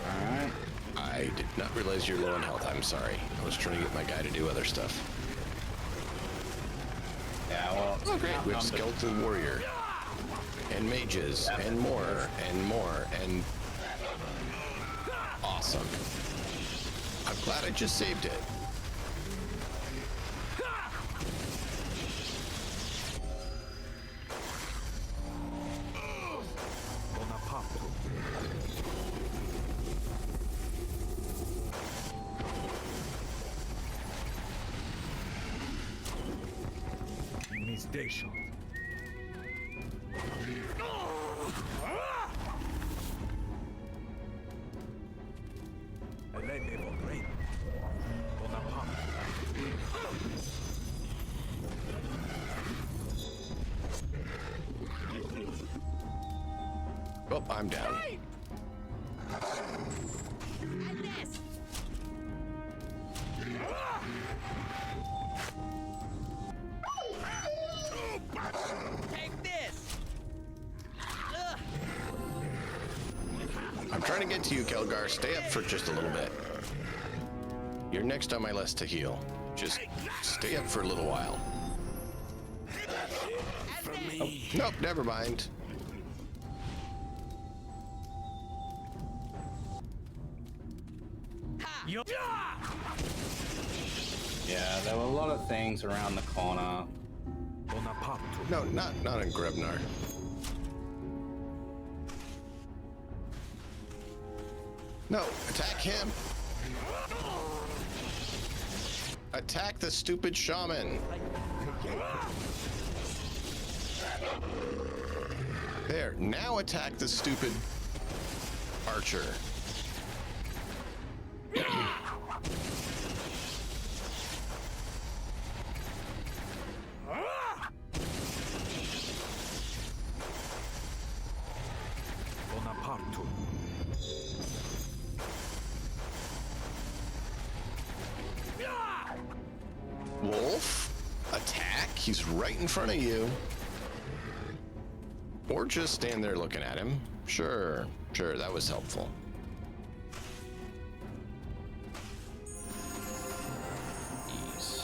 Alright. I did not realize you're low on health. I'm sorry. I was trying to get my guy to do other stuff. Yeah, well, oh, great. We have Skeleton Warrior. And mages, and more, and awesome. I'm glad I just saved it. Station. Oh, I'm down. I'm trying to get to you, Kelgar. Stay up for just a little bit. You're next on my list to heal. Just stay up for a little while. Oh, nope, never mind. Yeah, there were a lot of things around the corner. No, not in Grebnar. No, attack him. Attack the stupid shaman. There, now attack the stupid archer. Wolf, attack. He's right in front of you. Or just stand there looking at him. Sure, that was helpful. Ease.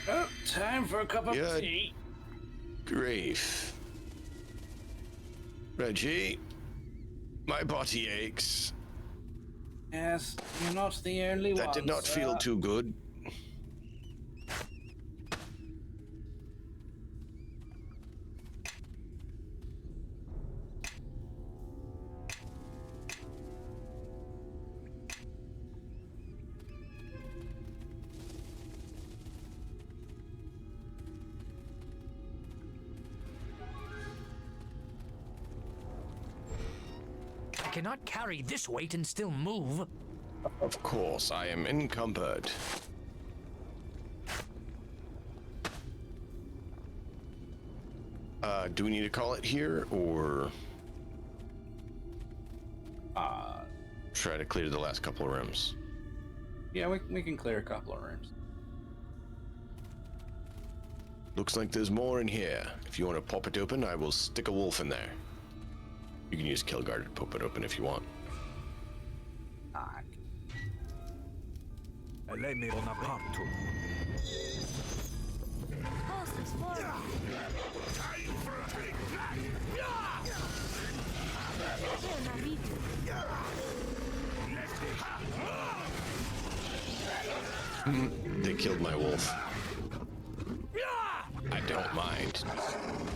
Oh, time for a cup of Good tea. grief. Reggie, my body aches. Yes, you're not the only one. That did not feel too good. I cannot carry this weight and still move. Of course, I am encumbered. Do we need to call it here, or try to clear the last couple of rooms? Yeah, we can clear a couple of rooms. Looks like there's more in here. If you want to pop it open, I will stick a wolf in there. You can use Kilgard to pop it open if you want. Time for a big black. They killed my wolf. I don't mind.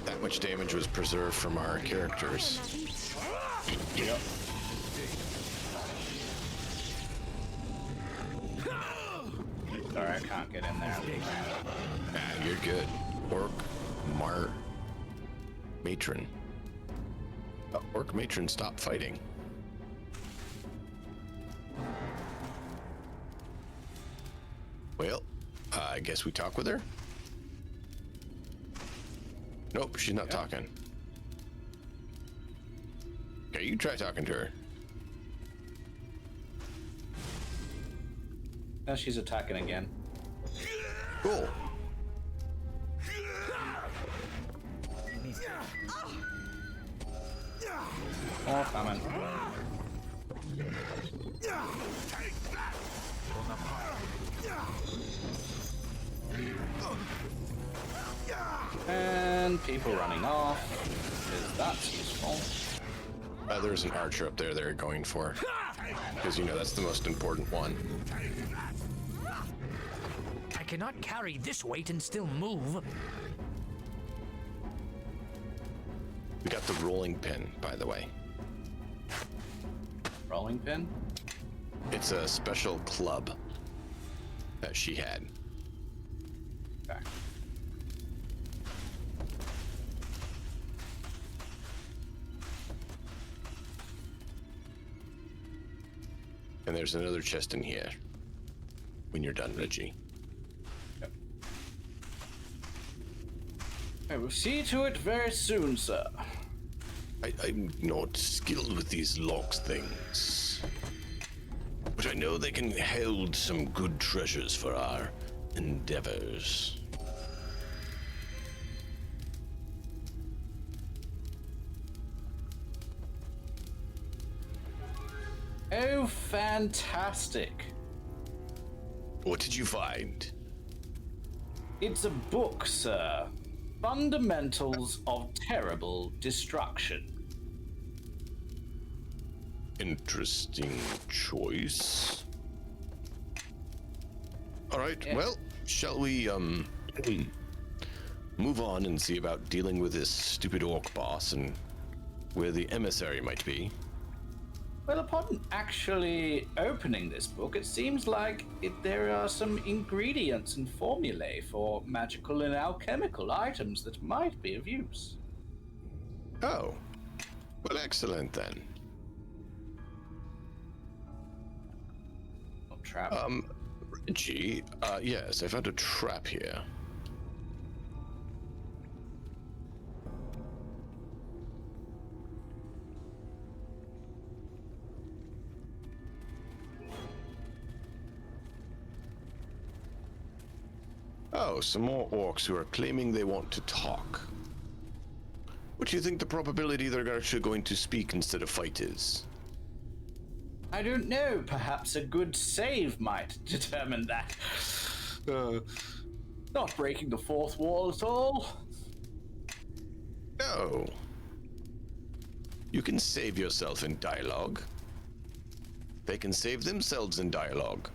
That much damage was preserved from our characters. Yep. Sorry, I can't get in there. Ah, you're good. Orc, Moire, Matron. Oh, Orc Matron, stop fighting. Well, I guess we talk with her? Nope, she's not talking. Okay, you try talking to her. Now she's attacking again. Cool. Oh, coming. And people running off, because that's useful. There's an archer up there they're going for. Because, you know, that's the most important one. I cannot carry this weight and still move. We got the rolling pin, by the way. Rolling pin? It's a special club that she had. Okay. And there's another chest in here when you're done, Reggie. Yep. I will see to it very soon, sir. I'm not skilled with these locks things, but I know they can hold some good treasures for our endeavors. Oh, fantastic. What did you find? It's a book, sir. Fundamentals of Terrible Destruction. Interesting choice. All right, Yeah. well, shall we, move on and see about dealing with this stupid orc boss and where the emissary might be? Well, upon actually opening this book, it seems like there are some ingredients and formulae for magical and alchemical items that might be of use. Oh, well, excellent then. Trap. Reggie, yes, I found a trap here. Oh, some more orcs who are claiming they want to talk. What do you think the probability they're actually going to speak instead of fight is? I don't know. Perhaps a good save might determine that. Not breaking the fourth wall at all. No. You can save yourself in dialogue. They can save themselves in dialogue.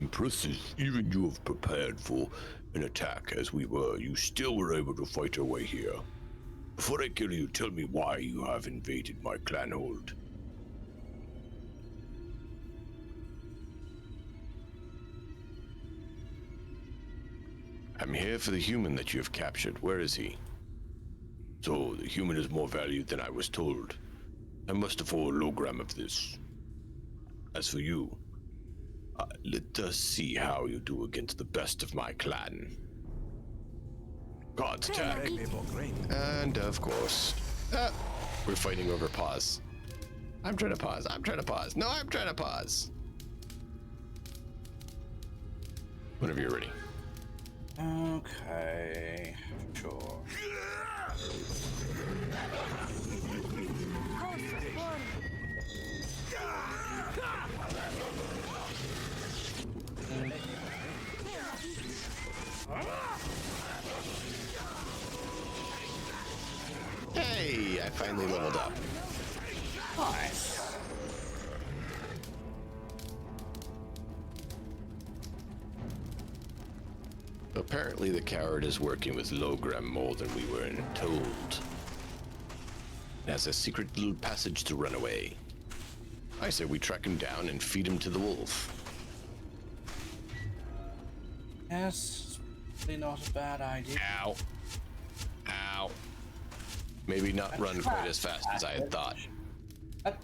Impressive. Even you have prepared for an attack as we were. You still were able to fight our way here. Before I kill you, tell me why you have invaded my clan hold. I'm here for the human that you have captured. Where is he? So, the human is more valued than I was told. I must have a hologram of this. As for you, let us see how you do against the best of my clan. God's attack. And of course, we're fighting over pause. I'm trying to pause. No, I'm trying to pause. Whenever you're ready. Okay, sure. I finally leveled up. Nice. Apparently the coward is working with Logram more than we were told. It has a secret little passage to run away. I say we track him down and feed him to the wolf. Yes, it's really not a bad idea. Ow. Ow. Maybe not run quite as fast as I had thought.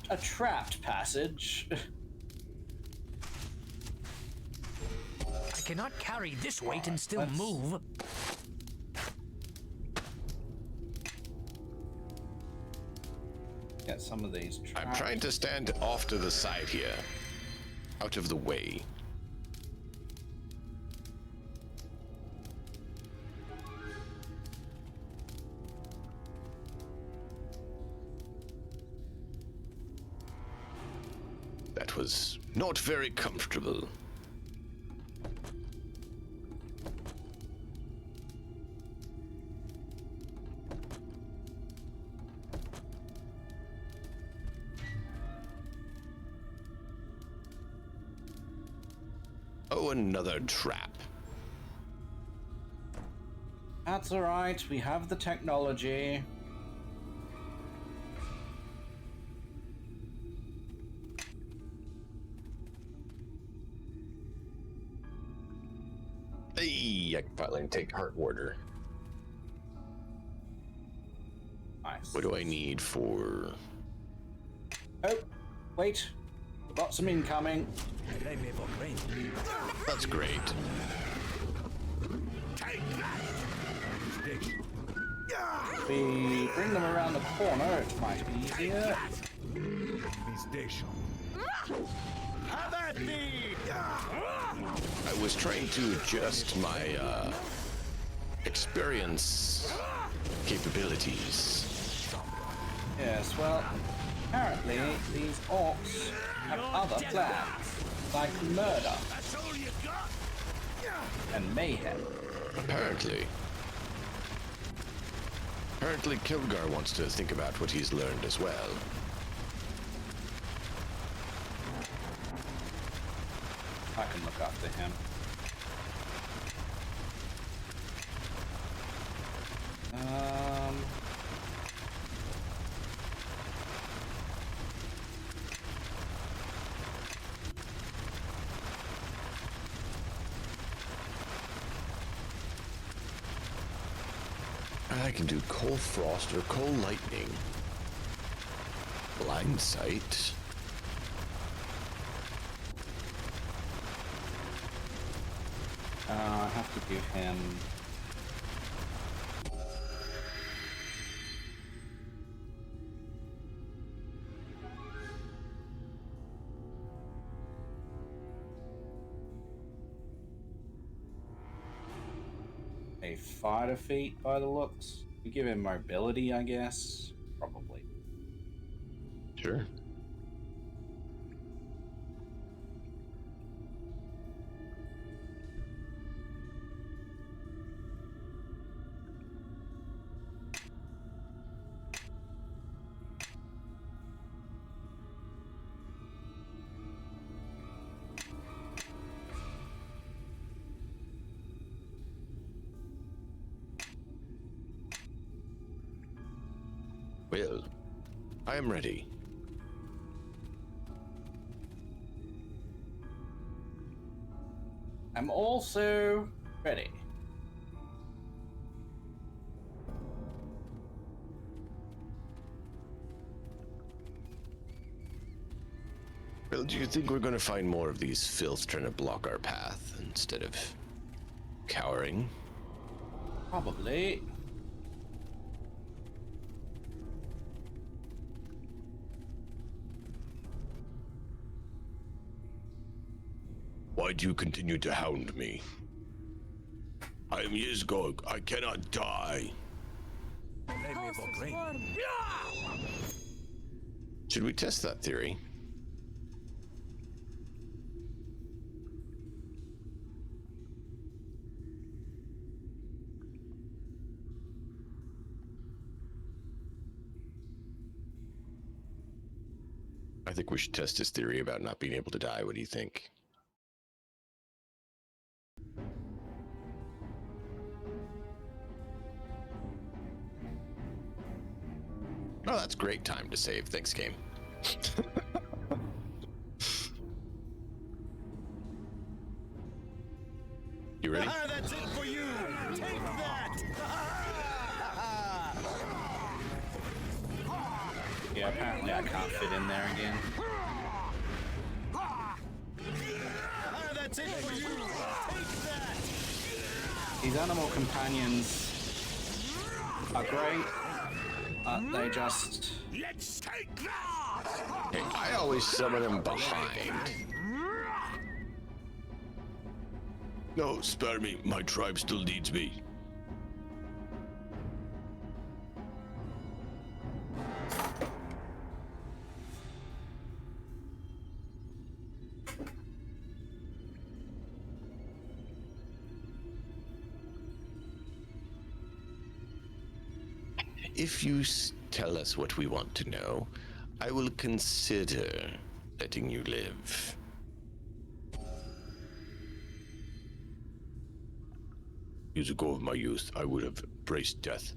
A trapped passage. I cannot carry this weight and still move. Get some of these traps. I'm trying to stand off to the side here. Out of the way. That was not very comfortable. Oh, another trap. That's alright, we have the technology. Hey, I can finally take Heart Warder. Nice. What do I need for... Oh, wait. Got some incoming. That's great. If we bring them around the corner, it might be easier. I was trying to adjust my experience capabilities. Yes, well, apparently these orcs have other plans, like murder and mayhem. Apparently. Apparently Kilgar wants to think about what he's learned as well. I can look after him. I can do Cold Frost or Cold Lightning. Blind Sight. I have to give him... a fire defeat by the looks. We give him mobility, I guess. Probably. Sure. Well, I am ready. I'm also ready. Well, do you think we're going to find more of these filth trying to block our path instead of cowering? Probably. Why do you continue to hound me? I am Ysgog. I cannot die. Should we test that theory? I think we should test his theory about not being able to die. What do you think? Oh, that's great time to save. Thanks, game. You ready? That's it for you! Take that! Yeah, apparently I can't fit in there again. That's it for you! Take that! These animal companions are great. They just... Let's take that! Hey, I always summon him behind. No, spare me. My tribe still needs me. If you tell us what we want to know, I will consider letting you live. Years ago of my youth, I would have embraced death.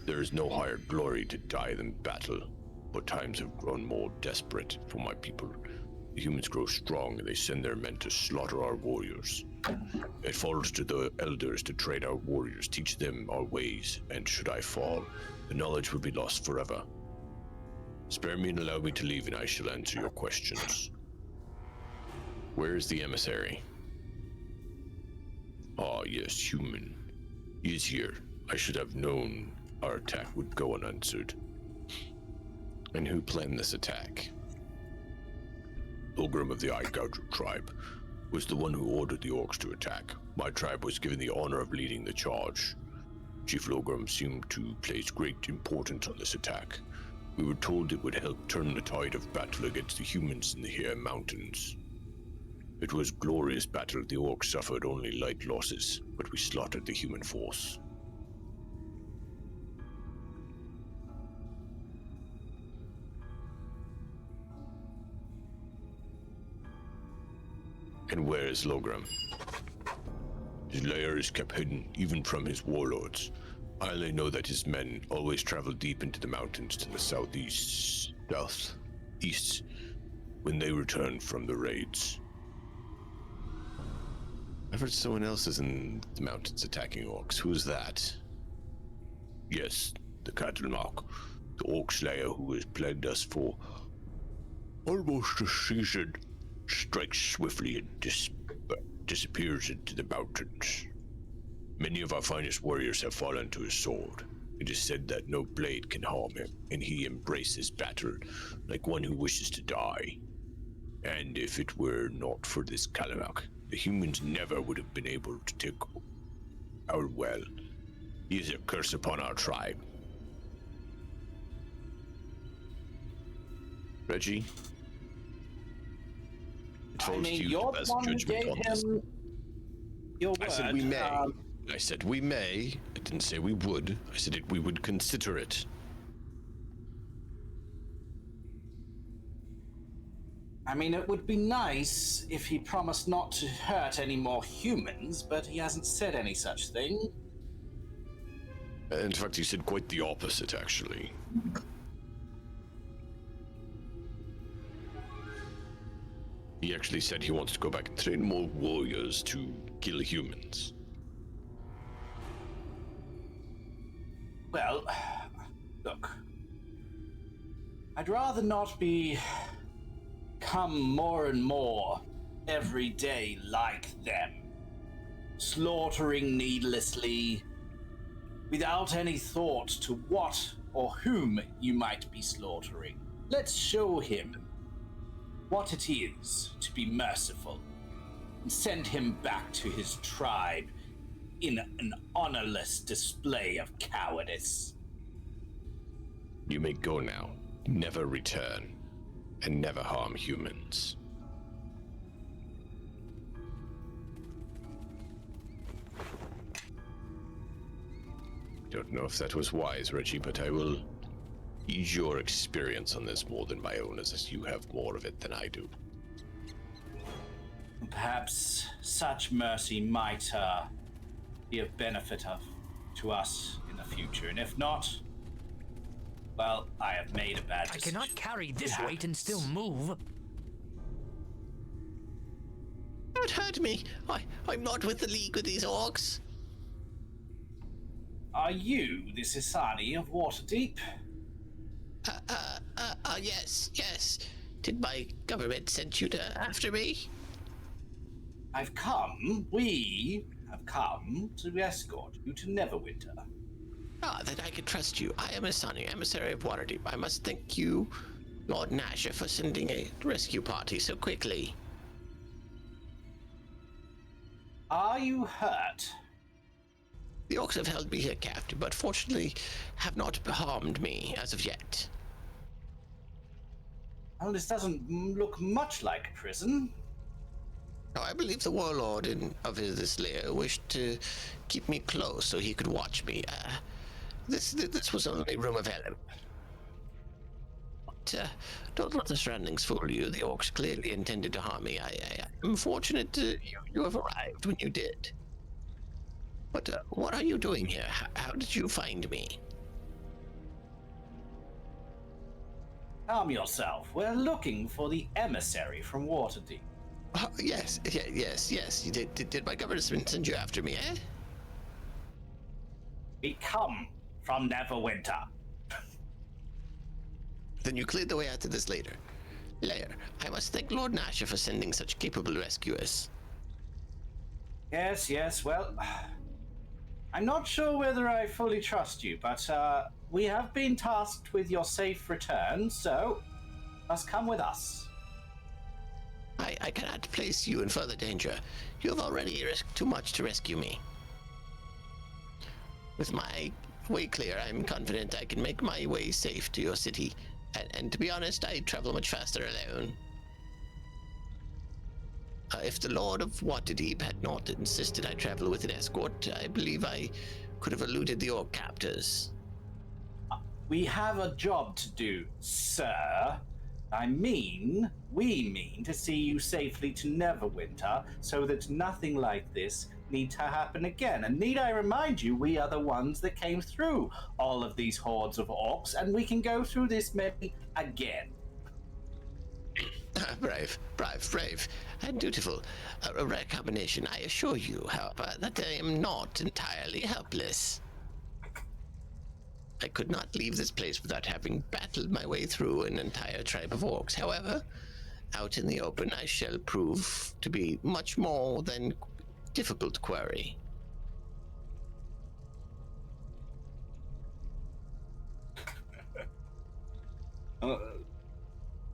There is no higher glory to die than battle, but times have grown more desperate for my people. The humans grow strong and they send their men to slaughter our warriors. It falls to the elders to train our warriors, teach them our ways, and should I fall, the knowledge will be lost forever. Spare me and allow me to leave, and I shall answer your questions. Where is the emissary? Ah, yes, human. He is here. I should have known our attack would go unanswered. And who planned this attack? Pilgrim of the Eye Gouger tribe was the one who ordered the orcs to attack. My tribe was given the honor of leading the charge. Chief Logrum seemed to place great importance on this attack. We were told it would help turn the tide of battle against the humans in the Here Mountains. It was a glorious battle. The orcs suffered only light losses, but we slaughtered the human force. And where is Logrum? His lair is kept hidden, even from his warlords. I only know that his men always travel deep into the mountains to the southeast, when they return from the raids. I've heard someone else is in the mountains attacking orcs. Who's that? Yes, the Cattlemark, the orc slayer who has plagued us for almost a season, strikes swiftly and disappears into the mountains. Many of our finest warriors have fallen to his sword. It is said that no blade can harm him, and he embraces battle like one who wishes to die. And if it were not for this Cattlemark, the humans never would have been able to take our well. He is a curse upon our tribe. Reggie? It falls to you you're to pass the one who judgment gave on this. him your word. I said we may. I said we may. I didn't say we would. I said we would consider it. I mean, it would be nice if he promised not to hurt any more humans, but he hasn't said any such thing. In fact, he said quite the opposite, actually. He actually said he wants to go back and train more warriors to kill humans. Well, look. I'd rather not become more and more every day like them. Slaughtering needlessly, without any thought to what or whom you might be slaughtering. Let's show him what it is to be merciful, and send him back to his tribe in an honorless display of cowardice. You may go now, never return, and never harm humans. Don't know if that was wise, Reggie, but I will your experience on this more than my own, as you have more of it than I do. Perhaps such mercy might be of benefit to us in the future, and if not, well, I have made a bad decision. I cannot carry this weight and still move. Don't hurt me. I'm not with the League with these orcs. Are you the Sisani of Waterdeep? Yes. Did my government send you after me? We have come to escort you to Neverwinter. Then I can trust you. I am a Sani, emissary of Waterdeep. I must thank you, Lord Nasher, for sending a rescue party so quickly. Are you hurt? The orcs have held me here captive, but fortunately have not harmed me as of yet. Well, this doesn't look much like a prison. No, I believe the warlord of this lair wished to keep me close so he could watch me. This was only a room of hell. But don't let the surroundings fool you. The orcs clearly intended to harm me. I'm fortunate you have arrived when you did. But what are you doing here? How did you find me? Calm yourself. We're looking for the emissary from Waterdeep. Yes. Did my government send you after me, eh? We come from Neverwinter. Then you cleared the way out to this lair. I must thank Lord Nasher for sending such capable rescuers. Yes, well, I'm not sure whether I fully trust you, but we have been tasked with your safe return, so must come with us. I cannot place you in further danger. You have already risked too much to rescue me. With my way clear, I'm confident I can make my way safe to your city. And to be honest, I travel much faster alone. If the Lord of Waterdeep had not insisted I travel with an escort, I believe I could have eluded the orc captors. We have a job to do, sir. We mean to see you safely to Neverwinter so that nothing like this need to happen again. And need I remind you, we are the ones that came through all of these hordes of orcs, and we can go through this maybe again. Brave, and dutiful. A rare combination, I assure you, however, that I am not entirely helpless. I could not leave this place without having battled my way through an entire tribe of orcs. However, out in the open, I shall prove to be much more than difficult quarry.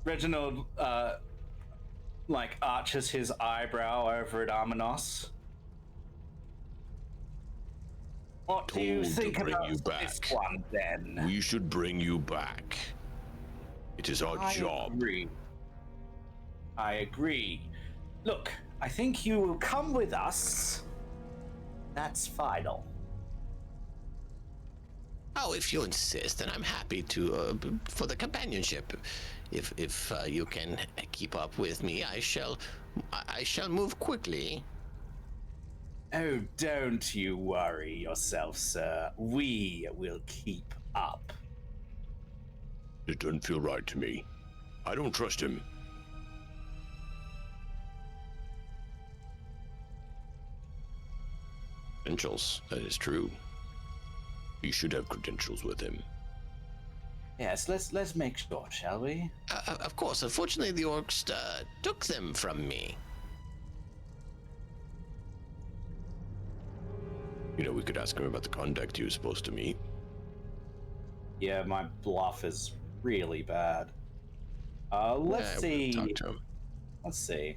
Reginald, arches his eyebrow over at Armenos. What do you think about this one, then? We should bring you back. It is our job. I agree. Look, I think you will come with us. That's final. Oh, if you insist, then I'm happy to, for the companionship. If you can keep up with me, I shall move quickly. Oh, don't you worry yourself, sir. We will keep up. It doesn't feel right to me. I don't trust him. Credentials, that is true. He should have credentials with him. Yes, let's make sure, shall we? Of course. Unfortunately, the orcs took them from me. You know, we could ask him about the contact he was supposed to meet. Yeah, my bluff is really bad. Let's see. Talk to him. Let's see.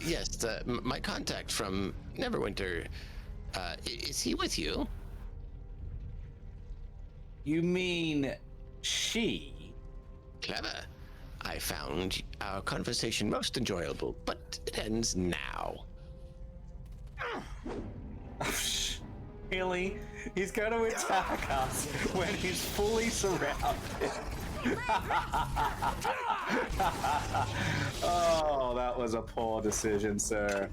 Yes, my contact from Neverwinter. Is he with you? You mean she? Clever. I found our conversation most enjoyable, but it ends now. Really? He's going to attack us when he's fully surrounded. Oh, that was a poor decision, sir.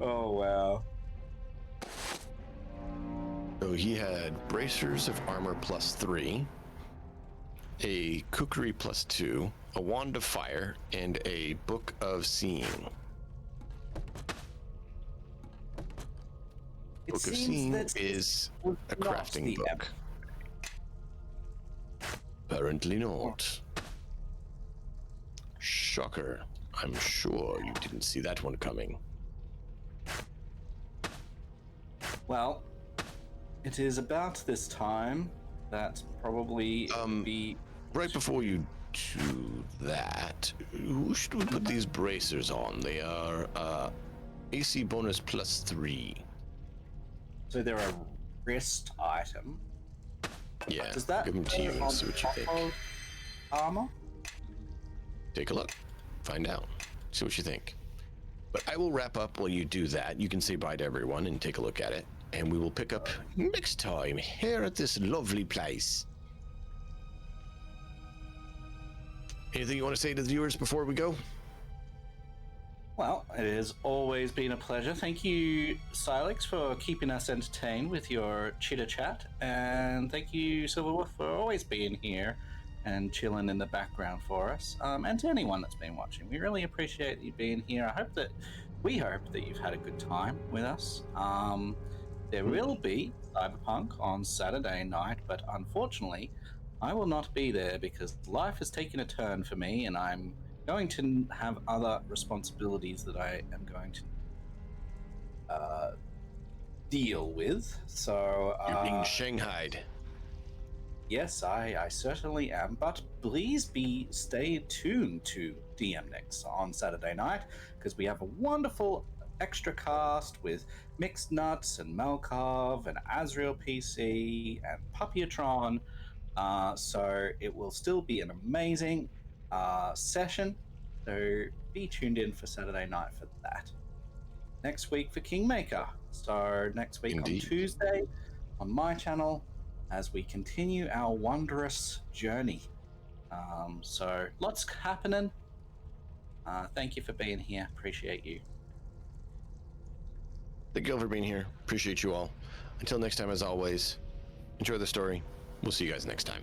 Oh, wow. So he had bracers of armor +3, a kukri +2, a wand of fire, and a book of seeing. Book of Seeing is a crafting book. Apparently not. Shocker. I'm sure you didn't see that one coming. Well, it is about this time that probably be... Right before you do that, who should we put these bracers on? They are AC bonus +3. So they're a wrist item. Yeah, Does that give them to you and see what you think. Armor? Take a look. Find out. See what you think. But I will wrap up while you do that. You can say bye to everyone and take a look at it. And we will pick up next time here at this lovely place. Anything you want to say to the viewers before we go? Well, it has always been a pleasure. Thank you, Silex, for keeping us entertained with your chitter-chat. And thank you, Silverwolf, for always being here and chilling in the background for us. And to anyone that's been watching, we really appreciate you being here. We hope that you've had a good time with us. There will be Cyberpunk on Saturday night, but unfortunately, I will not be there because life has taken a turn for me and I'm going to have other responsibilities that I am going to deal with. So you're being shanghaied. Yes, I certainly am. But please stay tuned to DM Nix on Saturday night because we have a wonderful extra cast with Mixed Nuts and Melkov and Azrael PC and Puppyatron. So it will still be an amazing session. So be tuned in for Saturday night for that. Next week for Kingmaker. So next week on Tuesday on my channel as we continue our wondrous journey. So lots happening. Thank you for being here. Appreciate you. Thank you all for being here. Appreciate you all. Until next time, as always, enjoy the story. We'll see you guys next time.